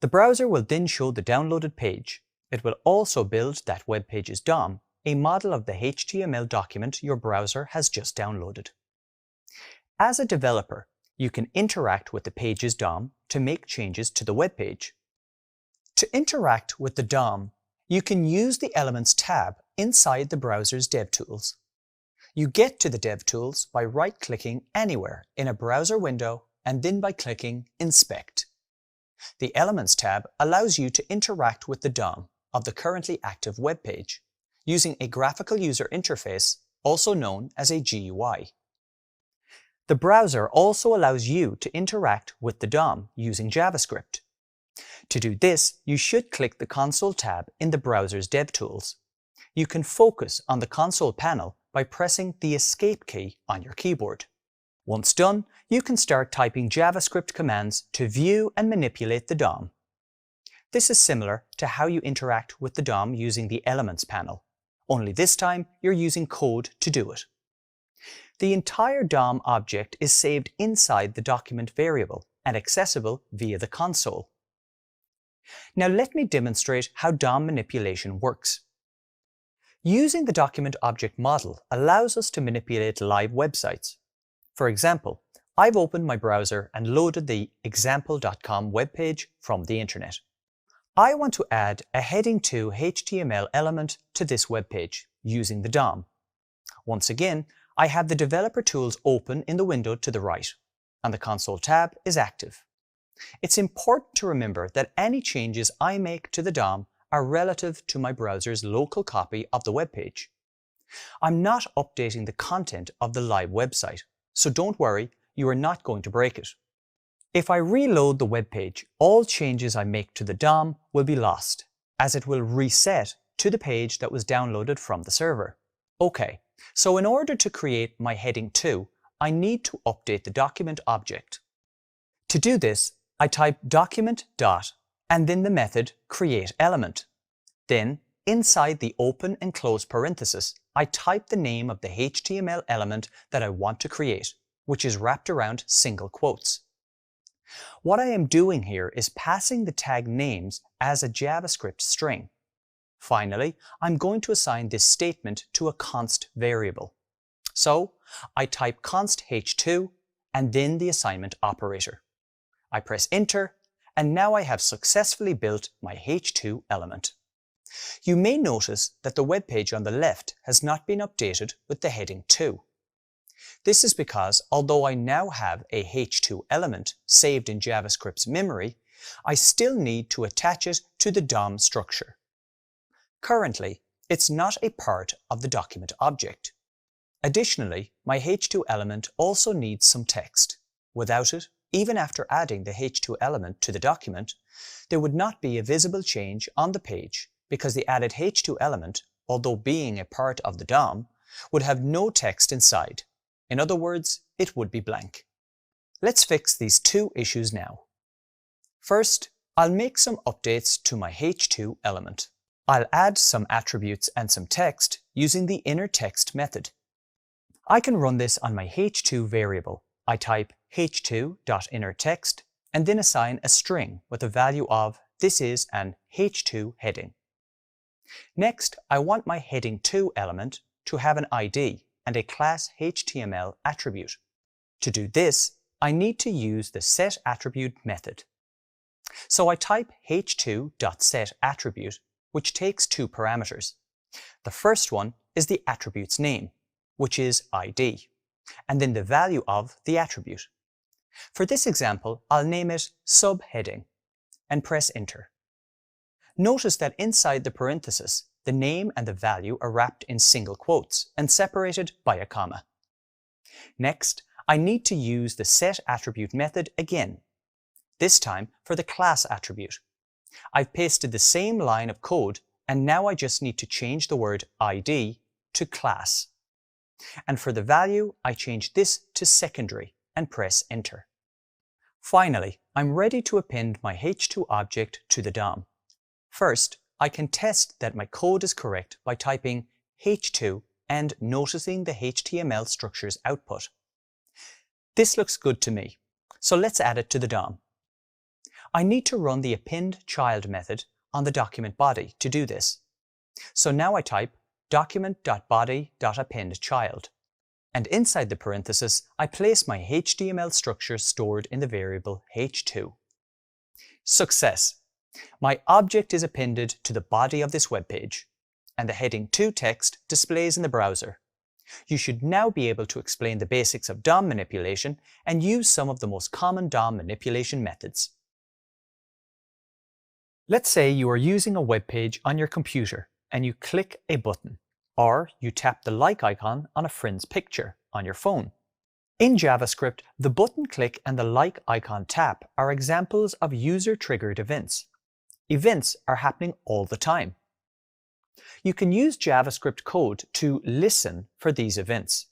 The browser will then show the downloaded page. It will also build that web page's DOM, a model of the HTML document your browser has just downloaded. As a developer, you can interact with the page's DOM to make changes to the web page. To interact with the DOM, you can use the Elements tab inside the browser's DevTools. You get to the DevTools by right-clicking anywhere in a browser window and then by clicking Inspect. The Elements tab allows you to interact with the DOM of the currently active web page using a graphical user interface, also known as a GUI. The browser also allows you to interact with the DOM using JavaScript. To do this, you should click the Console tab in the browser's DevTools. You can focus on the console panel by pressing the Escape key on your keyboard. Once done, you can start typing JavaScript commands to view and manipulate the DOM. This is similar to how you interact with the DOM using the Elements panel, only this time you're using code to do it. The entire DOM object is saved inside the document variable and accessible via the console. Now let me demonstrate how DOM manipulation works. Using the document object model allows us to manipulate live websites. For example, I've opened my browser and loaded the example.com webpage from the internet. I want to add a heading 2 HTML element to this webpage using the DOM. Once again, I have the developer tools open in the window to the right, and the console tab is active. It's important to remember that any changes I make to the DOM are relative to my browser's local copy of the web page. I'm not updating the content of the live website, so don't worry, you are not going to break it. If I reload the web page, all changes I make to the DOM will be lost, as it will reset to the page that was downloaded from the server. Okay, so in order to create my heading 2, I need to update the document object. To do this, I type document dot and then the method createElement. Then, inside the open and close parenthesis, I type the name of the HTML element that I want to create, which is wrapped around single quotes. What I am doing here is passing the tag names as a JavaScript string. Finally, I'm going to assign this statement to a const variable. So, I type const h2 and then the assignment operator. I press enter, and now I have successfully built my h2 element. You may notice that the web page on the left has not been updated with the heading 2. This is because although I now have a h2 element saved in JavaScript's memory, I still need to attach it to the DOM structure. Currently, it's not a part of the document object. Additionally, my h2 element also needs some text. Without it, even after adding the h2 element to the document, there would not be a visible change on the page because the added h2 element, although being a part of the DOM, would have no text inside. In other words, it would be blank. Let's fix these two issues now. First, I'll make some updates to my h2 element. I'll add some attributes and some text using the innerText method. I can run this on my h2 variable. I type h2.innerText and then assign a string with a value of this is an H2 heading. Next, I want my heading 2 element to have an ID and a class HTML attribute. To do this, I need to use the setAttribute method. So I type h2.setAttribute, which takes two parameters. The first one is the attribute's name, which is ID, and then the value of the attribute. For this example, I'll name it subheading and press enter. Notice that inside the parenthesis, the name and the value are wrapped in single quotes and separated by a comma. Next, I need to use the setAttribute method again, this time for the class attribute. I've pasted the same line of code, and now I just need to change the word ID to class. And for the value, I change this to secondary and press enter. Finally, I'm ready to append my H2 object to the DOM. First, I can test that my code is correct by typing H2 and noticing the HTML structure's output. This looks good to me, so let's add it to the DOM. I need to run the appendChild method on the document body to do this. So now I type document.body.appendChild, and inside the parenthesis, I place my HTML structure stored in the variable H2. Success! My object is appended to the body of this web page, and the heading 2 text displays in the browser. You should now be able to explain the basics of DOM manipulation and use some of the most common DOM manipulation methods. Let's say you are using a web page on your computer and you click a button, or you tap the like icon on a friend's picture on your phone. In JavaScript, the button click and the like icon tap are examples of user-triggered events. Events are happening all the time. You can use JavaScript code to listen for these events.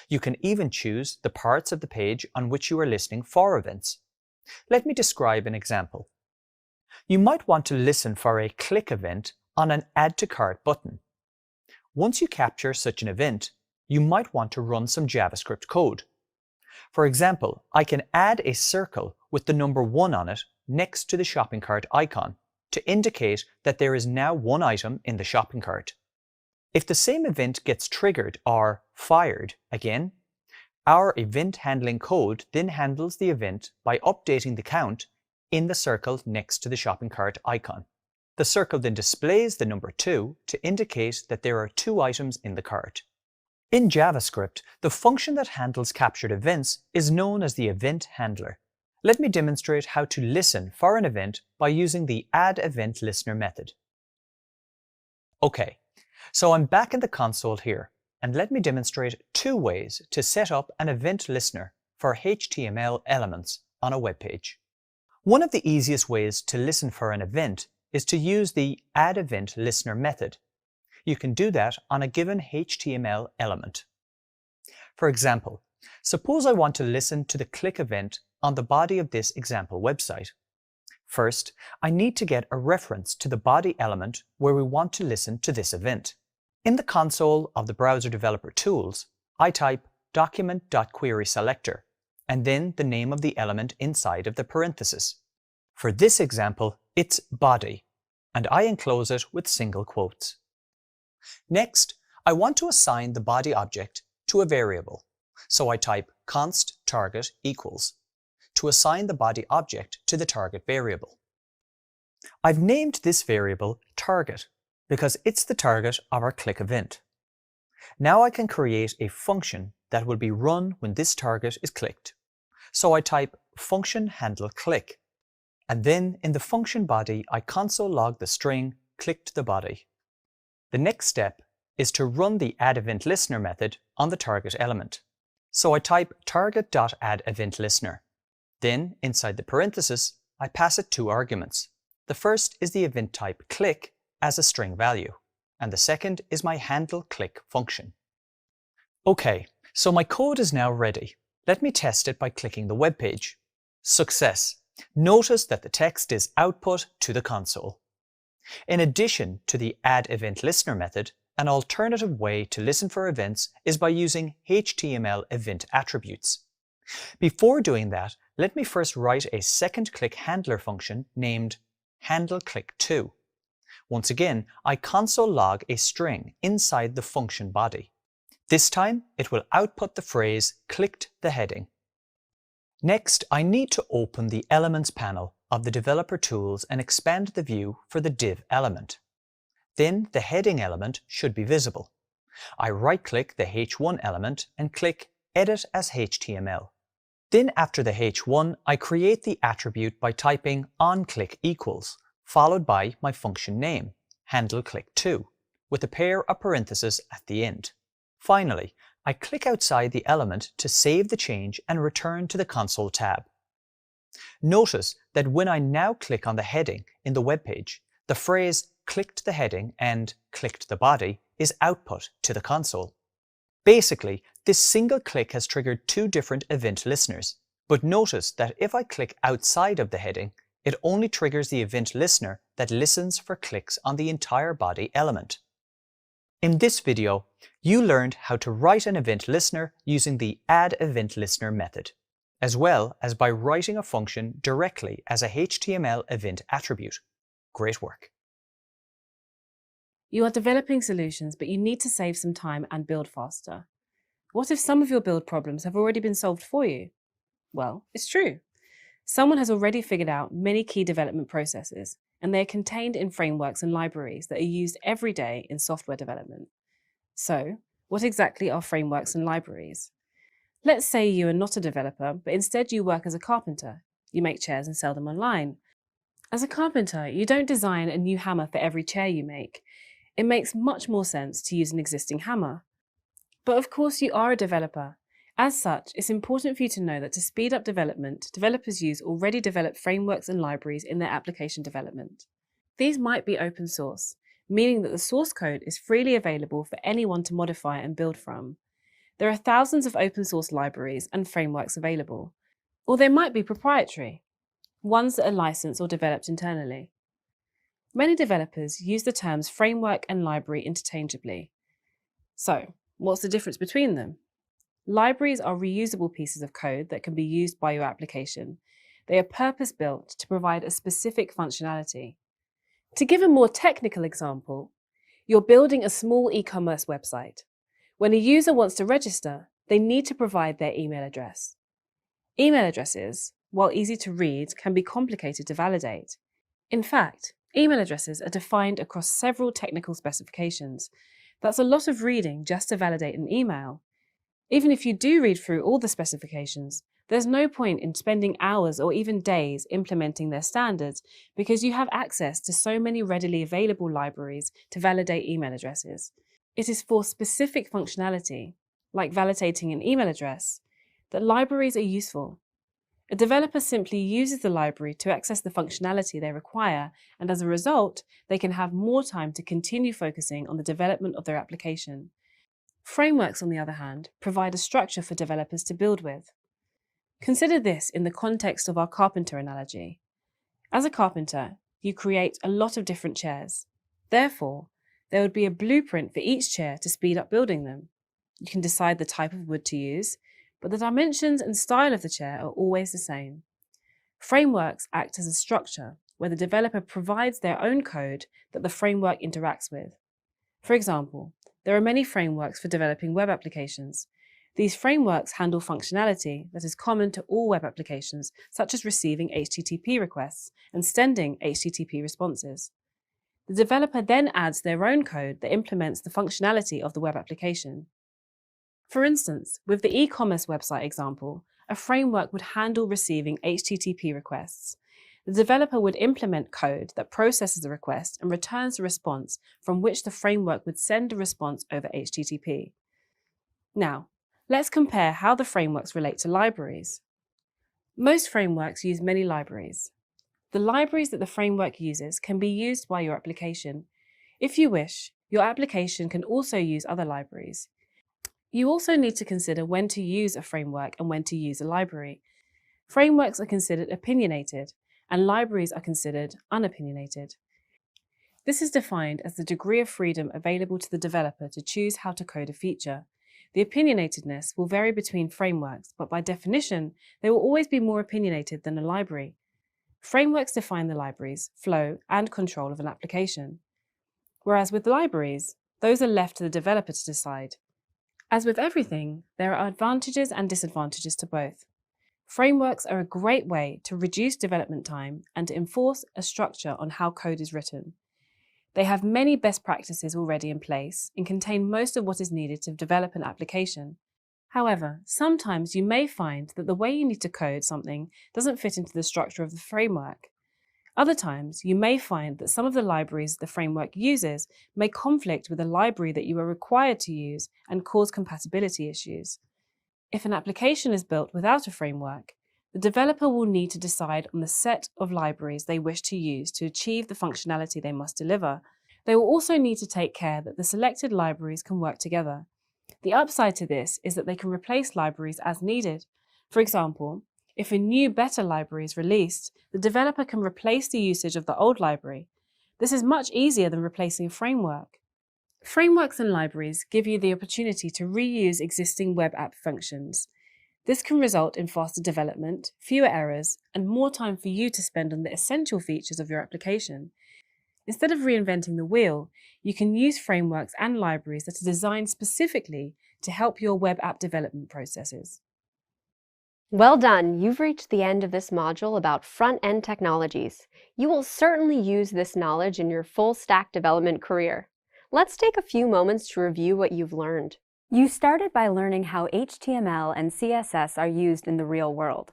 You can even choose the parts of the page on which you are listening for events. Let me describe an example. You might want to listen for a click event on an Add to Cart button. Once you capture such an event, you might want to run some JavaScript code. For example, I can add a circle with the number 1 on it next to the shopping cart icon to indicate that there is now one item in the shopping cart. If the same event gets triggered or fired again, our event handling code then handles the event by updating the count in the circle next to the shopping cart icon. The circle then displays the number 2 to indicate that there are 2 items in the cart. In JavaScript, the function that handles captured events is known as the event handler. Let me demonstrate how to listen for an event by using the addEventListener method. Okay, so I'm back in the console here, and let me demonstrate 2 ways to set up an event listener for HTML elements on a web page. One of the easiest ways to listen for an event is to use the addEventListener method. You can do that on a given HTML element. For example, suppose I want to listen to the click event on the body of this example website. First, I need to get a reference to the body element where we want to listen to this event. In the console of the browser developer tools, I type document.querySelector and then the name of the element inside of the parenthesis. For this example, it's body, and I enclose it with single quotes. Next, I want to assign the body object to a variable, so I type const target equals to assign the body object to the target variable. I've named this variable target because it's the target of our click event. Now I can create a function that will be run when this target is clicked. So I type function handle click, and then in the function body I console log the string clicked the body. The next step is to run the addEventListener method on the target element. So I type target.addEventListener. Then, inside the parenthesis, I pass it 2 arguments. The first is the event type click as a string value, and the second is my handle click function. Okay, so my code is now ready. Let me test it by clicking the web page. Success! Notice that the text is output to the console. In addition to the addEventListener method, an alternative way to listen for events is by using HTML event attributes. Before doing that, let me first write a second click handler function named handle click2. Once again, I console log a string inside the function body. This time, it will output the phrase clicked the heading. Next, I need to open the Elements panel of the developer tools and expand the view for the div element. Then the heading element should be visible. I right-click the H1 element and click Edit as HTML. Then after the H1, I create the attribute by typing onClick equals, followed by my function name, handleClick2, with a pair of parentheses at the end. Finally, I click outside the element to save the change and return to the console tab. Notice that when I now click on the heading in the web page, the phrase clicked the heading and clicked the body is output to the console. Basically, this single click has triggered two different event listeners, but notice that if I click outside of the heading, it only triggers the event listener that listens for clicks on the entire body element. In this video, you learned how to write an event listener using the addEventListener method, as well as by writing a function directly as a HTML event attribute. Great work. You are developing solutions, but you need to save some time and build faster. What if some of your build problems have already been solved for you? Well, it's true. Someone has already figured out many key development processes, and they are contained in frameworks and libraries that are used every day in software development. So, what exactly are frameworks and libraries? Let's say you are not a developer, but instead you work as a carpenter. You make chairs and sell them online. As a carpenter, you don't design a new hammer for every chair you make. It makes much more sense to use an existing hammer. But of course you are a developer. As such, it's important for you to know that to speed up development, developers use already developed frameworks and libraries in their application development. These might be open source, meaning that the source code is freely available for anyone to modify and build from. There are thousands of open source libraries and frameworks available, or they might be proprietary, ones that are licensed or developed internally. Many developers use the terms framework and library interchangeably. So, what's the difference between them? Libraries are reusable pieces of code that can be used by your application. They are purpose-built to provide a specific functionality. To give a more technical example, you're building a small e-commerce website. When a user wants to register, they need to provide their email address. Email addresses, while easy to read, can be complicated to validate. In fact, email addresses are defined across several technical specifications. That's a lot of reading just to validate an email. Even if you do read through all the specifications, there's no point in spending hours or even days implementing their standards because you have access to so many readily available libraries to validate email addresses. It is for specific functionality, like validating an email address, that libraries are useful. A developer simply uses the library to access the functionality they require, and as a result, they can have more time to continue focusing on the development of their application. Frameworks, on the other hand, provide a structure for developers to build with. Consider this in the context of our carpenter analogy. As a carpenter, you create a lot of different chairs. Therefore, there would be a blueprint for each chair to speed up building them. You can decide the type of wood to use, but the dimensions and style of the chair are always the same. Frameworks act as a structure where the developer provides their own code that the framework interacts with. For example, there are many frameworks for developing web applications. These frameworks handle functionality that is common to all web applications, such as receiving HTTP requests and sending HTTP responses. The developer then adds their own code that implements the functionality of the web application. For instance, with the e-commerce website example, a framework would handle receiving HTTP requests. The developer would implement code that processes the request and returns the response from which the framework would send a response over HTTP. Now, let's compare how the frameworks relate to libraries. Most frameworks use many libraries. The libraries that the framework uses can be used by your application. If you wish, your application can also use other libraries. You also need to consider when to use a framework and when to use a library. Frameworks are considered opinionated, and libraries are considered unopinionated. This is defined as the degree of freedom available to the developer to choose how to code a feature. The opinionatedness will vary between frameworks, but by definition, they will always be more opinionated than a library. Frameworks define the libraries, flow, and control of an application. Whereas with libraries, those are left to the developer to decide. As with everything, there are advantages and disadvantages to both. Frameworks are a great way to reduce development time and to enforce a structure on how code is written. They have many best practices already in place and contain most of what is needed to develop an application. However, sometimes you may find that the way you need to code something doesn't fit into the structure of the framework. Other times, you may find that some of the libraries the framework uses may conflict with a library that you are required to use and cause compatibility issues. If an application is built without a framework, the developer will need to decide on the set of libraries they wish to use to achieve the functionality they must deliver. They will also need to take care that the selected libraries can work together. The upside to this is that they can replace libraries as needed. For example, if a new, better library is released, the developer can replace the usage of the old library. This is much easier than replacing a framework. Frameworks and libraries give you the opportunity to reuse existing web app functions. This can result in faster development, fewer errors, and more time for you to spend on the essential features of your application. Instead of reinventing the wheel, you can use frameworks and libraries that are designed specifically to help your web app development processes. Well done! You've reached the end of this module about front-end technologies. You will certainly use this knowledge in your full-stack development career. Let's take a few moments to review what you've learned. You started by learning how HTML and CSS are used in the real world.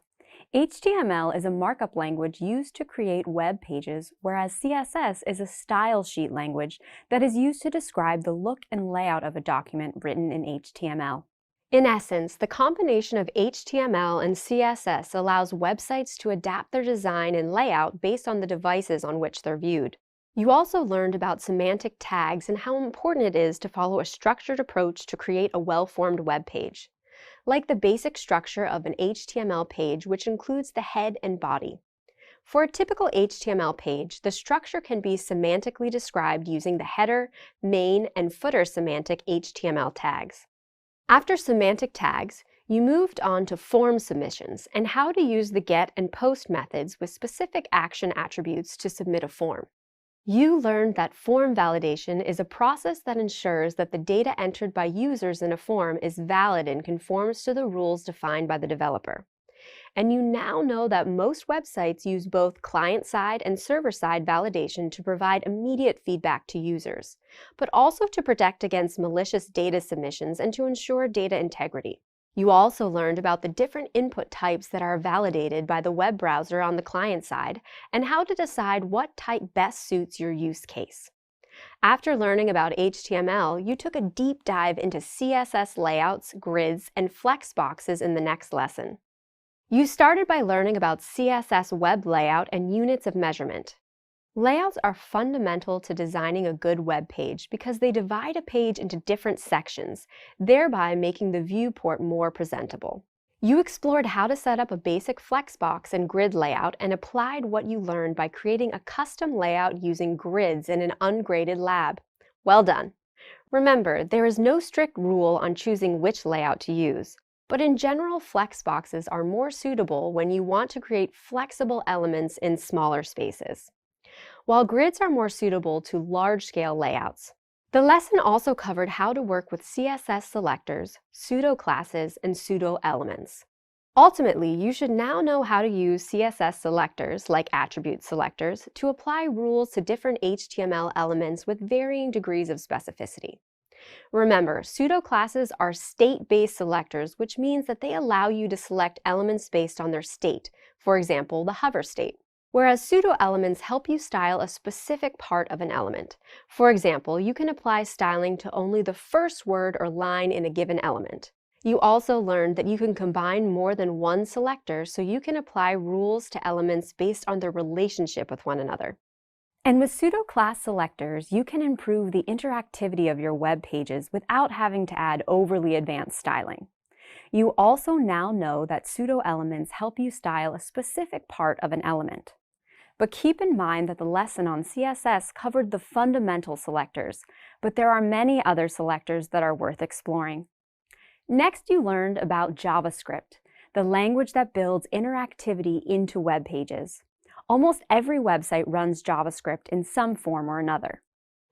HTML is a markup language used to create web pages, whereas CSS is a style sheet language that is used to describe the look and layout of a document written in HTML. In essence, the combination of HTML and CSS allows websites to adapt their design and layout based on the devices on which they're viewed. You also learned about semantic tags and how important it is to follow a structured approach to create a well-formed web page, like the basic structure of an HTML page, which includes the head and body. For a typical HTML page, the structure can be semantically described using the header, main, and footer semantic HTML tags. After semantic tags, you moved on to form submissions and how to use the GET and POST methods with specific action attributes to submit a form. You learned that form validation is a process that ensures that the data entered by users in a form is valid and conforms to the rules defined by the developer. And you now know that most websites use both client-side and server-side validation to provide immediate feedback to users, but also to protect against malicious data submissions and to ensure data integrity. You also learned about the different input types that are validated by the web browser on the client side and how to decide what type best suits your use case. After learning about HTML, you took a deep dive into CSS layouts, grids, and flexboxes in the next lesson. You started by learning about CSS web layout and units of measurement. Layouts are fundamental to designing a good web page because they divide a page into different sections, thereby making the viewport more presentable. You explored how to set up a basic flexbox and grid layout and applied what you learned by creating a custom layout using grids in an ungraded lab. Well done! Remember, there is no strict rule on choosing which layout to use. But in general, flexboxes are more suitable when you want to create flexible elements in smaller spaces, while grids are more suitable to large-scale layouts. The lesson also covered how to work with CSS selectors, pseudo-classes, and pseudo-elements. Ultimately, you should now know how to use CSS selectors, like attribute selectors, to apply rules to different HTML elements with varying degrees of specificity. Remember, pseudo-classes are state-based selectors, which means that they allow you to select elements based on their state, for example, the hover state. Whereas pseudo-elements help you style a specific part of an element. For example, you can apply styling to only the first word or line in a given element. You also learned that you can combine more than one selector, so you can apply rules to elements based on their relationship with one another. And with pseudo-class selectors, you can improve the interactivity of your web pages without having to add overly advanced styling. You also now know that pseudo-elements help you style a specific part of an element. But keep in mind that the lesson on CSS covered the fundamental selectors, but there are many other selectors that are worth exploring. Next, you learned about JavaScript, the language that builds interactivity into web pages. Almost every website runs JavaScript in some form or another.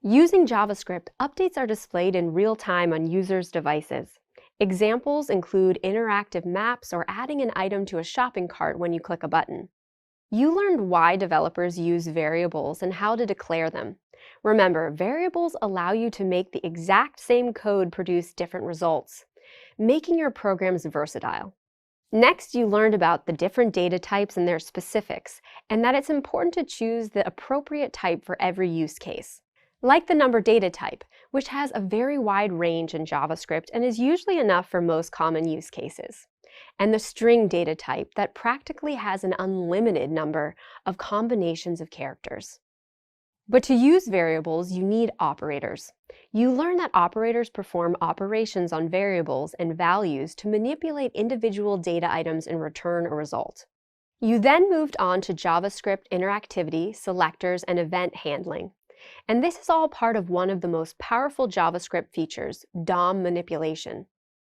Using JavaScript, updates are displayed in real time on users' devices. Examples include interactive maps or adding an item to a shopping cart when you click a button. You learned why developers use variables and how to declare them. Remember, variables allow you to make the exact same code produce different results, making your programs versatile. Next, you learned about the different data types and their specifics, and that it's important to choose the appropriate type for every use case. Like the number data type, which has a very wide range in JavaScript and is usually enough for most common use cases. And the string data type that practically has an unlimited number of combinations of characters. But to use variables, you need operators. You learn that operators perform operations on variables and values to manipulate individual data items and return a result. You then moved on to JavaScript interactivity, selectors, and event handling. And this is all part of one of the most powerful JavaScript features, DOM manipulation.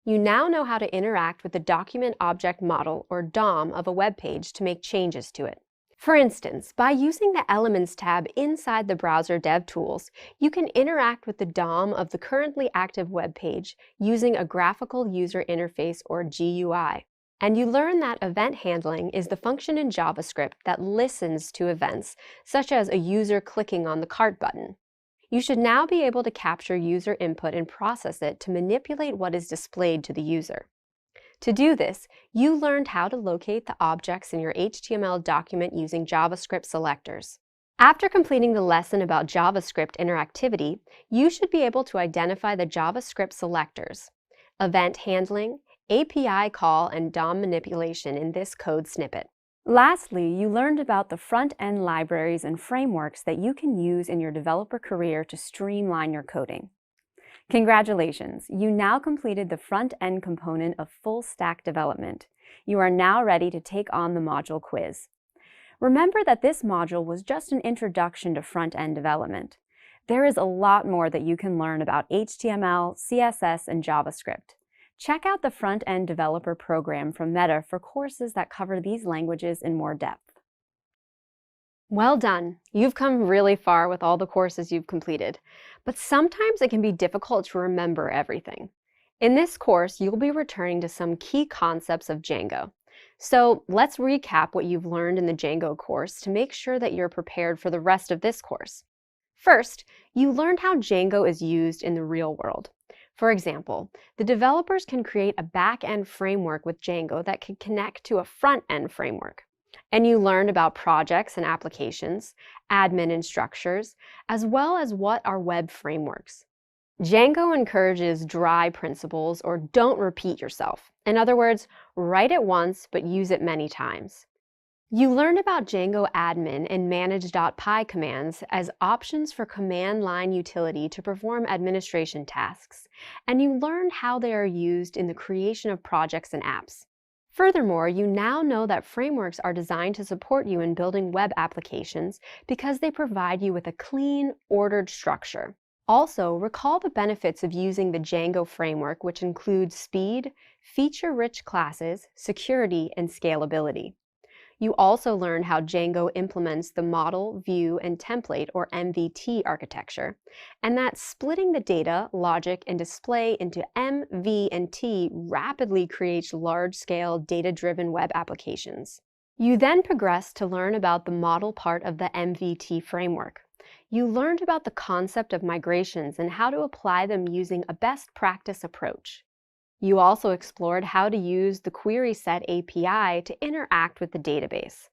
You now know how to interact with the Document Object Model, or DOM, of a web page to make changes to it. For instance, by using the Elements tab inside the browser DevTools, you can interact with the DOM of the currently active web page using a graphical user interface, or GUI. And you learn that event handling is the function in JavaScript that listens to events, such as a user clicking on the cart button. You should now be able to capture user input and process it to manipulate what is displayed to the user. To do this, you learned how to locate the objects in your HTML document using JavaScript selectors. After completing the lesson about JavaScript interactivity, you should be able to identify the JavaScript selectors, event handling, API call, and DOM manipulation in this code snippet. Lastly, you learned about the front-end libraries and frameworks that you can use in your developer career to streamline your coding. Congratulations! You now completed the front-end component of full-stack development. You are now ready to take on the module quiz. Remember that this module was just an introduction to front-end development. There is a lot more that you can learn about HTML, CSS, and JavaScript. Check out the Front-End Developer Program from Meta for courses that cover these languages in more depth. Well done! You've come really far with all the courses you've completed, but sometimes it can be difficult to remember everything. In this course, you'll be returning to some key concepts of Django. So let's recap what you've learned in the Django course to make sure that you're prepared for the rest of this course. First, you learned how Django is used in the real world. For example, the developers can create a back-end framework with Django that can connect to a front-end framework. And you learned about projects and applications, admin and structures, as well as what are web frameworks. Django encourages dry principles, or don't repeat yourself. In other words, write it once but use it many times. You learned about Django admin and manage.py commands as options for command line utility to perform administration tasks, and you learned how they are used in the creation of projects and apps. Furthermore, you now know that frameworks are designed to support you in building web applications because they provide you with a clean, ordered structure. Also, recall the benefits of using the Django framework, which includes speed, feature-rich classes, security, and scalability. You also learned how Django implements the model, view, and template, or MVT architecture, and that splitting the data, logic, and display into M, V, and T rapidly creates large-scale, data-driven web applications. You then progressed to learn about the model part of the MVT framework. You learned about the concept of migrations and how to apply them using a best practice approach. You also explored how to use the QuerySet API to interact with the database.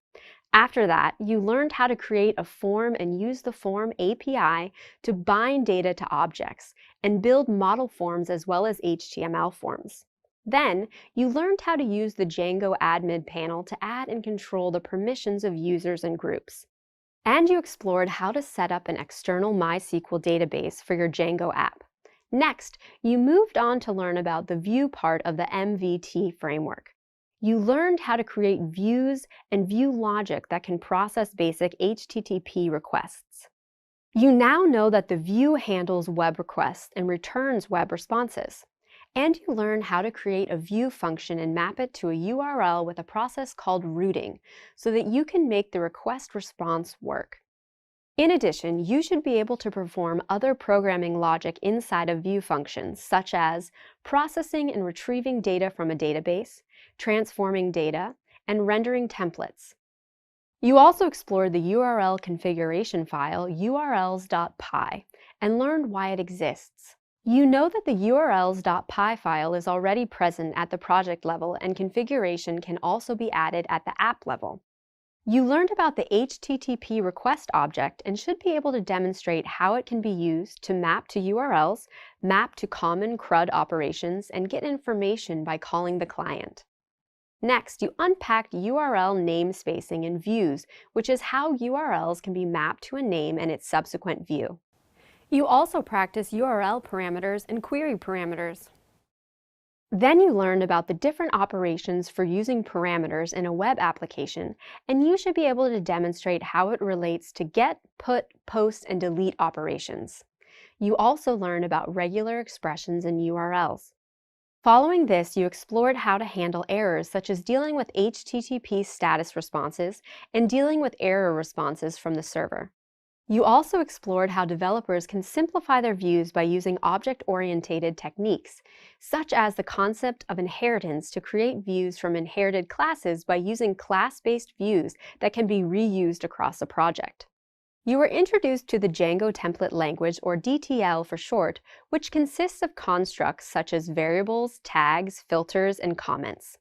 After that, you learned how to create a form and use the form API to bind data to objects and build model forms as well as HTML forms. Then, you learned how to use the Django admin panel to add and control the permissions of users and groups. And you explored how to set up an external MySQL database for your Django app. Next, you moved on to learn about the view part of the MVT framework. You learned how to create views and view logic that can process basic HTTP requests. You now know that the view handles web requests and returns web responses. And you learn how to create a view function and map it to a URL with a process called routing so that you can make the request response work. In addition, you should be able to perform other programming logic inside of view functions, such as processing and retrieving data from a database, transforming data, and rendering templates. You also explored the URL configuration file urls.py and learned why it exists. You know that the urls.py file is already present at the project level, and configuration can also be added at the app level. You learned about the HTTP request object and should be able to demonstrate how it can be used to map to URLs, map to common CRUD operations, and get information by calling the client. Next, you unpacked URL namespacing in views, which is how URLs can be mapped to a name and its subsequent view. You also practice URL parameters and query parameters. Then you learned about the different operations for using parameters in a web application, and you should be able to demonstrate how it relates to get, put, post, and delete operations. You also learned about regular expressions in URLs. Following this, you explored how to handle errors such as dealing with HTTP status responses and dealing with error responses from the server. You also explored how developers can simplify their views by using object-oriented techniques, such as the concept of inheritance to create views from inherited classes by using class-based views that can be reused across a project. You were introduced to the Django template language, or DTL for short, which consists of constructs such as variables, tags, filters, and comments.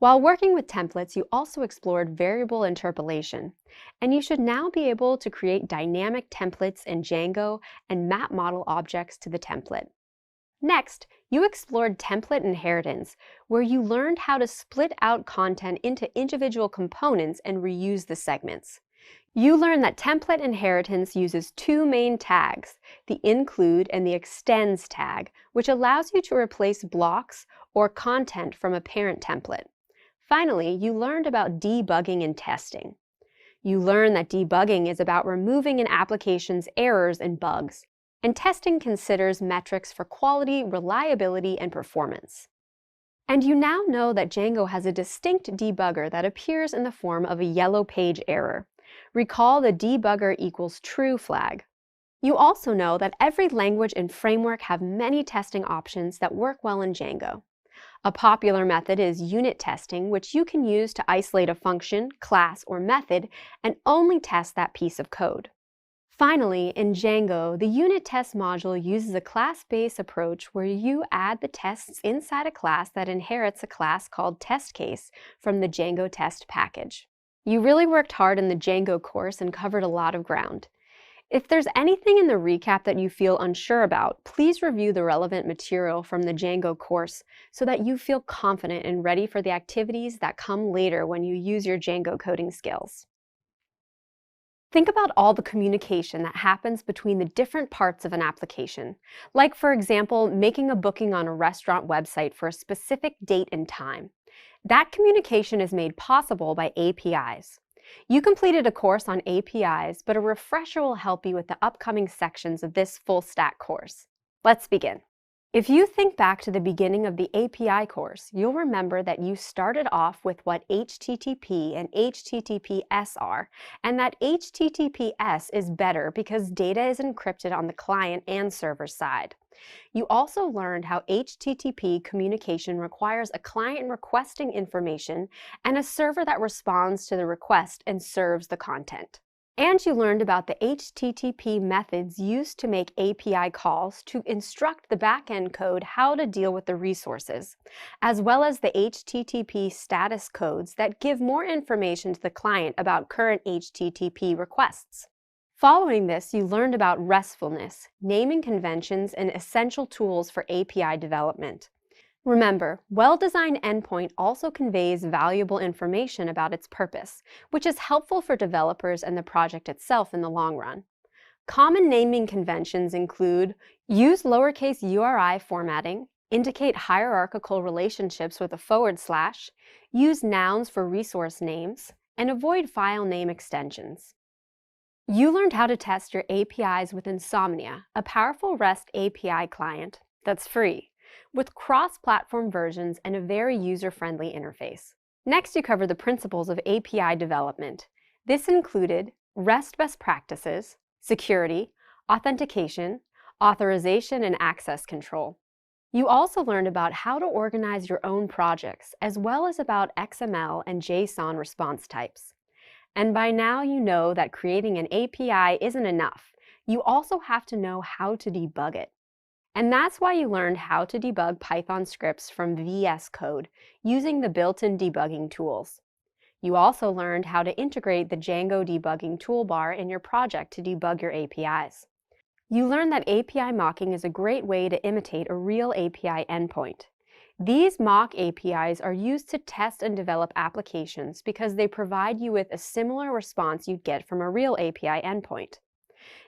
While working with templates, you also explored variable interpolation, and you should now be able to create dynamic templates in Django and map model objects to the template. Next, you explored template inheritance, where you learned how to split out content into individual components and reuse the segments. You learned that template inheritance uses two main tags, the include and the extends tag, which allows you to replace blocks or content from a parent template. Finally, you learned about debugging and testing. You learned that debugging is about removing an application's errors and bugs, and testing considers metrics for quality, reliability, and performance. And you now know that Django has a distinct debugger that appears in the form of a yellow page error. Recall the debugger equals true flag. You also know that every language and framework have many testing options that work well in Django. A popular method is unit testing, which you can use to isolate a function, class, or method and only test that piece of code. Finally, in Django, the unit test module uses a class-based approach where you add the tests inside a class that inherits a class called testcase from the Django test package. You really worked hard in the Django course and covered a lot of ground. If there's anything in the recap that you feel unsure about, please review the relevant material from the Django course so that you feel confident and ready for the activities that come later when you use your Django coding skills. Think about all the communication that happens between the different parts of an application, like, for example, making a booking on a restaurant website for a specific date and time. That communication is made possible by APIs. You completed a course on APIs, but a refresher will help you with the upcoming sections of this full stack course. Let's begin. If you think back to the beginning of the API course, you'll remember that you started off with what HTTP and HTTPS are, and that HTTPS is better because data is encrypted on the client and server side. You also learned how HTTP communication requires a client requesting information and a server that responds to the request and serves the content. And you learned about the HTTP methods used to make API calls to instruct the backend code how to deal with the resources, as well as the HTTP status codes that give more information to the client about current HTTP requests. Following this, you learned about RESTfulness, naming conventions, and essential tools for API development. Remember, well-designed endpoint also conveys valuable information about its purpose, which is helpful for developers and the project itself in the long run. Common naming conventions include use lowercase URI formatting, indicate hierarchical relationships with a /, use nouns for resource names, and avoid file name extensions. You learned how to test your APIs with Insomnia, a powerful REST API client that's free. with cross-platform versions and a very user-friendly interface. Next, you cover the principles of API development. This included REST best practices, security, authentication, authorization, and access control. You also learned about how to organize your own projects, as well as about XML and JSON response types. And by now you know that creating an API isn't enough. You also have to know how to debug it. And that's why you learned how to debug Python scripts from VS Code using the built-in debugging tools. You also learned how to integrate the Django debugging toolbar in your project to debug your APIs. You learned that API mocking is a great way to imitate a real API endpoint. These mock APIs are used to test and develop applications because they provide you with a similar response you'd get from a real API endpoint.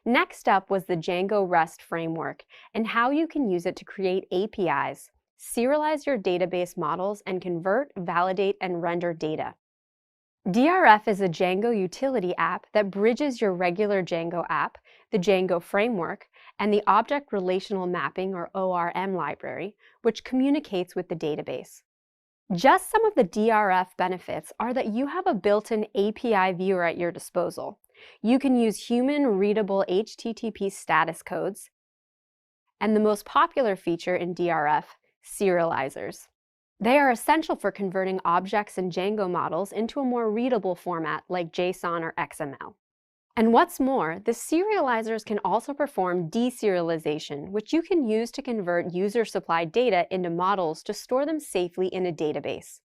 Next up was the Django REST framework and how you can use it to create APIs, serialize your database models, and convert, validate, and render data. DRF is a Django utility app that bridges your regular Django app, the Django framework, and the Object Relational Mapping or ORM library, which communicates with the database. Just some of the DRF benefits are that you have a built-in API viewer at your disposal. You can use human-readable HTTP status codes, and the most popular feature in DRF, serializers. They are essential for converting objects and Django models into a more readable format like JSON or XML. And what's more, the serializers can also perform deserialization, which you can use to convert user-supplied data into models to store them safely in a database,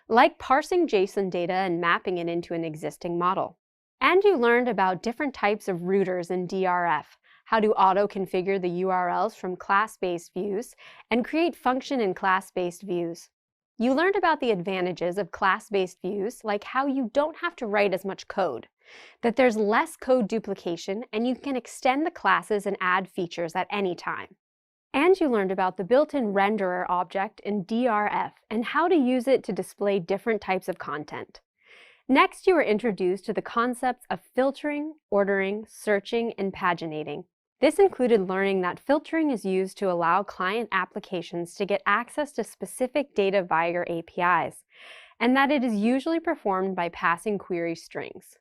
like parsing JSON data and mapping it into an existing model. And you learned about different types of routers in DRF, how to auto-configure the URLs from class-based views, and create function and class-based views. You learned about the advantages of class-based views, like how you don't have to write as much code, that there's less code duplication, and you can extend the classes and add features at any time. And you learned about the built-in renderer object in DRF and how to use it to display different types of content. Next, you were introduced to the concepts of filtering, ordering, searching, and paginating. This included learning that filtering is used to allow client applications to get access to specific data via your APIs, and that it is usually performed by passing query strings.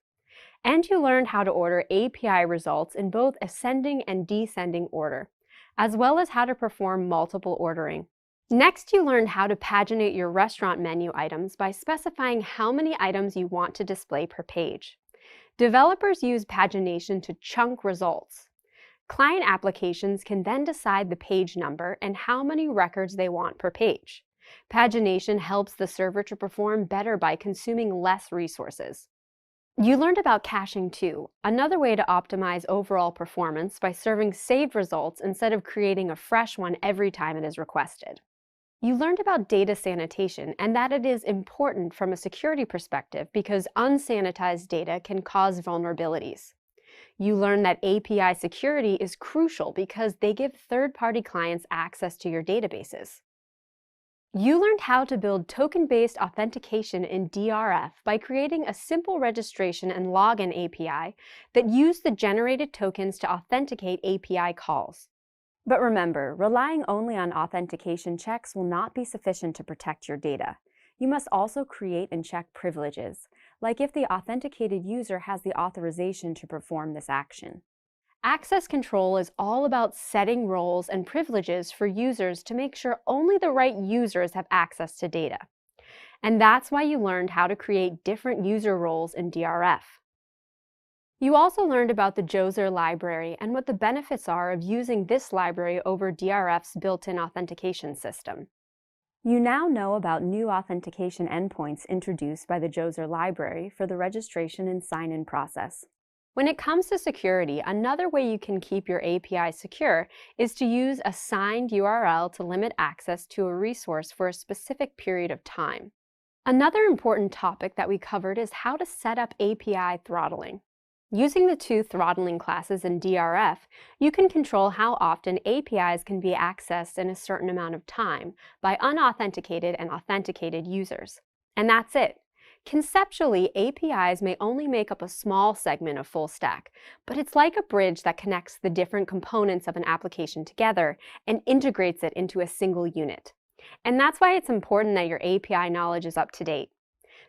And you learned how to order API results in both ascending and descending order, as well as how to perform multiple ordering. Next, you learned how to paginate your restaurant menu items by specifying how many items you want to display per page. Developers use pagination to chunk results. Client applications can then decide the page number and how many records they want per page. Pagination helps the server to perform better by consuming less resources. You learned about caching too, another way to optimize overall performance by serving saved results instead of creating a fresh one every time it is requested. You learned about data sanitation and that it is important from a security perspective because unsanitized data can cause vulnerabilities. You learned that API security is crucial because they give third-party clients access to your databases. You learned how to build token-based authentication in DRF by creating a simple registration and login API that used the generated tokens to authenticate API calls. But remember, relying only on authentication checks will not be sufficient to protect your data. You must also create and check privileges, like if the authenticated user has the authorization to perform this action. Access control is all about setting roles and privileges for users to make sure only the right users have access to data. And that's why you learned how to create different user roles in DRF. You also learned about the Djoser library and what the benefits are of using this library over DRF's built-in authentication system. You now know about new authentication endpoints introduced by the Djoser library for the registration and sign-in process. When it comes to security, another way you can keep your API secure is to use a signed URL to limit access to a resource for a specific period of time. Another important topic that we covered is how to set up API throttling. Using the two throttling classes in DRF, you can control how often APIs can be accessed in a certain amount of time by unauthenticated and authenticated users. And that's it. Conceptually, APIs may only make up a small segment of full stack, but it's like a bridge that connects the different components of an application together and integrates it into a single unit. And that's why it's important that your API knowledge is up to date.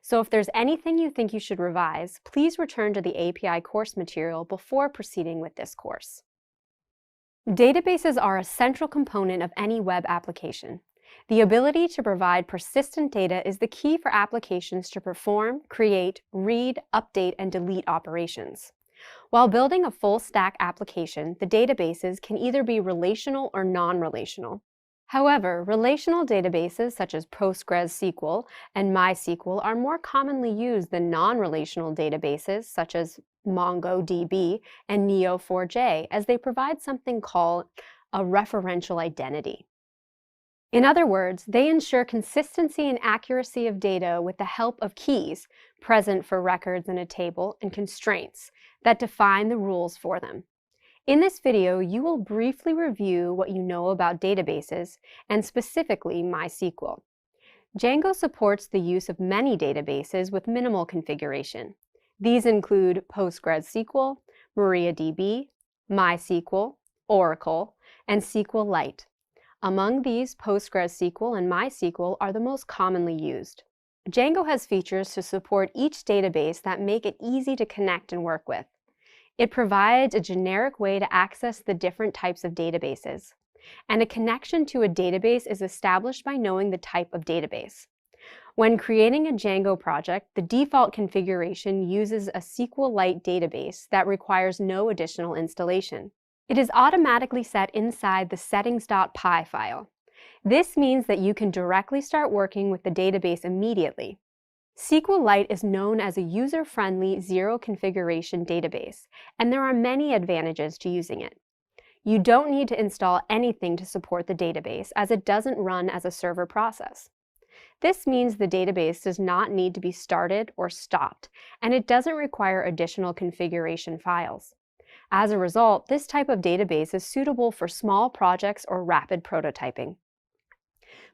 So if there's anything you think you should revise, please return to the API course material before proceeding with this course. Databases are a central component of any web application. The ability to provide persistent data is the key for applications to perform, create, read, update, and delete operations. While building a full-stack application, the databases can either be relational or non-relational. However, relational databases such as PostgreSQL and MySQL are more commonly used than non-relational databases such as MongoDB and Neo4j, as they provide something called a referential identity. In other words, they ensure consistency and accuracy of data with the help of keys present for records in a table and constraints that define the rules for them. In this video, you will briefly review what you know about databases, and specifically MySQL. Django supports the use of many databases with minimal configuration. These include PostgreSQL, MariaDB, MySQL, Oracle, and SQLite. Among these, PostgreSQL and MySQL are the most commonly used. Django has features to support each database that make it easy to connect and work with. It provides a generic way to access the different types of databases, and a connection to a database is established by knowing the type of database. When creating a Django project, the default configuration uses a SQLite database that requires no additional installation. It is automatically set inside the settings.py file. This means that you can directly start working with the database immediately. SQLite is known as a user-friendly zero-configuration database, and there are many advantages to using it. You don't need to install anything to support the database, as it doesn't run as a server process. This means the database does not need to be started or stopped, and it doesn't require additional configuration files. As a result, this type of database is suitable for small projects or rapid prototyping.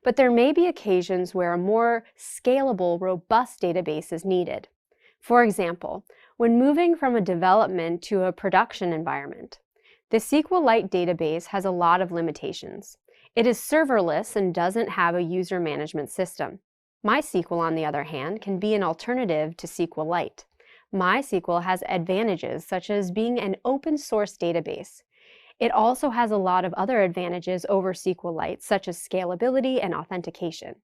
But there may be occasions where a more scalable, robust database is needed. For example, when moving from a development to a production environment. The SQLite database has a lot of limitations. It is serverless and doesn't have a user management system. MySQL, on the other hand, can be an alternative to SQLite. MySQL has advantages such as being an open source database. It also has a lot of other advantages over SQLite, such as scalability and authentication.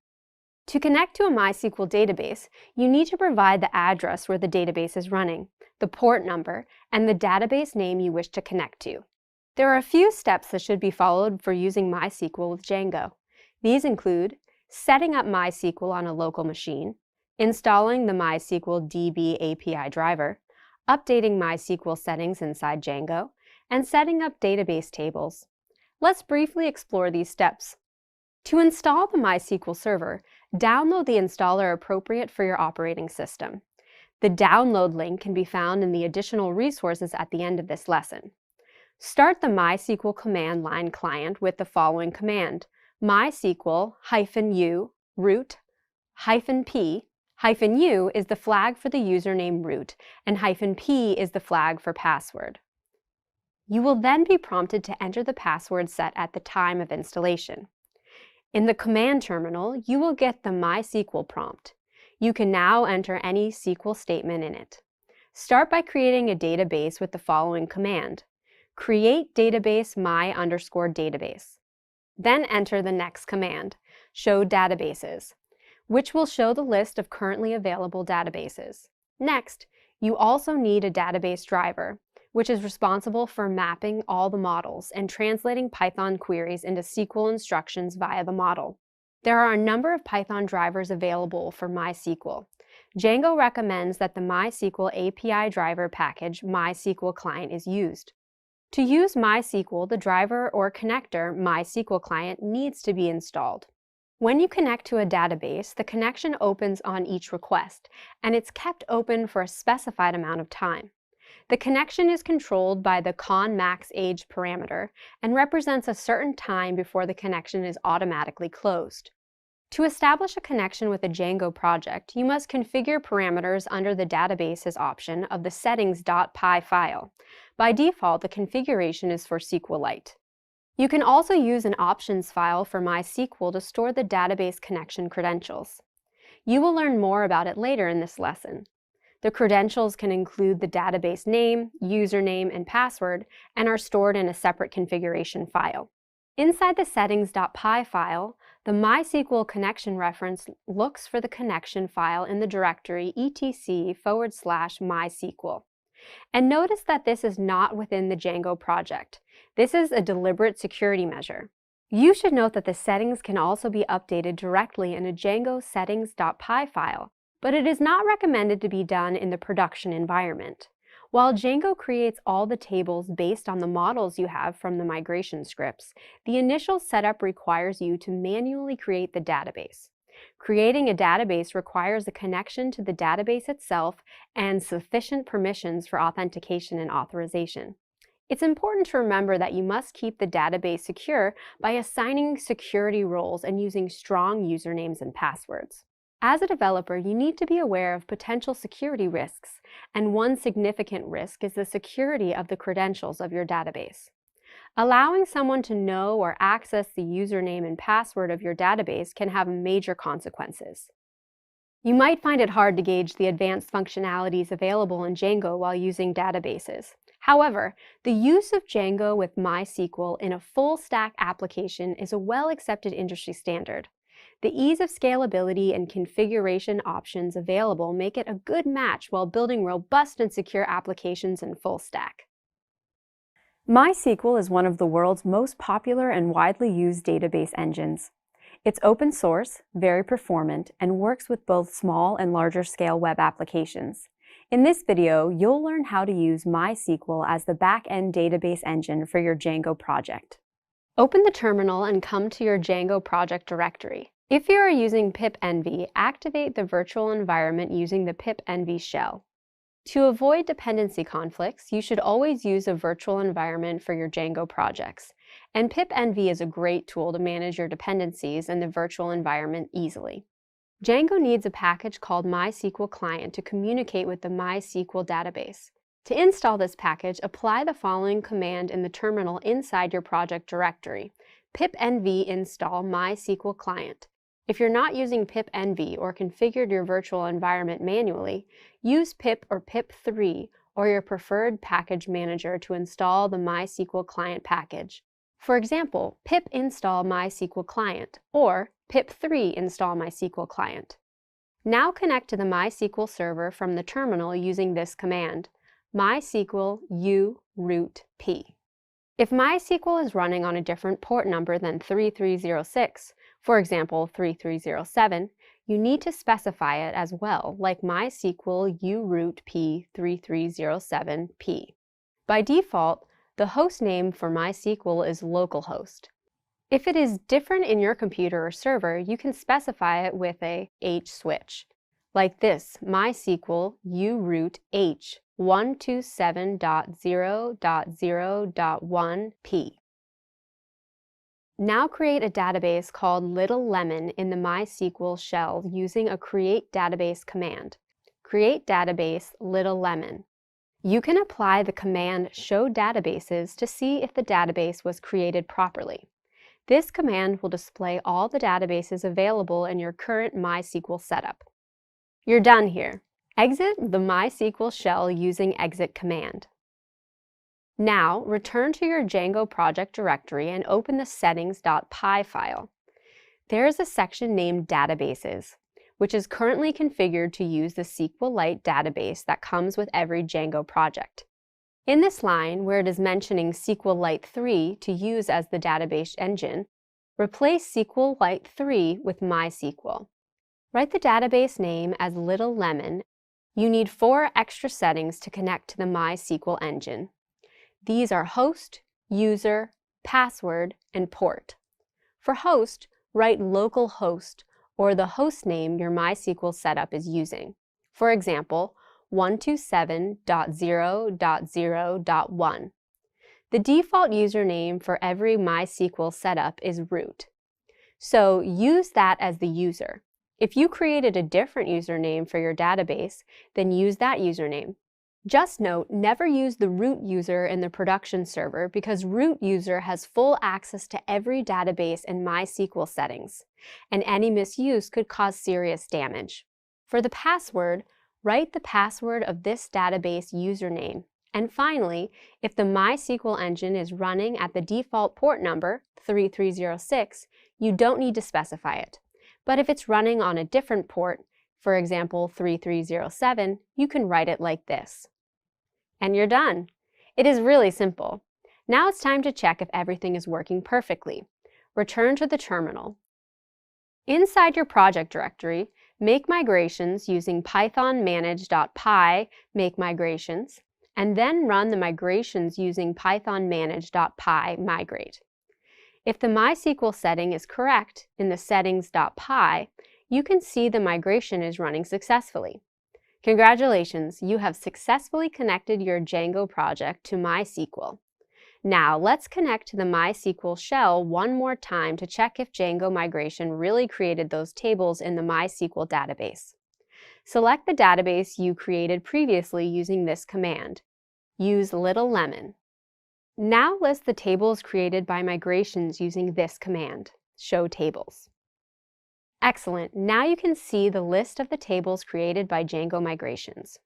To connect to a MySQL database, you need to provide the address where the database is running, the port number, and the database name you wish to connect to. There are a few steps that should be followed for using MySQL with Django. These include setting up MySQL on a local machine, installing the MySQL DB API driver, updating MySQL settings inside Django, and setting up database tables. Let's briefly explore these steps. To install the MySQL server, download the installer appropriate for your operating system. The download link can be found in the additional resources at the end of this lesson. Start the MySQL command line client with the following command: MySQL-u root -p. -u is the flag for the username root, and -p is the flag for password. You will then be prompted to enter the password set at the time of installation. In the command terminal, you will get the MySQL prompt. You can now enter any SQL statement in it. Start by creating a database with the following command: create database my_database. Then enter the next command, show databases, which will show the list of currently available databases. Next, you also need a database driver, which is responsible for mapping all the models and translating Python queries into SQL instructions via the model. There are a number of Python drivers available for MySQL. Django recommends that the MySQL API driver package MySQL client is used. To use MySQL, the driver or connector MySQL client needs to be installed. When you connect to a database, the connection opens on each request, and it's kept open for a specified amount of time. The connection is controlled by the conmaxAge parameter and represents a certain time before the connection is automatically closed. To establish a connection with a Django project, you must configure parameters under the Databases option of the settings.py file. By default, the configuration is for SQLite. You can also use an options file for MySQL to store the database connection credentials. You will learn more about it later in this lesson. The credentials can include the database name, username, and password, and are stored in a separate configuration file. Inside the settings.py file, the MySQL connection reference looks for the connection file in the directory etc/MySQL. And notice that this is not within the Django project. This is a deliberate security measure. You should note that the settings can also be updated directly in a Django settings.py file, but it is not recommended to be done in the production environment. While Django creates all the tables based on the models you have from the migration scripts, the initial setup requires you to manually create the database. Creating a database requires a connection to the database itself and sufficient permissions for authentication and authorization. It's important to remember that you must keep the database secure by assigning security roles and using strong usernames and passwords. As a developer, you need to be aware of potential security risks, and one significant risk is the security of the credentials of your database. Allowing someone to know or access the username and password of your database can have major consequences. You might find it hard to gauge the advanced functionalities available in Django while using databases. However, the use of Django with MySQL in a full-stack application is a well-accepted industry standard. The ease of scalability and configuration options available make it a good match while building robust and secure applications in full stack. MySQL is one of the world's most popular and widely used database engines. It's open source, very performant, and works with both small and larger scale web applications. In this video, you'll learn how to use MySQL as the back-end database engine for your Django project. Open the terminal and come to your Django project directory. If you are using pipenv, activate the virtual environment using the pipenv shell. To avoid dependency conflicts, you should always use a virtual environment for your Django projects. And pipenv is a great tool to manage your dependencies in the virtual environment easily. Django needs a package called MySQL Client to communicate with the MySQL database. To install this package, apply the following command in the terminal inside your project directory: pipenv install MySQL Client. If you're not using pipenv or configured your virtual environment manually, use pip or pip3 or your preferred package manager to install the MySQL Client package. For example, pip install MySQL Client or pip3 install MySQL Client. Now connect to the MySQL server from the terminal using this command: MySQL u root p. If MySQL is running on a different port number than 3306, for example 3307, you need to specify it as well, like MySQL u root p 3307p. By default, the host name for MySQL is localhost. If it is different in your computer or server, you can specify it with a H switch, like this: MySQL u root h 127.0.0.1p. Now create a database called Little Lemon in the MySQL shell using a create database command. Create database Little Lemon. You can apply the command show databases to see if the database was created properly. This command will display all the databases available in your current MySQL setup. You're done here. Exit the MySQL shell using exit command. Now, return to your Django project directory and open the settings.py file. There is a section named Databases, which is currently configured to use the SQLite database that comes with every Django project. In this line, where it is mentioning SQLite 3 to use as the database engine, replace SQLite 3 with MySQL. Write the database name as Little Lemon. You need 4 extra settings to connect to the MySQL engine. These are host, user, password, and port. For host, write localhost or the host name your MySQL setup is using. For example, 127.0.0.1. The default username for every MySQL setup is root. So use that as the user. If you created a different username for your database, then use that username. Just note, never use the root user in the production server because root user has full access to every database and MySQL settings, and any misuse could cause serious damage. For the password, write the password of this database username. And finally, if the MySQL engine is running at the default port number, 3306, you don't need to specify it. But if it's running on a different port, for example 3307, you can write it like this. And you're done. It is really simple. Now it's time to check if everything is working perfectly. Return to the terminal. Inside your project directory, make migrations using python manage.py make migrations, and then run the migrations using python manage.py migrate. If the MySQL setting is correct in the settings.py, you can see the migration is running successfully. Congratulations, you have successfully connected your Django project to MySQL. Now let's connect to the MySQL shell one more time to check if Django migration really created those tables in the MySQL database. Select the database you created previously using this command. Use Little Lemon. Now list the tables created by migrations using this command, Show Tables. Excellent. Now you can see the list of the tables created by Django migrations.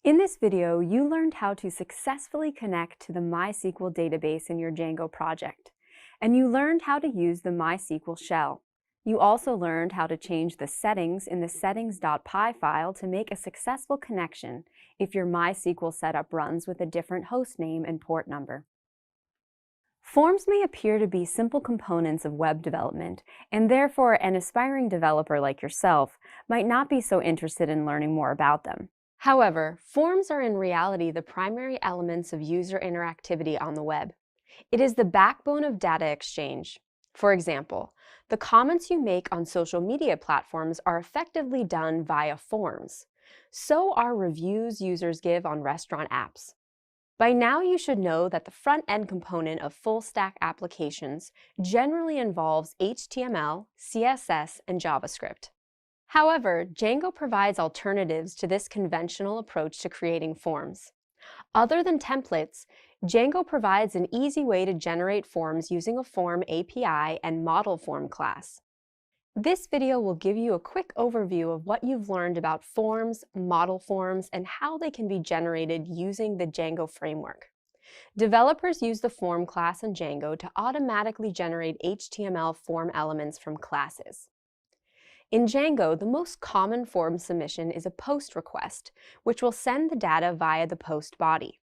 In this video, you learned how to successfully connect to the MySQL database in your Django project, and you learned how to use the MySQL shell. You also learned how to change the settings in the settings.py file to make a successful connection if your MySQL setup runs with a different host name and port number. Forms may appear to be simple components of web development, and therefore an aspiring developer like yourself might not be so interested in learning more about them. However, forms are in reality the primary elements of user interactivity on the web. It is the backbone of data exchange. For example, the comments you make on social media platforms are effectively done via forms. So are reviews users give on restaurant apps. By now you should know that the front-end component of full-stack applications generally involves HTML, CSS, and JavaScript. However, Django provides alternatives to this conventional approach to creating forms. Other than templates, Django provides an easy way to generate forms using a form API and model form class. This video will give you a quick overview of what you've learned about forms, model forms, and how they can be generated using the Django framework. Developers use the form class in Django to automatically generate HTML form elements from classes. In Django, the most common form submission is a POST request, which will send the data via the POST body.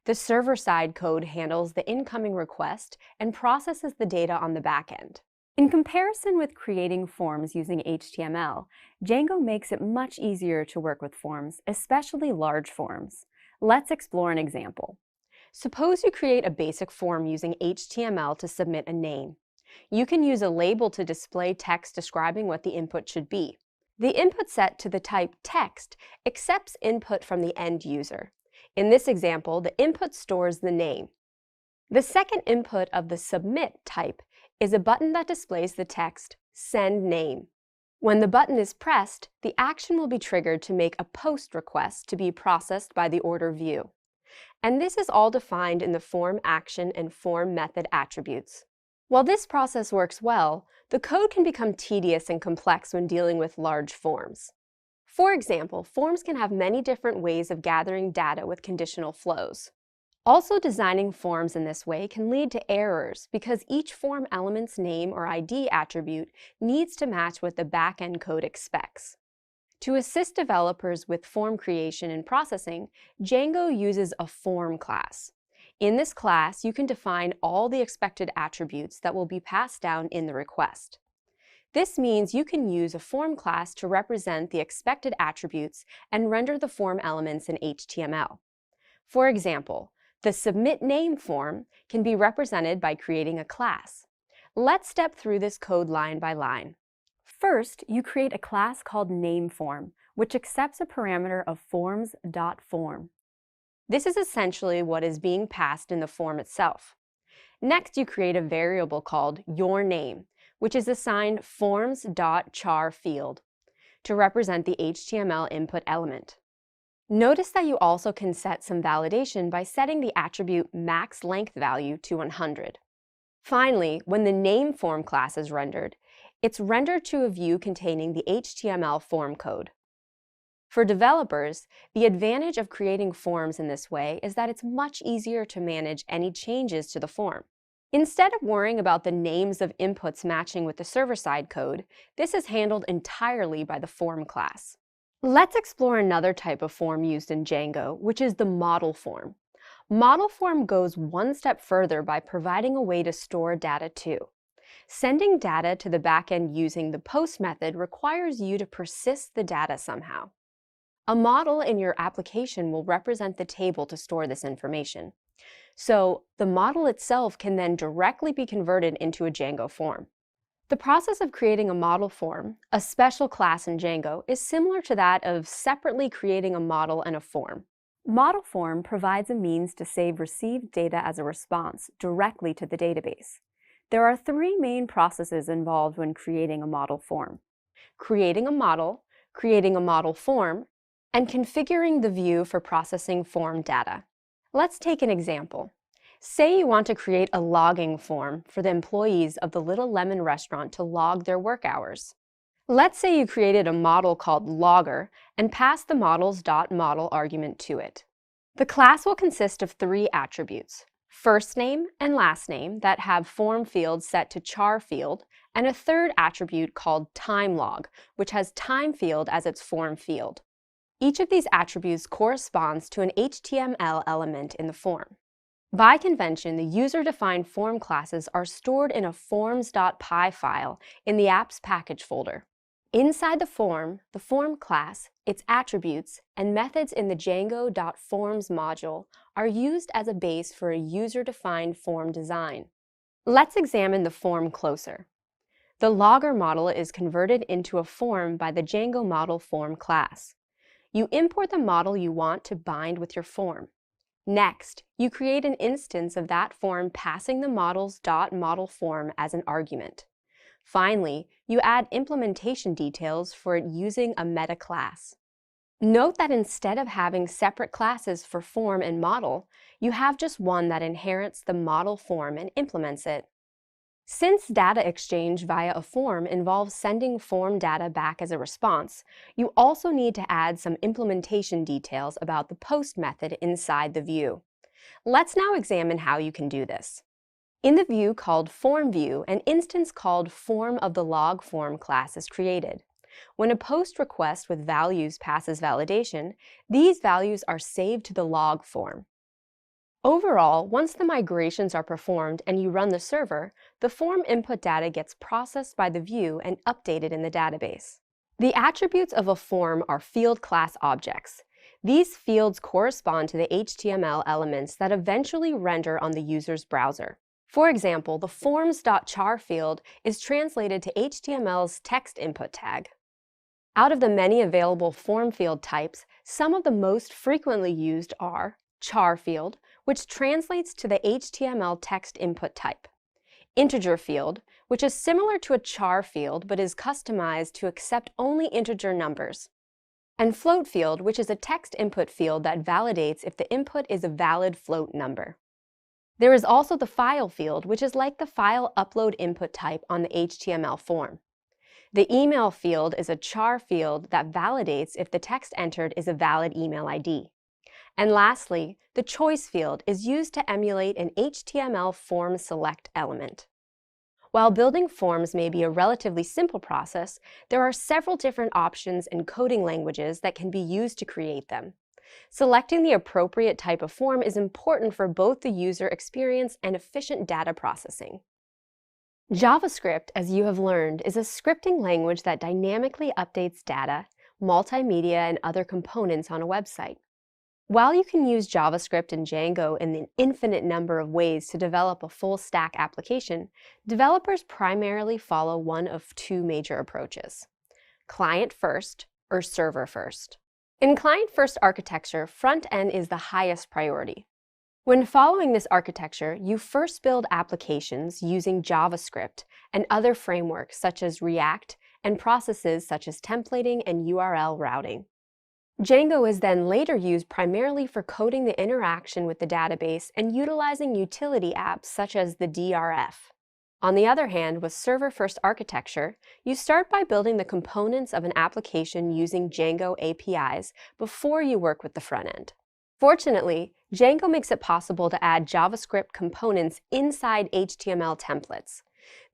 The server-side code handles the incoming request and processes the data on the back end. In comparison with creating forms using HTML, Django makes it much easier to work with forms, especially large forms. Let's explore an example. Suppose you create a basic form using HTML to submit a name. You can use a label to display text describing what the input should be. The input set to the type text accepts input from the end user. In this example, the input stores the name. The second input of the submit type is a button that displays the text, Send Name. When the button is pressed, the action will be triggered to make a POST request to be processed by the order view. And this is all defined in the form action and form method attributes. While this process works well, the code can become tedious and complex when dealing with large forms. For example, forms can have many different ways of gathering data with conditional flows. Also, designing forms in this way can lead to errors because each form element's name or ID attribute needs to match what the back-end code expects. To assist developers with form creation and processing, Django uses a form class. In this class, you can define all the expected attributes that will be passed down in the request. This means you can use a form class to represent the expected attributes and render the form elements in HTML. For example, the submit name form can be represented by creating a class. Let's step through this code line by line. First, you create a class called nameForm, which accepts a parameter of forms.form. This is essentially what is being passed in the form itself. Next, you create a variable called yourname, which is assigned forms.char field to represent the HTML input element. Notice that you also can set some validation by setting the attribute max length value to 100. Finally, when the name form class is rendered, it's rendered to a view containing the HTML form code. For developers, the advantage of creating forms in this way is that it's much easier to manage any changes to the form. Instead of worrying about the names of inputs matching with the server-side code, this is handled entirely by the form class. Let's explore another type of form used in Django, which is the model form. Model form goes one step further by providing a way to store data too. Sending data to the backend using the post method requires you to persist the data somehow. A model in your application will represent the table to store this information. So the model itself can then directly be converted into a Django form. The process of creating a model form, a special class in Django, is similar to that of separately creating a model and a form. Model form provides a means to save received data as a response directly to the database. There are three main processes involved when creating a model form: creating a model form, and configuring the view for processing form data. Let's take an example. Say you want to create a logging form for the employees of the Little Lemon restaurant to log their work hours. Let's say you created a model called logger and passed the models.model argument to it. The class will consist of three attributes: first name and last name that have form fields set to char field, and a third attribute called timelog, which has time field as its form field. Each of these attributes corresponds to an HTML element in the form. By convention, the user-defined form classes are stored in a forms.py file in the apps package folder. Inside the form class, its attributes, and methods in the Django.forms module are used as a base for a user-defined form design. Let's examine the form closer. The logger model is converted into a form by the Django model form class. You import the model you want to bind with your form. Next, you create an instance of that form passing the models.model form as an argument. Finally, you add implementation details for it using a meta class. Note that instead of having separate classes for form and model, you have just one that inherits the model form and implements it. Since data exchange via a form involves sending form data back as a response, you also need to add some implementation details about the post method inside the view. Let's now examine how you can do this. In the view called FormView, an instance called FormOfTheLogForm class is created. When a post request with values passes validation, these values are saved to the log form. Overall, once the migrations are performed and you run the server, the form input data gets processed by the view and updated in the database. The attributes of a form are field class objects. These fields correspond to the HTML elements that eventually render on the user's browser. For example, the forms.char field is translated to HTML's text input tag. Out of the many available form field types, some of the most frequently used are char field, which translates to the HTML text input type; integer field, which is similar to a char field but is customized to accept only integer numbers; and float field, which is a text input field that validates if the input is a valid float number. There is also the file field, which is like the file upload input type on the HTML form. The email field is a char field that validates if the text entered is a valid email ID. And lastly, the choice field is used to emulate an HTML form select element. While building forms may be a relatively simple process, there are several different options and coding languages that can be used to create them. Selecting the appropriate type of form is important for both the user experience and efficient data processing. JavaScript, as you have learned, is a scripting language that dynamically updates data, multimedia, and other components on a website. While you can use JavaScript and Django in an infinite number of ways to develop a full-stack application, developers primarily follow one of two major approaches: client-first or server-first. In client-first architecture, front-end is the highest priority. When following this architecture, you first build applications using JavaScript and other frameworks such as React and processes such as templating and URL routing. Django is then later used primarily for coding the interaction with the database and utilizing utility apps such as the DRF. On the other hand, with server-first architecture, you start by building the components of an application using Django APIs before you work with the front end. Fortunately, Django makes it possible to add JavaScript components inside HTML templates.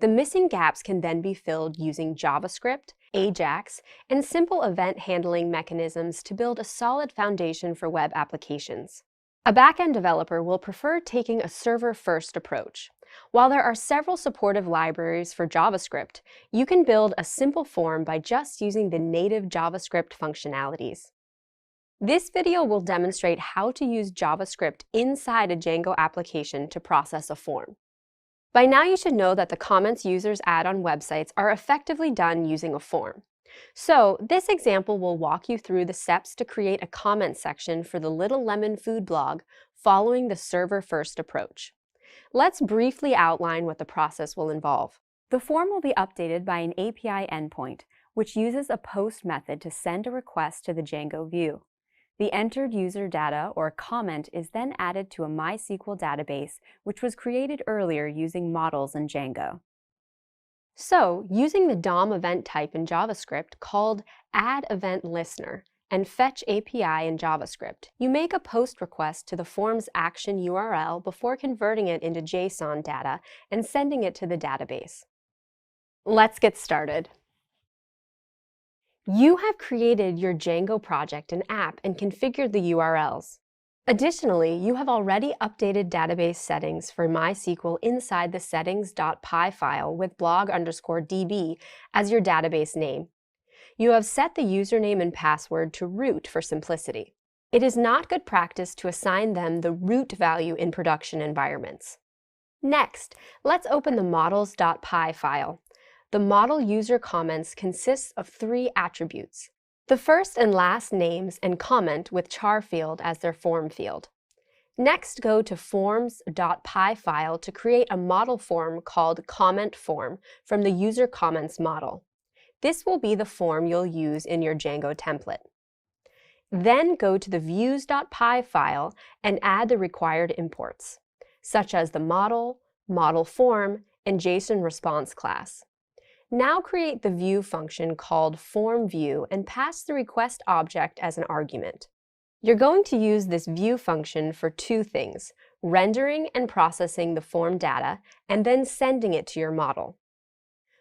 The missing gaps can then be filled using JavaScript, Ajax, and simple event handling mechanisms to build a solid foundation for web applications. A backend developer will prefer taking a server-first approach. While there are several supportive libraries for JavaScript, you can build a simple form by just using the native JavaScript functionalities. This video will demonstrate how to use JavaScript inside a Django application to process a form. By now you should know that the comments users add on websites are effectively done using a form. So this example will walk you through the steps to create a comment section for the Little Lemon food blog following the server-first approach. Let's briefly outline what the process will involve. The form will be updated by an API endpoint, which uses a post method to send a request to the Django view. The entered user data, or comment, is then added to a MySQL database, which was created earlier using models in Django. So, using the DOM event type in JavaScript called addEventListener and fetch API in JavaScript, you make a post request to the form's action URL before converting it into JSON data and sending it to the database. Let's get started. You have created your Django project and app and configured the URLs. Additionally, you have already updated database settings for MySQL inside the settings.py file with blog_db as your database name. You have set the username and password to root for simplicity. It is not good practice to assign them the root value in production environments. Next, let's open the models.py file. The model user comments consists of 3 attributes: the first and last names and comment with char field as their form field. Next, go to forms.py file to create a model form called comment form from the user comments model. This will be the form you'll use in your Django template. Then go to the views.py file and add the required imports, such as the model, model form, and JSON response class. Now create the view function called formView and pass the request object as an argument. You're going to use this view function for 2 things: rendering and processing the form data, and then sending it to your model.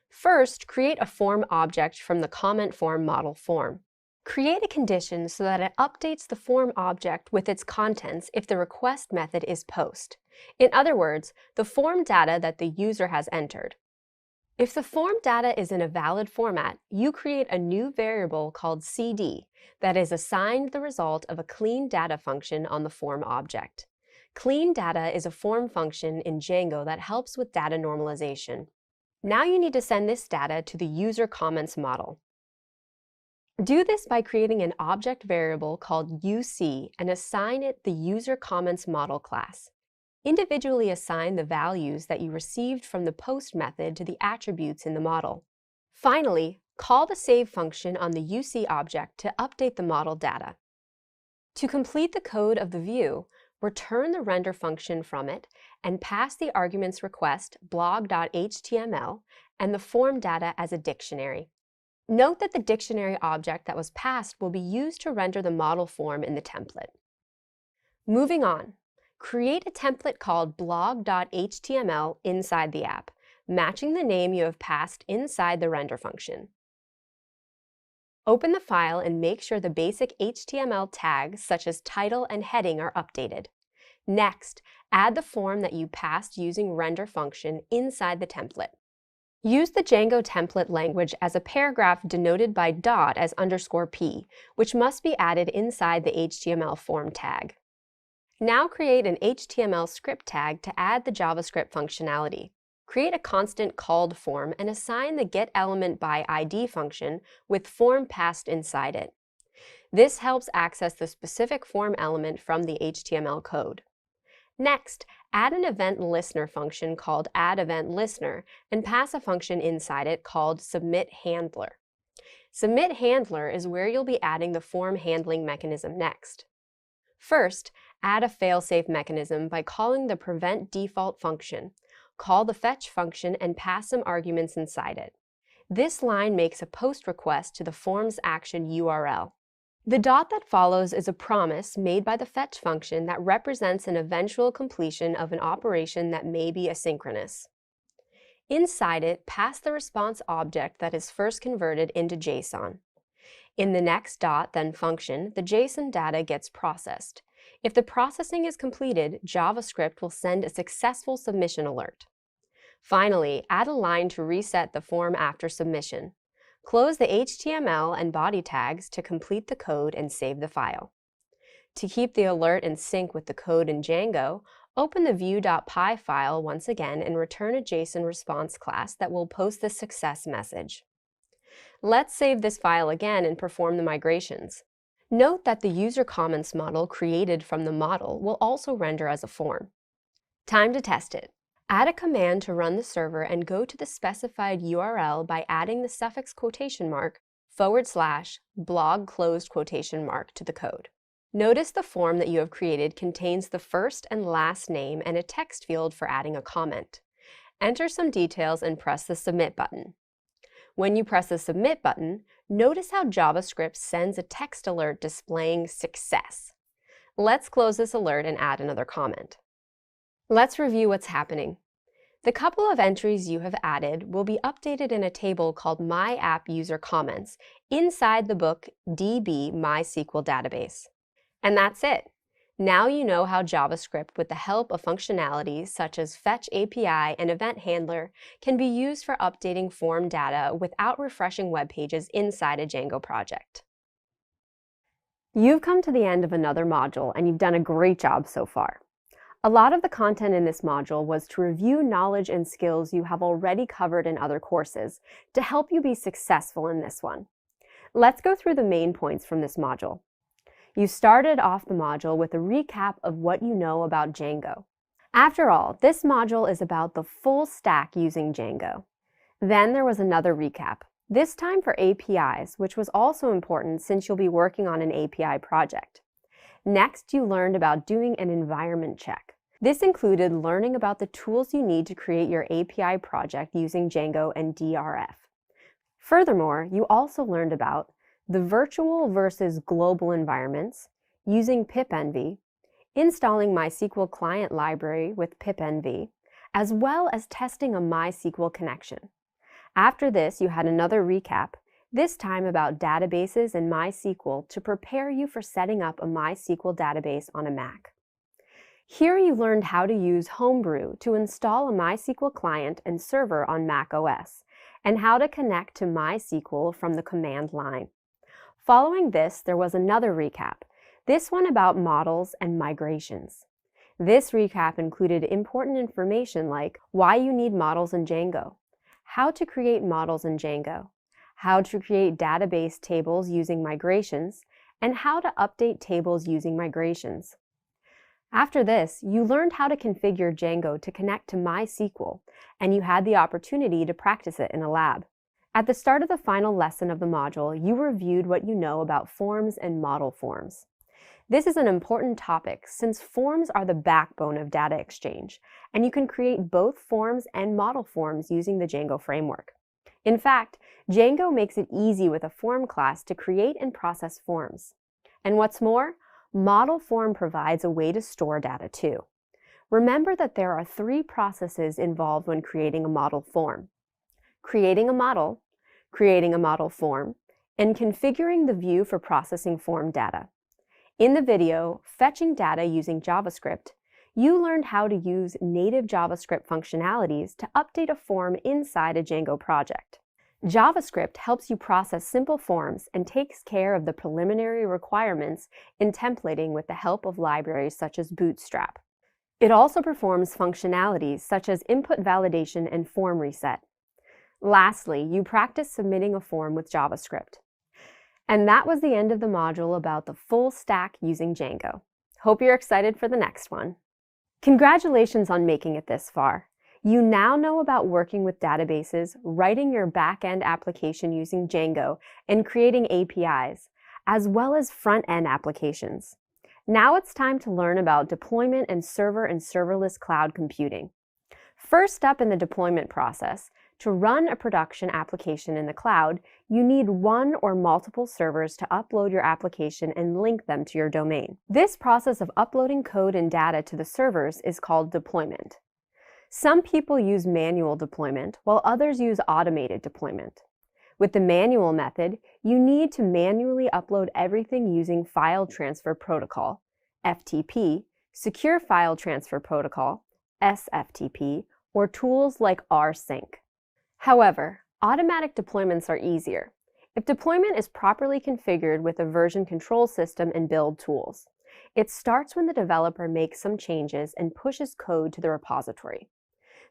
First, create a form object from the comment form model form. Create a condition so that it updates the form object with its contents if the request method is post. In other words, the form data that the user has entered. If the form data is in a valid format, you create a new variable called CD that is assigned the result of a clean data function on the form object. Clean data is a form function in Django that helps with data normalization. Now you need to send this data to the user comments model. Do this by creating an object variable called UC and assign it the user comments model class. Individually assign the values that you received from the post method to the attributes in the model. Finally, call the save function on the UC object to update the model data. To complete the code of the view, return the render function from it and pass the arguments request blog.html and the form data as a dictionary. Note that the dictionary object that was passed will be used to render the model form in the template. Moving on, create a template called blog.html inside the app, matching the name you have passed inside the render function. Open the file and make sure the basic HTML tags such as title and heading are updated. Next, add the form that you passed using render function inside the template. Use the Django template language as a paragraph denoted by dot as _p, which must be added inside the HTML form tag. Now create an HTML script tag to add the JavaScript functionality. Create a constant called form and assign the getElementById function with form passed inside it. This helps access the specific form element from the HTML code. Next, add an event listener function called addEventListener and pass a function inside it called submitHandler. SubmitHandler is where you'll be adding the form handling mechanism next. First, add a failsafe mechanism by calling the preventDefault function. Call the fetch function and pass some arguments inside it. This line makes a post request to the form's action URL. The dot that follows is a promise made by the fetch function that represents an eventual completion of an operation that may be asynchronous. Inside it, pass the response object that is first converted into JSON. In the next dot, then function, the JSON data gets processed. If the processing is completed, JavaScript will send a successful submission alert. Finally, add a line to reset the form after submission. Close the HTML and body tags to complete the code and save the file. To keep the alert in sync with the code in Django, open the view.py file once again and return a JSON response class that will post the success message. Let's save this file again and perform the migrations. Note that the user comments model created from the model will also render as a form. Time to test it. Add a command to run the server and go to the specified URL by adding the suffix quotation mark /blog closed quotation mark to the code. Notice the form that you have created contains the first and last name and a text field for adding a comment. Enter some details and press the Submit button. When you press the Submit button, notice how JavaScript sends a text alert displaying success. Let's close this alert and add another comment. Let's review what's happening. The couple of entries you have added will be updated in a table called MyAppUserComments inside the book DB MySQL database. And that's it. Now you know how JavaScript, with the help of functionalities such as Fetch API and Event Handler, can be used for updating form data without refreshing web pages inside a Django project. You've come to the end of another module, and you've done a great job so far. A lot of the content in this module was to review knowledge and skills you have already covered in other courses to help you be successful in this one. Let's go through the main points from this module. You started off the module with a recap of what you know about Django. After all, this module is about the full stack using Django. Then there was another recap, this time for APIs, which was also important since you'll be working on an API project. Next, you learned about doing an environment check. This included learning about the tools you need to create your API project using Django and DRF. Furthermore, you also learned about the virtual versus global environments, using pipenv, installing MySQL client library with pipenv, as well as testing a MySQL connection. After this, you had another recap, this time about databases and MySQL to prepare you for setting up a MySQL database on a Mac. Here you learned how to use Homebrew to install a MySQL client and server on Mac OS, and how to connect to MySQL from the command line. Following this, there was another recap, this one about models and migrations. This recap included important information like why you need models in Django, how to create models in Django, how to create database tables using migrations, and how to update tables using migrations. After this, you learned how to configure Django to connect to MySQL, and you had the opportunity to practice it in a lab. At the start of the final lesson of the module, you reviewed what you know about forms and model forms. This is an important topic since forms are the backbone of data exchange, and you can create both forms and model forms using the Django framework. In fact, Django makes it easy with a form class to create and process forms. And what's more, model form provides a way to store data too. Remember that there are 3 processes involved when creating a model form: creating a model form, and configuring the view for processing form data. In the video, Fetching Data Using JavaScript, you learned how to use native JavaScript functionalities to update a form inside a Django project. JavaScript helps you process simple forms and takes care of the preliminary requirements in templating with the help of libraries such as Bootstrap. It also performs functionalities such as input validation and form reset. Lastly, you practice submitting a form with JavaScript. And that was the end of the module about the full stack using Django. Hope you're excited for the next one. Congratulations on making it this far. You now know about working with databases, writing your back-end application using Django, and creating APIs, as well as front-end applications. Now it's time to learn about deployment and server and serverless cloud computing. First up in the deployment process, to run a production application in the cloud, you need one or multiple servers to upload your application and link them to your domain. This process of uploading code and data to the servers is called deployment. Some people use manual deployment, while others use automated deployment. With the manual method, you need to manually upload everything using File Transfer Protocol, FTP, Secure File Transfer Protocol, SFTP, or tools like rsync. However, automatic deployments are easier if deployment is properly configured with a version control system and build tools. It starts when the developer makes some changes and pushes code to the repository.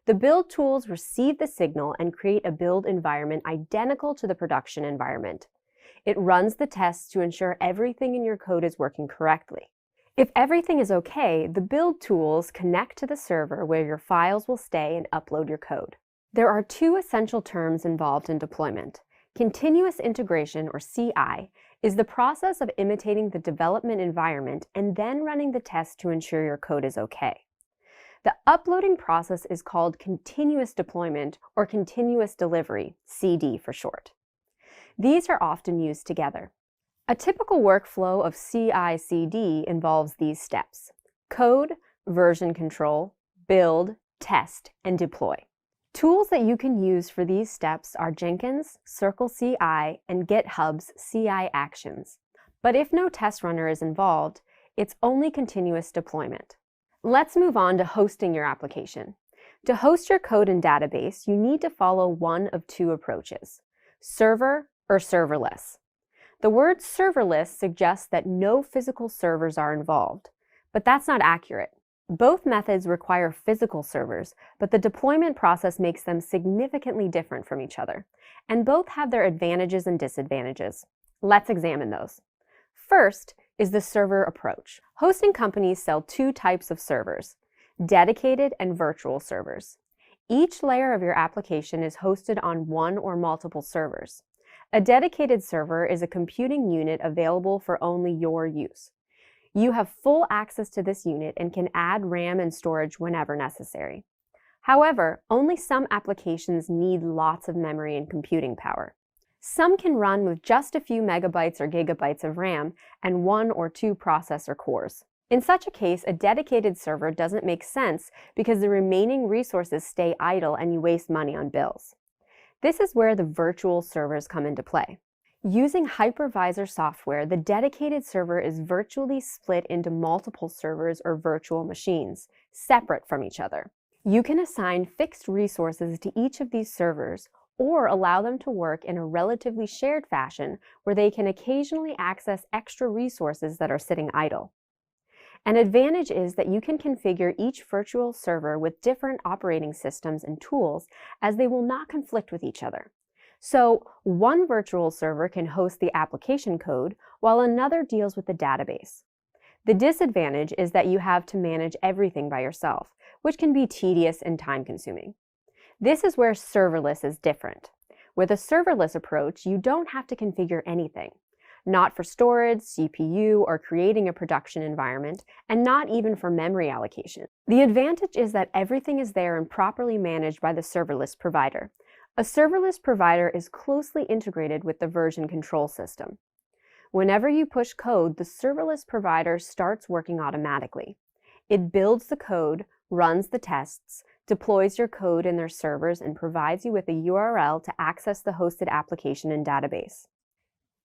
The build tools receive the signal and create a build environment identical to the production environment. It runs the tests to ensure everything in your code is working correctly. If everything is okay, the build tools connect to the server where your files will stay and upload your code. There are two essential terms involved in deployment. Continuous integration, or CI, is the process of imitating the development environment and then running the tests to ensure your code is okay. The uploading process is called continuous deployment or continuous delivery, CD for short. These are often used together. A typical workflow of CI/CD involves these steps: code, version control, build, test, and deploy. Tools that you can use for these steps are Jenkins, CircleCI, and GitHub's CI Actions. But if no test runner is involved, it's only continuous deployment. Let's move on to hosting your application. To host your code and database, you need to follow one of two approaches: server or serverless. The word serverless suggests that no physical servers are involved, but that's not accurate. Both methods require physical servers, but the deployment process makes them significantly different from each other, and both have their advantages and disadvantages. Let's examine those. First is the server approach. Hosting companies sell two types of servers: dedicated and virtual servers. Each layer of your application is hosted on one or multiple servers. A dedicated server is a computing unit available for only your use. You have full access to this unit and can add RAM and storage whenever necessary. However, only some applications need lots of memory and computing power. Some can run with just a few megabytes or gigabytes of RAM and one or two processor cores. In such a case, a dedicated server doesn't make sense because the remaining resources stay idle and you waste money on bills. This is where the virtual servers come into play. Using hypervisor software, the dedicated server is virtually split into multiple servers or virtual machines, separate from each other. You can assign fixed resources to each of these servers or allow them to work in a relatively shared fashion where they can occasionally access extra resources that are sitting idle. An advantage is that you can configure each virtual server with different operating systems and tools, as they will not conflict with each other. So one virtual server can host the application code while another deals with the database. The disadvantage is that you have to manage everything by yourself, which can be tedious and time-consuming. This is where serverless is different. With a serverless approach, you don't have to configure anything. Not for storage, CPU, or creating a production environment, and not even for memory allocation. The advantage is that everything is there and properly managed by the serverless provider. A serverless provider is closely integrated with the version control system. Whenever you push code, the serverless provider starts working automatically. It builds the code, runs the tests, deploys your code in their servers, and provides you with a URL to access the hosted application and database.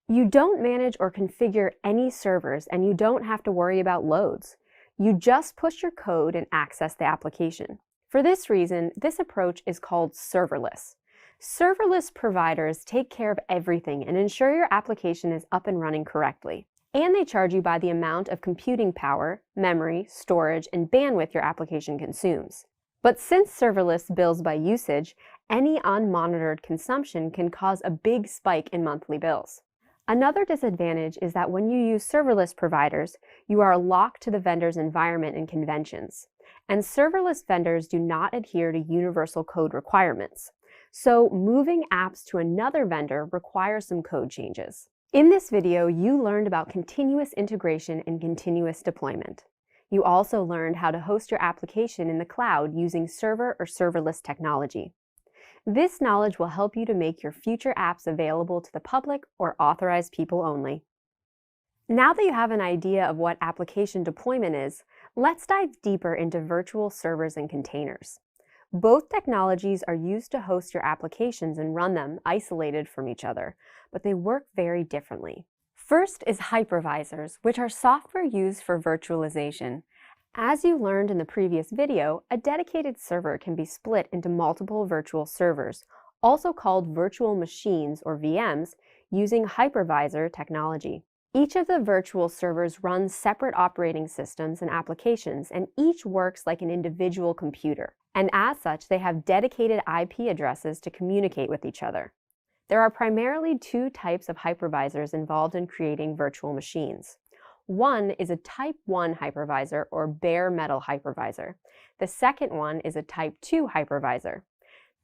You don't manage or configure any servers, and you don't have to worry about loads. You just push your code and access the application. For this reason, this approach is called serverless. Serverless providers take care of everything and ensure your application is up and running correctly. And they charge you by the amount of computing power, memory, storage, and bandwidth your application consumes. But since serverless bills by usage, any unmonitored consumption can cause a big spike in monthly bills. Another disadvantage is that when you use serverless providers, you are locked to the vendor's environment and conventions. and serverless vendors do not adhere to universal code requirements. So moving apps to another vendor requires some code changes. In this video, you learned about continuous integration and continuous deployment. You also learned how to host your application in the cloud using server or serverless technology. This knowledge will help you to make your future apps available to the public or authorized people only. Now that you have an idea of what application deployment is, let's dive deeper into virtual servers and containers. Both technologies are used to host your applications and run them isolated from each other, but they work very differently. First is hypervisors, which are software used for virtualization. As you learned in the previous video, a dedicated server can be split into multiple virtual servers, also called virtual machines or VMs, using hypervisor technology. Each of the virtual servers runs separate operating systems and applications, and each works like an individual computer. And as such, they have dedicated IP addresses to communicate with each other. There are primarily two types of hypervisors involved in creating virtual machines. One is a Type 1 hypervisor or bare metal hypervisor. The second one is a Type 2 hypervisor.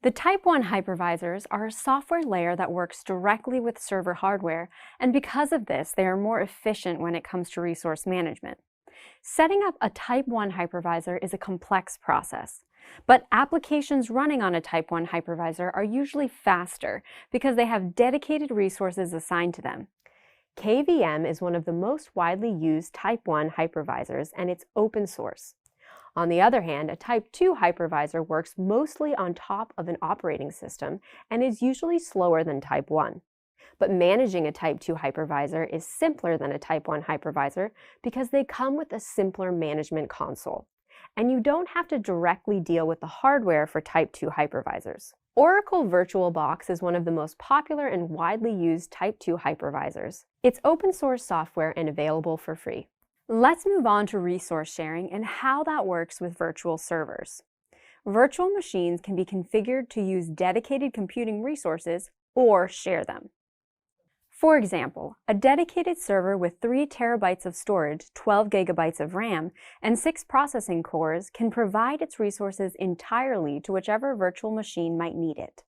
The Type 1 hypervisors are a software layer that works directly with server hardware, and because of this, they are more efficient when it comes to resource management. Setting up a Type 1 hypervisor is a complex process, but applications running on a Type 1 hypervisor are usually faster because they have dedicated resources assigned to them. KVM is one of the most widely used Type 1 hypervisors, and it's open source. On the other hand, a Type 2 hypervisor works mostly on top of an operating system and is usually slower than Type 1. But managing a Type 2 hypervisor is simpler than a Type 1 hypervisor because they come with a simpler management console, and you don't have to directly deal with the hardware for Type 2 hypervisors. Oracle VirtualBox is one of the most popular and widely used Type 2 hypervisors. It's open source software and available for free. Let's move on to resource sharing and how that works with virtual servers. Virtual machines can be configured to use dedicated computing resources or share them. For example, a dedicated server with 3 terabytes of storage, 12 gigabytes of RAM, and 6 processing cores can provide its resources entirely to whichever virtual machine might need it.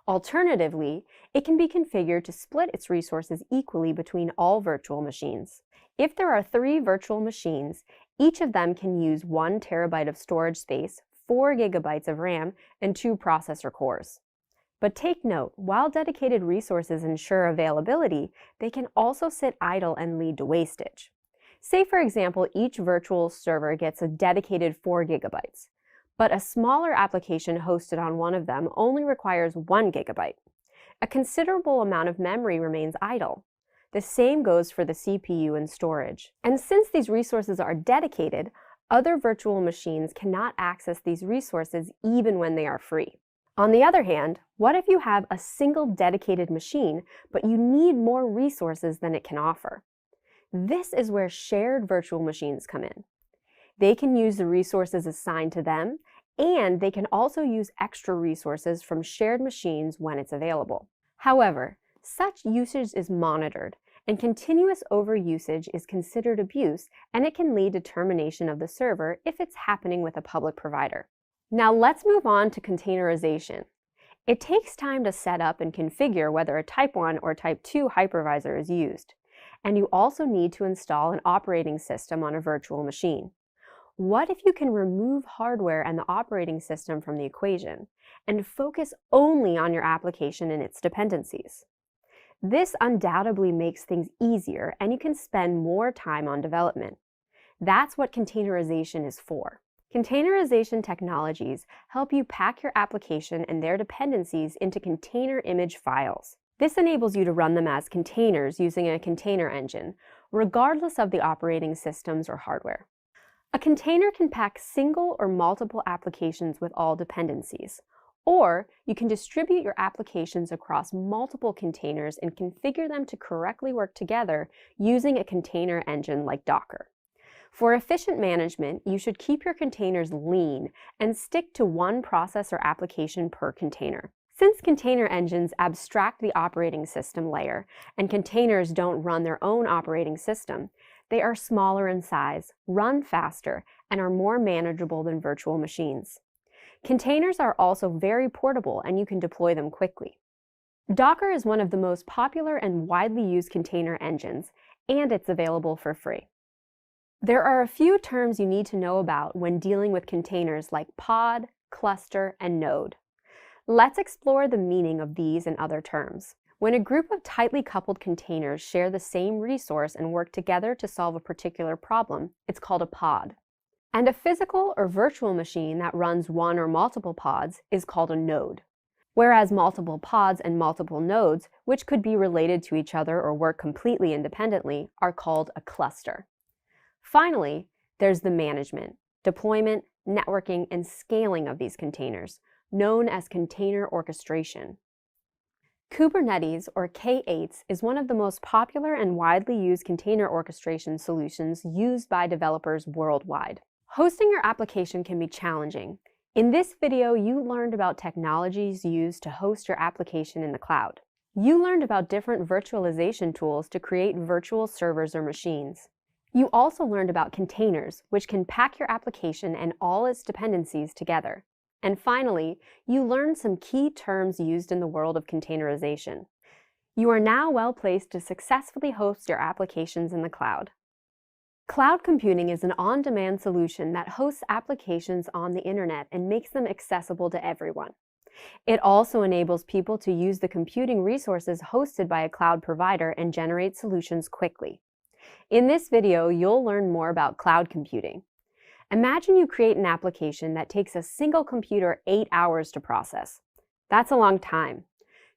Alternatively, it can be configured to split its resources equally between all virtual machines. If there are 3 virtual machines, each of them can use 1 terabyte of storage space, 4 gigabytes of RAM, and 2 processor cores. But take note, while dedicated resources ensure availability, they can also sit idle and lead to wastage. Say, for example, each virtual server gets a dedicated 4 gigabytes, but a smaller application hosted on one of them only requires 1 gigabyte. A considerable amount of memory remains idle. The same goes for the CPU and storage. And since these resources are dedicated, other virtual machines cannot access these resources even when they are free. On the other hand, what if you have a single dedicated machine, but you need more resources than it can offer? This is where shared virtual machines come in. They can use the resources assigned to them, and they can also use extra resources from shared machines when it's available. However, such usage is monitored, and continuous overusage is considered abuse, and it can lead to termination of the server if it's happening with a public provider. Now let's move on to containerization. It takes time to set up and configure whether a Type 1 or Type 2 hypervisor is used, and you also need to install an operating system on a virtual machine. What if you can remove hardware and the operating system from the equation and focus only on your application and its dependencies? This undoubtedly makes things easier, and you can spend more time on development. That's what containerization is for. Containerization technologies help you pack your application and their dependencies into container image files. This enables you to run them as containers using a container engine, regardless of the operating systems or hardware. A container can pack single or multiple applications with all dependencies, or you can distribute your applications across multiple containers and configure them to correctly work together using a container engine like Docker. For efficient management, you should keep your containers lean and stick to one process or application per container. Since container engines abstract the operating system layer and containers don't run their own operating system, They are smaller in size, run faster, and are more manageable than virtual machines. Containers are also very portable and you can deploy them quickly. Docker is one of the most popular and widely used container engines, and it's available for free. There are a few terms you need to know about when dealing with containers like pod, cluster, and node. Let's explore the meaning of these and other terms. When a group of tightly coupled containers share the same resource and work together to solve a particular problem, it's called a pod. And a physical or virtual machine that runs one or multiple pods is called a node. Whereas multiple pods and multiple nodes, which could be related to each other or work completely independently, are called a cluster. Finally, there's the management, deployment, networking, and scaling of these containers, known as container orchestration. Kubernetes, or K8s, is one of the most popular and widely used container orchestration solutions used by developers worldwide. Hosting your application can be challenging. In this video, you learned about technologies used to host your application in the cloud. You learned about different virtualization tools to create virtual servers or machines. You also learned about containers, which can pack your application and all its dependencies together. And finally, you learned some key terms used in the world of containerization. You are now well placed to successfully host your applications in the cloud. Cloud computing is an on-demand solution that hosts applications on the internet and makes them accessible to everyone. It also enables people to use the computing resources hosted by a cloud provider and generate solutions quickly. In this video, you'll learn more about cloud computing. Imagine you create an application that takes a single computer 8 hours to process. That's a long time.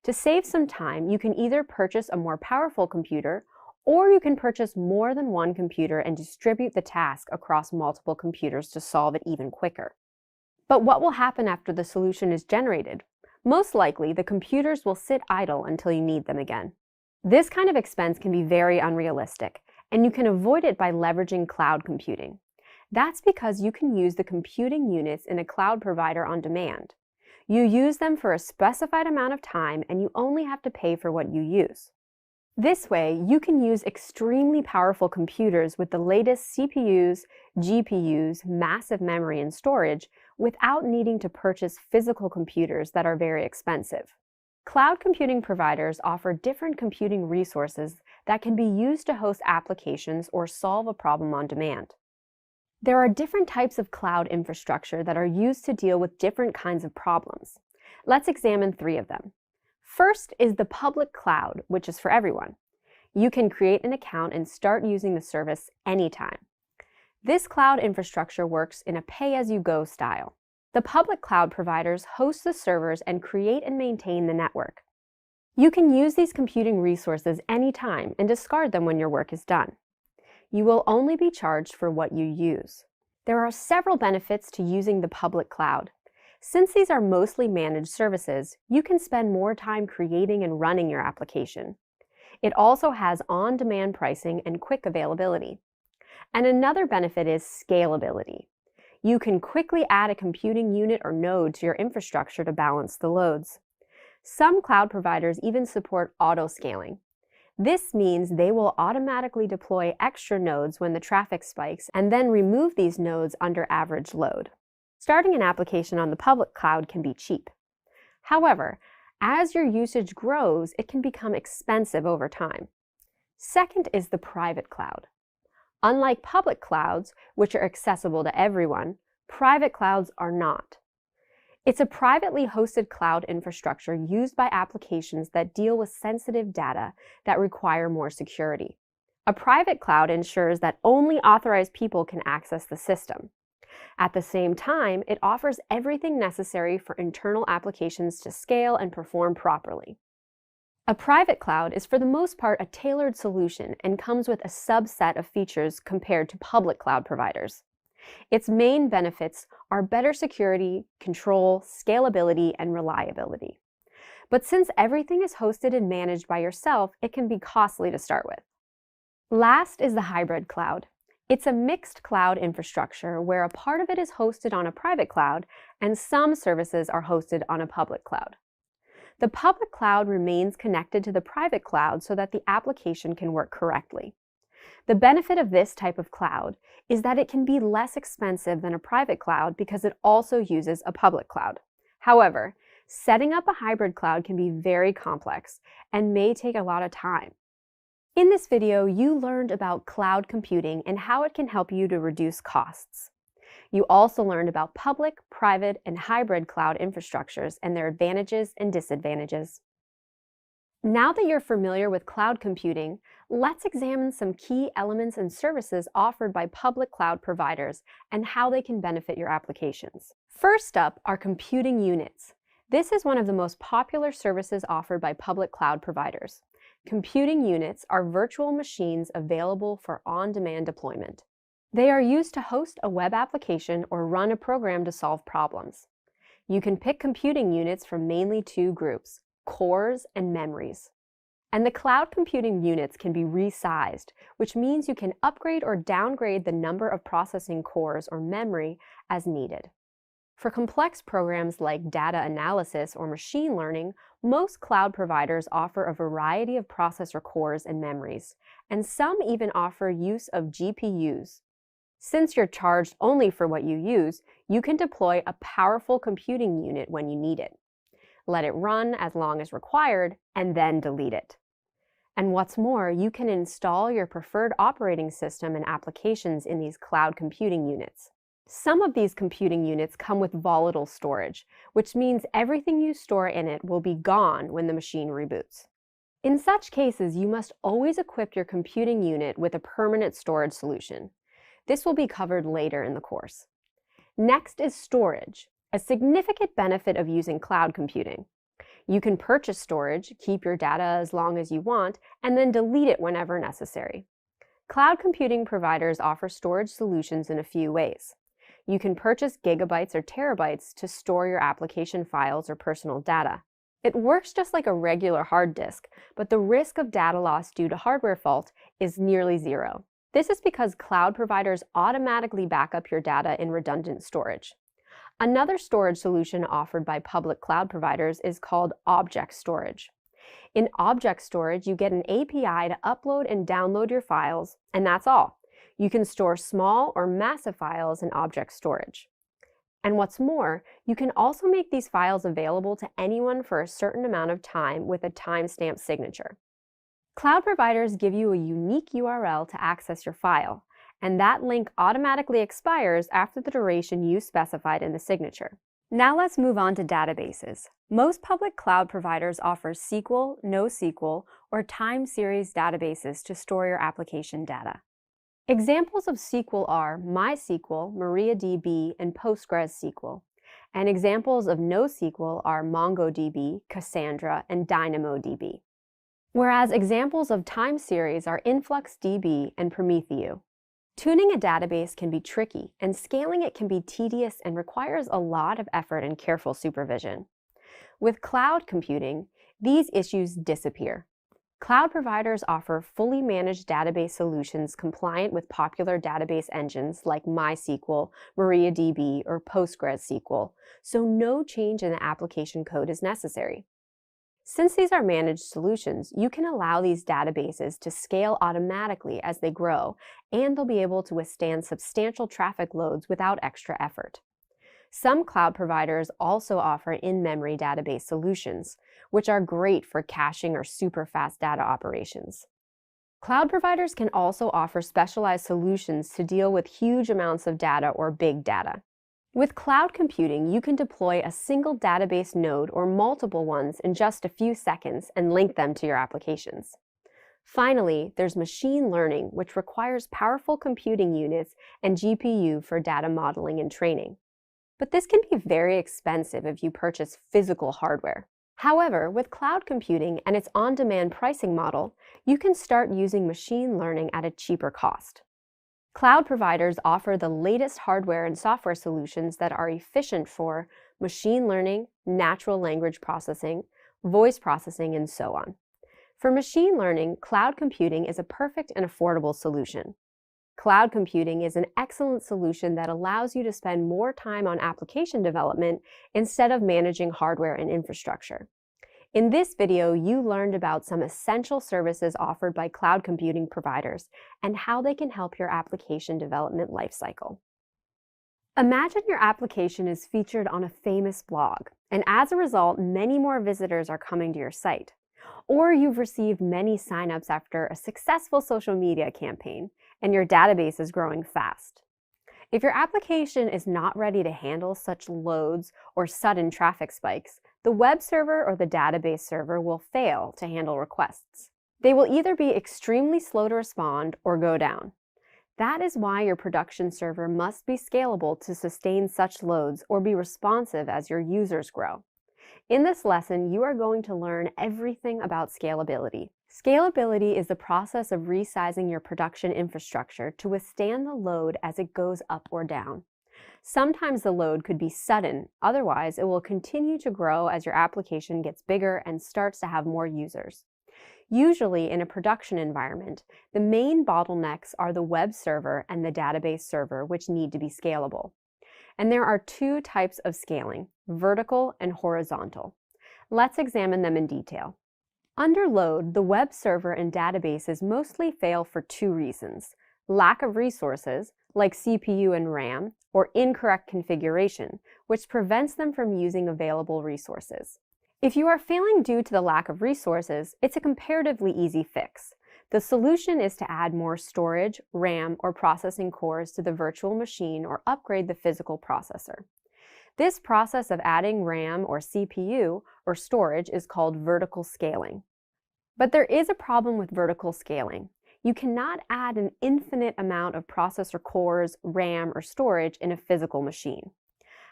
To save some time, you can either purchase a more powerful computer, or you can purchase more than one computer and distribute the task across multiple computers to solve it even quicker. But what will happen after the solution is generated? Most likely, the computers will sit idle until you need them again. This kind of expense can be very unrealistic, and you can avoid it by leveraging cloud computing. That's because you can use the computing units in a cloud provider on demand. You use them for a specified amount of time, and you only have to pay for what you use. This way, you can use extremely powerful computers with the latest CPUs, GPUs, massive memory, and storage without needing to purchase physical computers that are very expensive. Cloud computing providers offer different computing resources that can be used to host applications or solve a problem on demand. There are different types of cloud infrastructure that are used to deal with different kinds of problems. Let's examine 3 of them. First is the public cloud, which is for everyone. You can create an account and start using the service anytime. This cloud infrastructure works in a pay-as-you-go style. The public cloud providers host the servers and create and maintain the network. You can use these computing resources anytime and discard them when your work is done. You will only be charged for what you use. There are several benefits to using the public cloud. Since these are mostly managed services, you can spend more time creating and running your application. It also has on-demand pricing and quick availability. And another benefit is scalability. You can quickly add a computing unit or node to your infrastructure to balance the loads. Some cloud providers even support auto-scaling. This means they will automatically deploy extra nodes when the traffic spikes and then remove these nodes under average load. Starting an application on the public cloud can be cheap. However, as your usage grows, it can become expensive over time. Second is the private cloud. Unlike public clouds, which are accessible to everyone, private clouds are not. It's a privately hosted cloud infrastructure used by applications that deal with sensitive data that require more security. A private cloud ensures that only authorized people can access the system. At the same time, it offers everything necessary for internal applications to scale and perform properly. A private cloud is for the most part a tailored solution and comes with a subset of features compared to public cloud providers. Its main benefits are better security, control, scalability, and reliability. But since everything is hosted and managed by yourself, it can be costly to start with. Last is the hybrid cloud. It's a mixed cloud infrastructure where a part of it is hosted on a private cloud and some services are hosted on a public cloud. The public cloud remains connected to the private cloud so that the application can work correctly. The benefit of this type of cloud is that it can be less expensive than a private cloud because it also uses a public cloud. However, setting up a hybrid cloud can be very complex and may take a lot of time. In this video, you learned about cloud computing and how it can help you to reduce costs. You also learned about public, private, and hybrid cloud infrastructures and their advantages and disadvantages. Now that you're familiar with cloud computing, let's examine some key elements and services offered by public cloud providers and how they can benefit your applications. First up are computing units. This is one of the most popular services offered by public cloud providers. Computing units are virtual machines available for on-demand deployment. They are used to host a web application or run a program to solve problems. You can pick computing units from mainly two groups: cores and memories. And the cloud computing units can be resized, which means you can upgrade or downgrade the number of processing cores or memory as needed. For complex programs like data analysis or machine learning, most cloud providers offer a variety of processor cores and memories, and some even offer use of GPUs. Since you're charged only for what you use, you can deploy a powerful computing unit when you need it. Let it run as long as required, and then delete it. And what's more, you can install your preferred operating system and applications in these cloud computing units. Some of these computing units come with volatile storage, which means everything you store in it will be gone when the machine reboots. In such cases, you must always equip your computing unit with a permanent storage solution. This will be covered later in the course. Next is storage, a significant benefit of using cloud computing. You can purchase storage, keep your data as long as you want, and then delete it whenever necessary. Cloud computing providers offer storage solutions in a few ways. You can purchase gigabytes or terabytes to store your application files or personal data. It works just like a regular hard disk, but the risk of data loss due to hardware fault is nearly zero. This is because cloud providers automatically back up your data in redundant storage. Another storage solution offered by public cloud providers is called object storage. In object storage, you get an API to upload and download your files, and that's all. You can store small or massive files in object storage. And what's more, you can also make these files available to anyone for a certain amount of time with a timestamp signature. Cloud providers give you a unique URL to access your file, and that link automatically expires after the duration you specified in the signature. Now let's move on to databases. Most public cloud providers offer SQL, NoSQL, or time series databases to store your application data. Examples of SQL are MySQL, MariaDB, and PostgreSQL. And examples of NoSQL are MongoDB, Cassandra, and DynamoDB. Whereas examples of time series are InfluxDB and Prometheus. Tuning a database can be tricky, and scaling it can be tedious and requires a lot of effort and careful supervision. With cloud computing, these issues disappear. Cloud providers offer fully managed database solutions compliant with popular database engines like MySQL, MariaDB, or PostgreSQL, so no change in the application code is necessary. Since these are managed solutions, you can allow these databases to scale automatically as they grow, and they'll be able to withstand substantial traffic loads without extra effort. Some cloud providers also offer in-memory database solutions, which are great for caching or super fast data operations. Cloud providers can also offer specialized solutions to deal with huge amounts of data or big data. With cloud computing, you can deploy a single database node or multiple ones in just a few seconds and link them to your applications. Finally, there's machine learning, which requires powerful computing units and GPU for data modeling and training. But this can be very expensive if you purchase physical hardware. However, with cloud computing and its on-demand pricing model, you can start using machine learning at a cheaper cost. Cloud providers offer the latest hardware and software solutions that are efficient for machine learning, natural language processing, voice processing, and so on. For machine learning, cloud computing is a perfect and affordable solution. Cloud computing is an excellent solution that allows you to spend more time on application development instead of managing hardware and infrastructure. In this video, you learned about some essential services offered by cloud computing providers and how they can help your application development lifecycle. Imagine your application is featured on a famous blog, and as a result, many more visitors are coming to your site. Or you've received many signups after a successful social media campaign, and your database is growing fast. If your application is not ready to handle such loads or sudden traffic spikes, the web server or the database server will fail to handle requests. They will either be extremely slow to respond or go down. That is why your production server must be scalable to sustain such loads or be responsive as your users grow. In this lesson, you are going to learn everything about scalability. Scalability is the process of resizing your production infrastructure to withstand the load as it goes up or down. Sometimes the load could be sudden, otherwise it will continue to grow as your application gets bigger and starts to have more users. Usually in a production environment, the main bottlenecks are the web server and the database server, which need to be scalable. And there are two types of scaling, vertical and horizontal. Let's examine them in detail. Under load, the web server and databases mostly fail for two reasons: lack of resources, like CPU and RAM, or incorrect configuration, which prevents them from using available resources. If you are failing due to the lack of resources, it's a comparatively easy fix. The solution is to add more storage, RAM, or processing cores to the virtual machine or upgrade the physical processor. This process of adding RAM or CPU or storage is called vertical scaling. But there is a problem with vertical scaling. You cannot add an infinite amount of processor cores, RAM, or storage in a physical machine.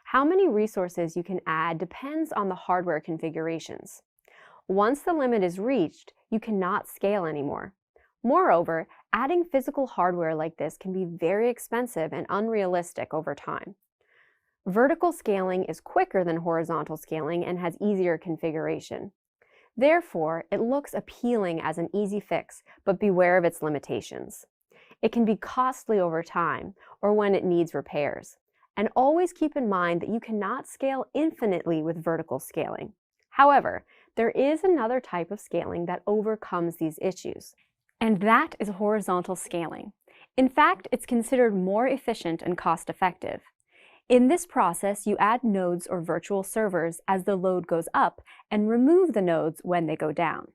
How many resources you can add depends on the hardware configurations. Once the limit is reached, you cannot scale anymore. Moreover, adding physical hardware like this can be very expensive and unrealistic over time. Vertical scaling is quicker than horizontal scaling and has easier configuration. Therefore, it looks appealing as an easy fix, but beware of its limitations. It can be costly over time or when it needs repairs. And always keep in mind that you cannot scale infinitely with vertical scaling. However, there is another type of scaling that overcomes these issues. And that is horizontal scaling. In fact, it's considered more efficient and cost-effective. In this process, you add nodes or virtual servers as the load goes up and remove the nodes when they go down.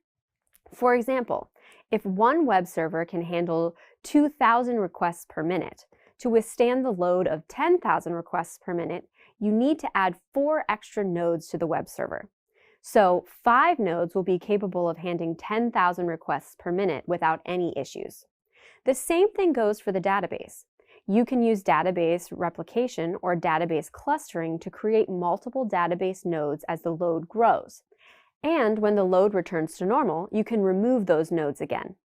For example, if one web server can handle 2,000 requests per minute, to withstand the load of 10,000 requests per minute, you need to add 4 extra nodes to the web server. So 5 nodes will be capable of handling 10,000 requests per minute without any issues. The same thing goes for the database. You can use database replication or database clustering to create multiple database nodes as the load grows. And when the load returns to normal, you can remove those nodes again.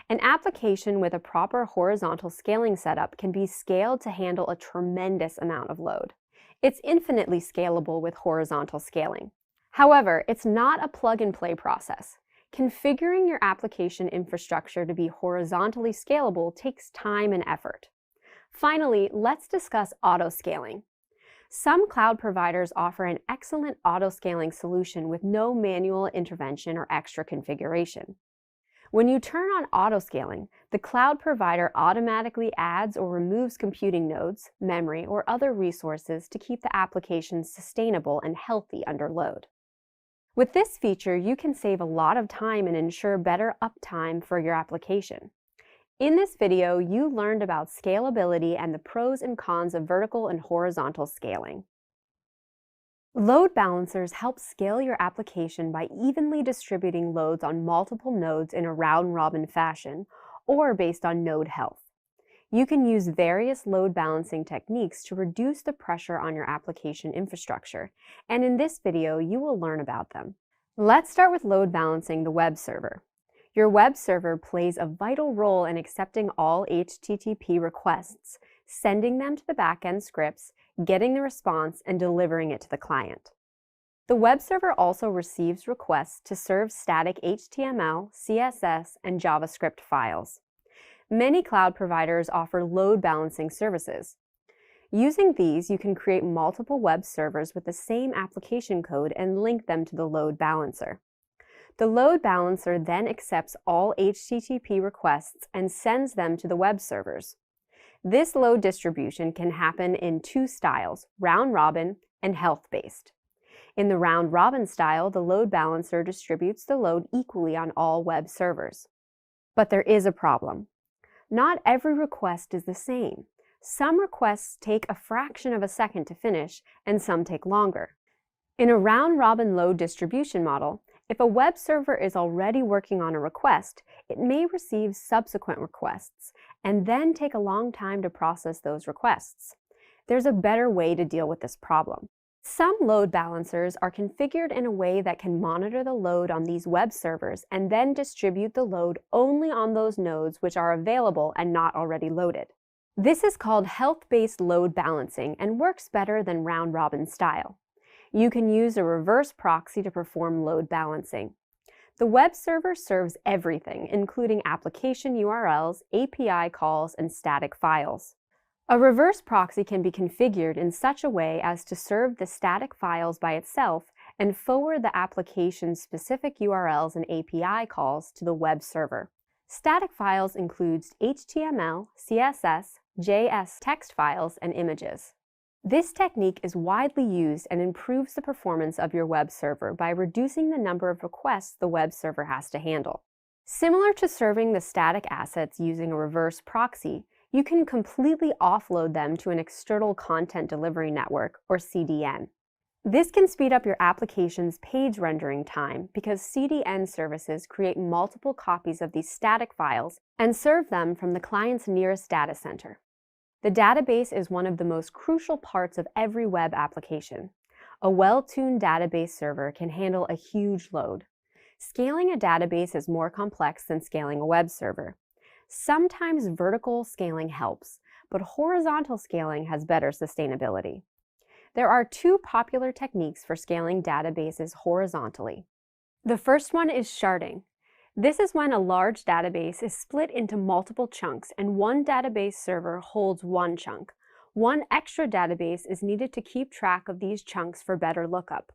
An application with a proper horizontal scaling setup can be scaled to handle a tremendous amount of load. It's infinitely scalable with horizontal scaling. However, it's not a plug-and-play process. Configuring your application infrastructure to be horizontally scalable takes time and effort. Finally, let's discuss auto-scaling. Some cloud providers offer an excellent auto-scaling solution with no manual intervention or extra configuration. When you turn on auto-scaling, the cloud provider automatically adds or removes computing nodes, memory, or other resources to keep the application sustainable and healthy under load. With this feature, you can save a lot of time and ensure better uptime for your application. In this video, you learned about scalability and the pros and cons of vertical and horizontal scaling. Load balancers help scale your application by evenly distributing loads on multiple nodes in a round-robin fashion or based on node health. You can use various load balancing techniques to reduce the pressure on your application infrastructure, and in this video, you will learn about them. Let's start with load balancing the web server. Your web server plays a vital role in accepting all HTTP requests, sending them to the backend scripts, getting the response, and delivering it to the client. The web server also receives requests to serve static HTML, CSS, and JavaScript files. Many cloud providers offer load balancing services. Using these, you can create multiple web servers with the same application code and link them to the load balancer. The load balancer then accepts all HTTP requests and sends them to the web servers. This load distribution can happen in two styles, round-robin and health-based. In the round-robin style, the load balancer distributes the load equally on all web servers. But there is a problem. Not every request is the same. Some requests take a fraction of a second to finish, and some take longer. In a round-robin load distribution model, if a web server is already working on a request, it may receive subsequent requests and then take a long time to process those requests. There's a better way to deal with this problem. Some load balancers are configured in a way that can monitor the load on these web servers and then distribute the load only on those nodes which are available and not already loaded. This is called health-based load balancing and works better than round-robin style. You can use a reverse proxy to perform load balancing. The web server serves everything, including application URLs, API calls, and static files. A reverse proxy can be configured in such a way as to serve the static files by itself and forward the application's specific URLs and API calls to the web server. Static files includes HTML, CSS, JS text files, and images. This technique is widely used and improves the performance of your web server by reducing the number of requests the web server has to handle. Similar to serving the static assets using a reverse proxy, you can completely offload them to an external content delivery network, or CDN. This can speed up your application's page rendering time because CDN services create multiple copies of these static files and serve them from the client's nearest data center. The database is one of the most crucial parts of every web application. A well-tuned database server can handle a huge load. Scaling a database is more complex than scaling a web server. Sometimes vertical scaling helps, but horizontal scaling has better sustainability. There are two popular techniques for scaling databases horizontally. The first one is sharding. This is when a large database is split into multiple chunks and one database server holds one chunk. One extra database is needed to keep track of these chunks for better lookup.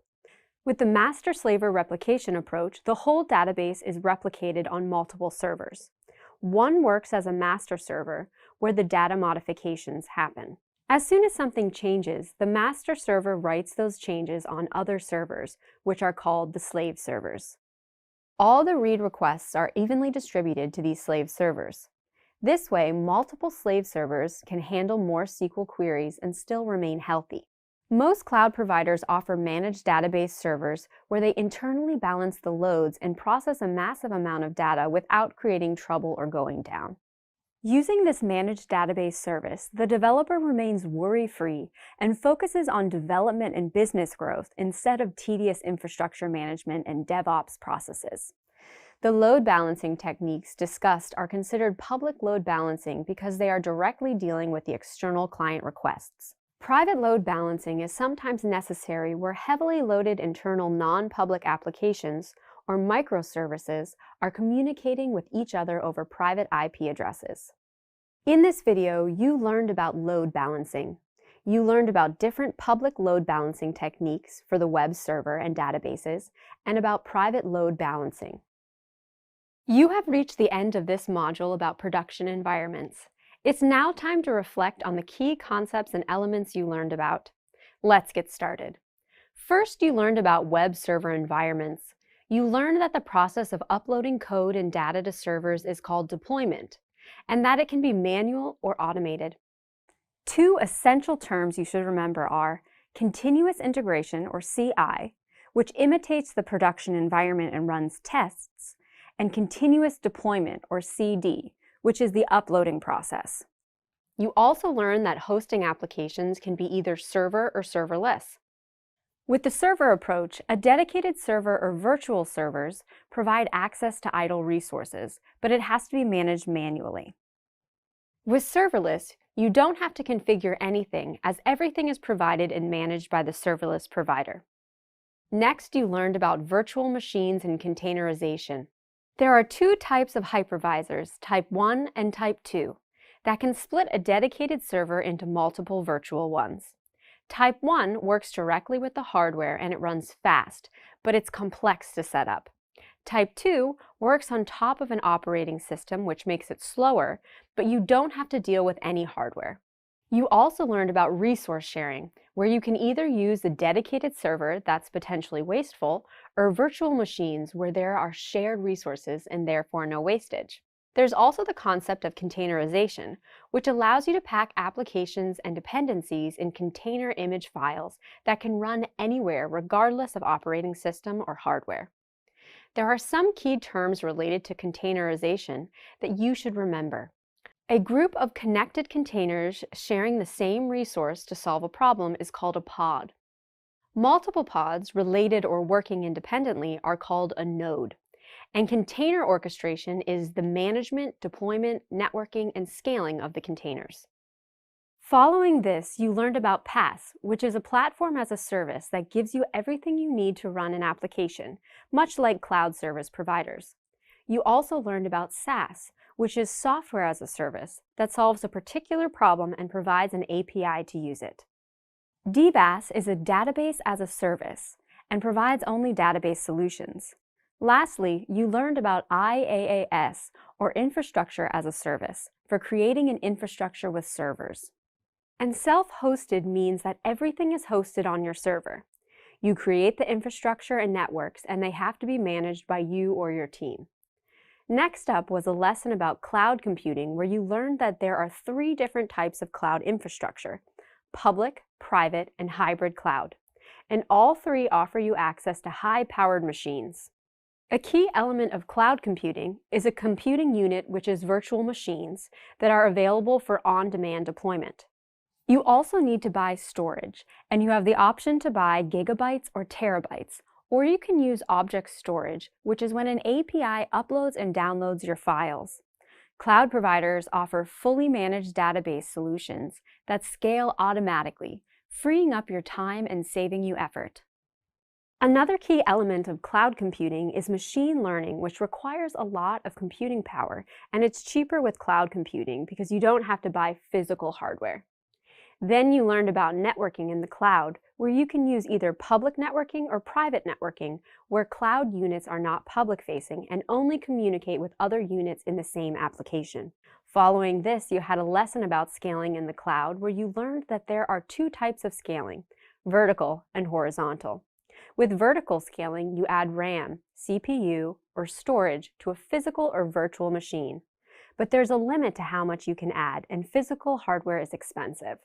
With the master-slaver replication approach, the whole database is replicated on multiple servers. One works as a master server, where the data modifications happen. As soon as something changes, the master server writes those changes on other servers, which are called the slave servers. All the read requests are evenly distributed to these slave servers. This way, multiple slave servers can handle more SQL queries and still remain healthy. Most cloud providers offer managed database servers where they internally balance the loads and process a massive amount of data without creating trouble or going down. Using this managed database service, the developer remains worry-free and focuses on development and business growth instead of tedious infrastructure management and DevOps processes. The load balancing techniques discussed are considered public load balancing because they are directly dealing with the external client requests. Private load balancing is sometimes necessary where heavily loaded internal non-public applications or microservices are communicating with each other over private IP addresses. In this video, you learned about load balancing. You learned about different public load balancing techniques for the web server and databases, and about private load balancing. You have reached the end of this module about production environments. It's now time to reflect on the key concepts and elements you learned about. Let's get started. First, you learned about web server environments. You learned that the process of uploading code and data to servers is called deployment, and that it can be manual or automated. Two essential terms you should remember are continuous integration, or CI, which imitates the production environment and runs tests, and continuous deployment, or CD, which is the uploading process. You also learned that hosting applications can be either server or serverless. With the server approach, a dedicated server or virtual servers provide access to idle resources, but it has to be managed manually. With serverless, you don't have to configure anything, as everything is provided and managed by the serverless provider. Next, you learned about virtual machines and containerization. There are two types of hypervisors, Type 1 and Type 2, that can split a dedicated server into multiple virtual ones. Type 1 works directly with the hardware and it runs fast, but it's complex to set up. Type 2 works on top of an operating system, which makes it slower, but you don't have to deal with any hardware. You also learned about resource sharing, where you can either use a dedicated server that's potentially wasteful, or virtual machines where there are shared resources and therefore no wastage. There's also the concept of containerization, which allows you to pack applications and dependencies in container image files that can run anywhere regardless of operating system or hardware. There are some key terms related to containerization that you should remember. A group of connected containers sharing the same resource to solve a problem is called a pod. Multiple pods, related or working independently, are called a node. And container orchestration is the management, deployment, networking, and scaling of the containers. Following this, you learned about PaaS, which is a platform as a service that gives you everything you need to run an application, much like cloud service providers. You also learned about SaaS, which is software as a service that solves a particular problem and provides an API to use it. DBaaS is a database as a service and provides only database solutions. Lastly, you learned about IaaS, or infrastructure as a service, for creating an infrastructure with servers. And self-hosted means that everything is hosted on your server. You create the infrastructure and networks, and they have to be managed by you or your team. Next up was a lesson about cloud computing, where you learned that there are 3 different types of cloud infrastructure: public, private, and hybrid cloud. And all 3 offer you access to high-powered machines. A key element of cloud computing is a computing unit, which is virtual machines that are available for on-demand deployment. You also need to buy storage, and you have the option to buy gigabytes or terabytes, or you can use object storage, which is when an API uploads and downloads your files. Cloud providers offer fully managed database solutions that scale automatically, freeing up your time and saving you effort. Another key element of cloud computing is machine learning, which requires a lot of computing power, and it's cheaper with cloud computing because you don't have to buy physical hardware. Then you learned about networking in the cloud, where you can use either public networking or private networking, where cloud units are not public-facing and only communicate with other units in the same application. Following this, you had a lesson about scaling in the cloud, where you learned that there are 2 types of scaling: vertical and horizontal. With vertical scaling, you add RAM, CPU, or storage to a physical or virtual machine. But there's a limit to how much you can add, and physical hardware is expensive.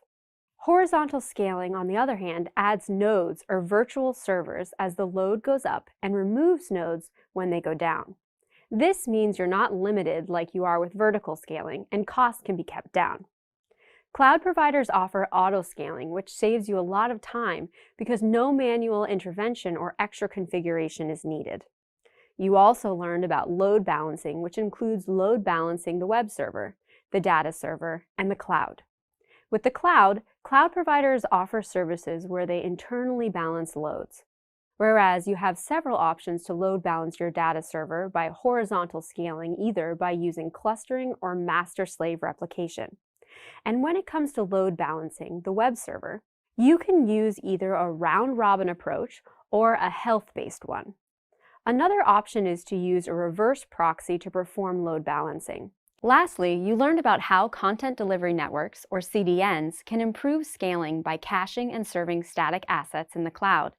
Horizontal scaling, on the other hand, adds nodes or virtual servers as the load goes up and removes nodes when they go down. This means you're not limited like you are with vertical scaling, and costs can be kept down. Cloud providers offer auto-scaling, which saves you a lot of time because no manual intervention or extra configuration is needed. You also learned about load balancing, which includes load balancing the web server, the data server, and the cloud. With the cloud, cloud providers offer services where they internally balance loads, whereas you have several options to load balance your data server by horizontal scaling, either by using clustering or master-slave replication. And when it comes to load balancing the web server, you can use either a round-robin approach or a health-based one. Another option is to use a reverse proxy to perform load balancing. Lastly, you learned about how content delivery networks, or CDNs, can improve scaling by caching and serving static assets in the cloud,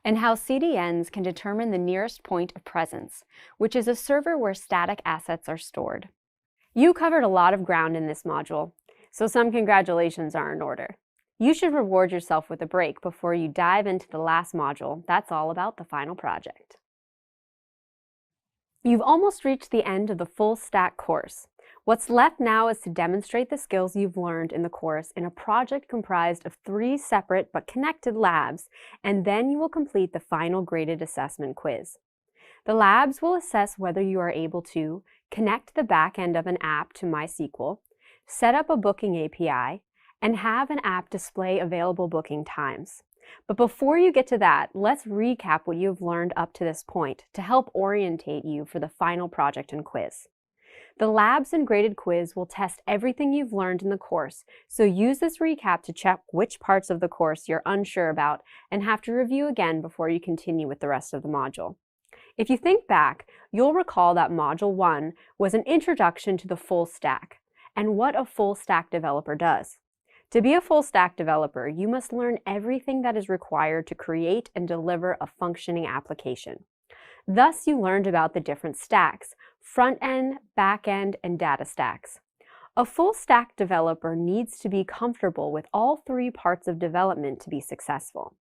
and how CDNs can determine the nearest point of presence, which is a server where static assets are stored. You covered a lot of ground in this module, so some congratulations are in order. You should reward yourself with a break before you dive into the last module that's all about the final project. You've almost reached the end of the full stack course. What's left now is to demonstrate the skills you've learned in the course in a project comprised of 3 separate but connected labs, and then you will complete the final graded assessment quiz. The labs will assess whether you are able to connect the back end of an app to MySQL, set up a booking API, and have an app display available booking times. But before you get to that, let's recap what you've learned up to this point to help orientate you for the final project and quiz. The labs and graded quiz will test everything you've learned in the course, so use this recap to check which parts of the course you're unsure about and have to review again before you continue with the rest of the module. If you think back, you'll recall that Module 1 was an introduction to the full stack and what a full stack developer does. To be a full stack developer, you must learn everything that is required to create and deliver a functioning application. Thus, you learned about the different stacks: front-end, back-end, and data stacks. A full stack developer needs to be comfortable with all three parts of development to be successful.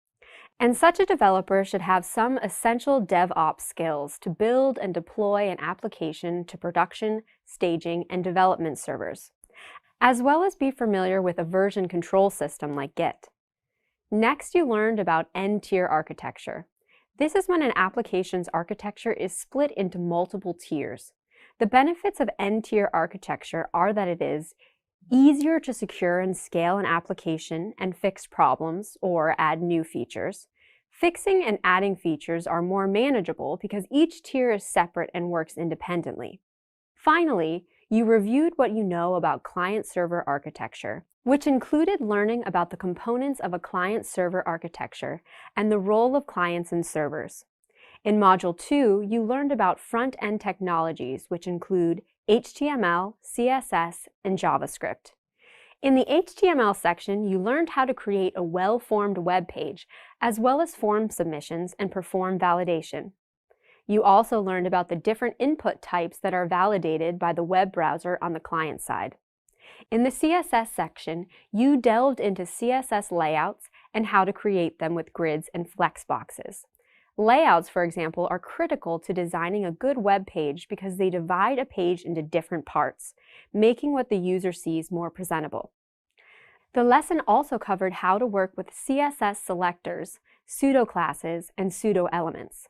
And such a developer should have some essential DevOps skills to build and deploy an application to production, staging, and development servers, as well as be familiar with a version control system like Git. Next, you learned about N-tier architecture. This is when an application's architecture is split into multiple tiers. The benefits of N-tier architecture are that it is easier to secure and scale an application and fix problems or add new features. Fixing and adding features are more manageable because each tier is separate and works independently. Finally, you reviewed what you know about client-server architecture, which included learning about the components of a client-server architecture and the role of clients and servers. In Module 2, you learned about front-end technologies, which include HTML, CSS, and JavaScript. In the HTML section, you learned how to create a well-formed web page, as well as form submissions and perform validation. You also learned about the different input types that are validated by the web browser on the client side. In the CSS section, you delved into CSS layouts and how to create them with grids and flexboxes. Layouts, for example, are critical to designing a good web page because they divide a page into different parts, making what the user sees more presentable. The lesson also covered how to work with CSS selectors, pseudo-classes, and pseudo-elements.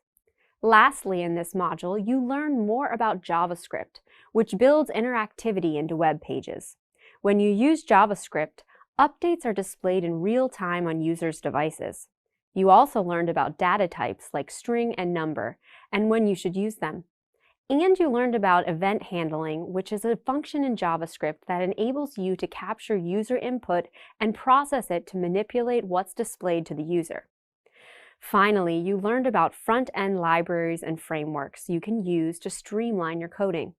Lastly, in this module, you learn more about JavaScript, which builds interactivity into web pages. When you use JavaScript, updates are displayed in real time on users' devices. You also learned about data types like string and number, and when you should use them. And you learned about event handling, which is a function in JavaScript that enables you to capture user input and process it to manipulate what's displayed to the user. Finally, you learned about front-end libraries and frameworks you can use to streamline your coding.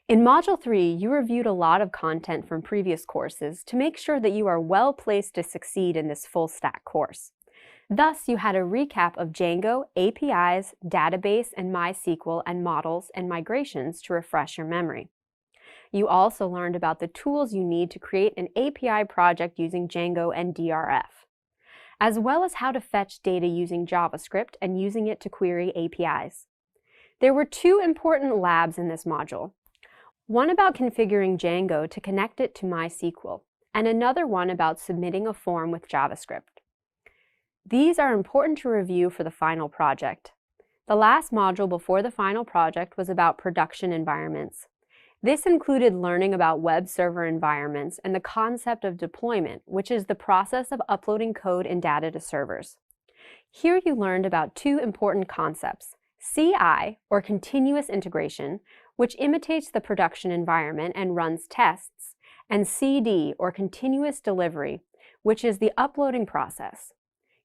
In Module 3, you reviewed a lot of content from previous courses to make sure that you are well placed to succeed in this full stack course. Thus, you had a recap of Django, APIs, database, and MySQL, and models and migrations to refresh your memory. You also learned about the tools you need to create an API project using Django and DRF, as well as how to fetch data using JavaScript and using it to query APIs. There were two important labs in this module. One about configuring Django to connect it to MySQL, and another one about submitting a form with JavaScript. These are important to review for the final project. The last module before the final project was about production environments. This included learning about web server environments and the concept of deployment, which is the process of uploading code and data to servers. Here you learned about two important concepts: CI, or continuous integration, which imitates the production environment and runs tests, and CD, or continuous delivery, which is the uploading process.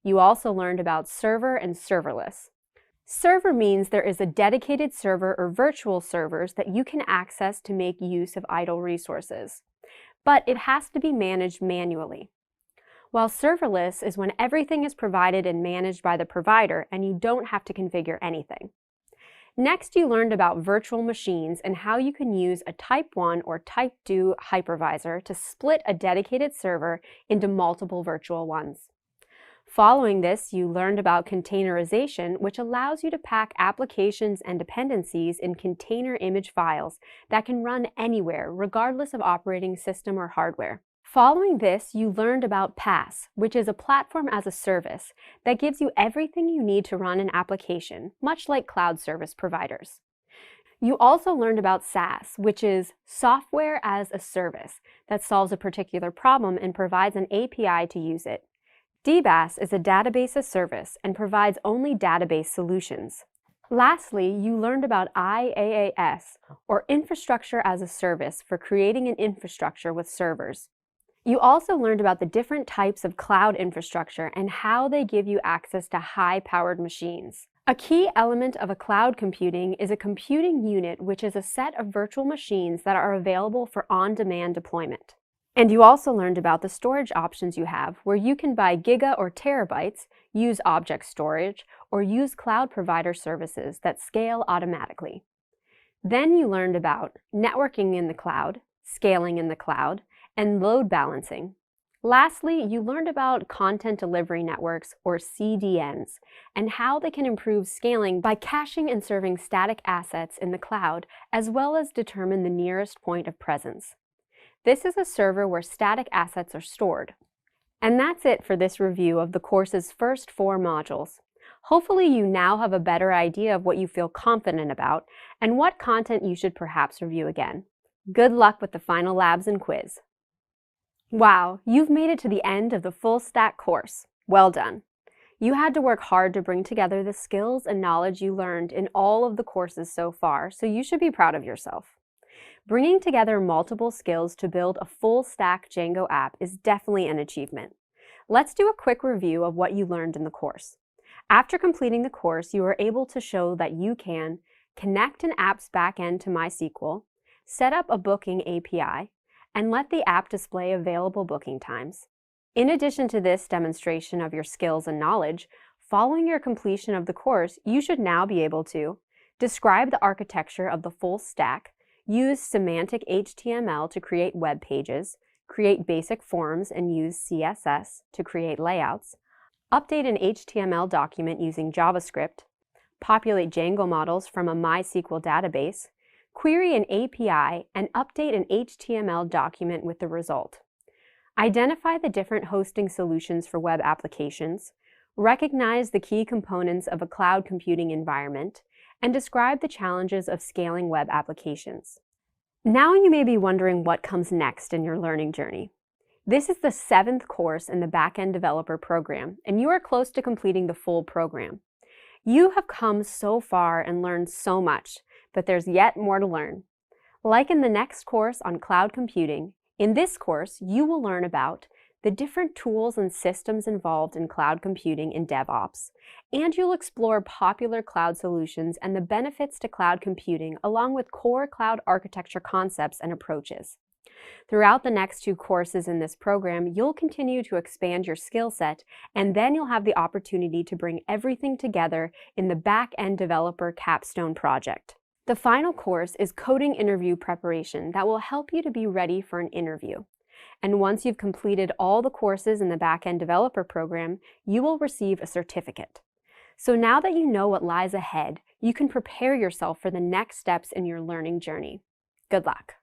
You also learned about server and serverless. Server means there is a dedicated server or virtual servers that you can access to make use of idle resources, but it has to be managed manually. While serverless is when everything is provided and managed by the provider and you don't have to configure anything. Next, you learned about virtual machines and how you can use a Type 1 or Type 2 hypervisor to split a dedicated server into multiple virtual ones. Following this, you learned about containerization, which allows you to pack applications and dependencies in container image files that can run anywhere, regardless of operating system or hardware. Following this, you learned about PaaS, which is a platform as a service that gives you everything you need to run an application, much like cloud service providers. You also learned about SaaS, which is software as a service that solves a particular problem and provides an API to use it. DBaaS is a database as service and provides only database solutions. Lastly, you learned about IaaS, or infrastructure as a service, for creating an infrastructure with servers. You also learned about the different types of cloud infrastructure and how they give you access to high-powered machines. A key element of a cloud computing is a computing unit, which is a set of virtual machines that are available for on-demand deployment. And you also learned about the storage options you have, where you can buy giga or terabytes, use object storage, or use cloud provider services that scale automatically. Then you learned about networking in the cloud, scaling in the cloud, and load balancing. Lastly, you learned about content delivery networks, or CDNs, and how they can improve scaling by caching and serving static assets in the cloud, as well as determine the nearest point of presence. This is a server where static assets are stored. And that's it for this review of the course's first 4 modules. Hopefully you now have a better idea of what you feel confident about and what content you should perhaps review again. Good luck with the final labs and quiz. Wow, you've made it to the end of the full stack course. Well done. You had to work hard to bring together the skills and knowledge you learned in all of the courses so far, so you should be proud of yourself. Bringing together multiple skills to build a full-stack Django app is definitely an achievement. Let's do a quick review of what you learned in the course. After completing the course, you are able to show that you can connect an app's backend to MySQL, set up a booking API, and let the app display available booking times. In addition to this demonstration of your skills and knowledge, following your completion of the course, you should now be able to describe the architecture of the full stack, use semantic HTML to create web pages, create basic forms and use CSS to create layouts, update an HTML document using JavaScript, populate Django models from a MySQL database, query an API, and update an HTML document with the result. Identify the different hosting solutions for web applications, recognize the key components of a cloud computing environment, and describe the challenges of scaling web applications. Now you may be wondering what comes next in your learning journey. This is the 7th course in the Backend Developer program, and you are close to completing the full program. You have come so far and learned so much, but there's yet more to learn. Like in the next course on cloud computing, in this course you will learn about the different tools and systems involved in cloud computing and DevOps, and you'll explore popular cloud solutions and the benefits to cloud computing along with core cloud architecture concepts and approaches. Throughout the next 2 courses in this program, you'll continue to expand your skill set, and then you'll have the opportunity to bring everything together in the Back-End Developer Capstone project. The final course is Coding Interview Preparation that will help you to be ready for an interview. And once you've completed all the courses in the Backend Developer program, you will receive a certificate. So now that you know what lies ahead, you can prepare yourself for the next steps in your learning journey. Good luck.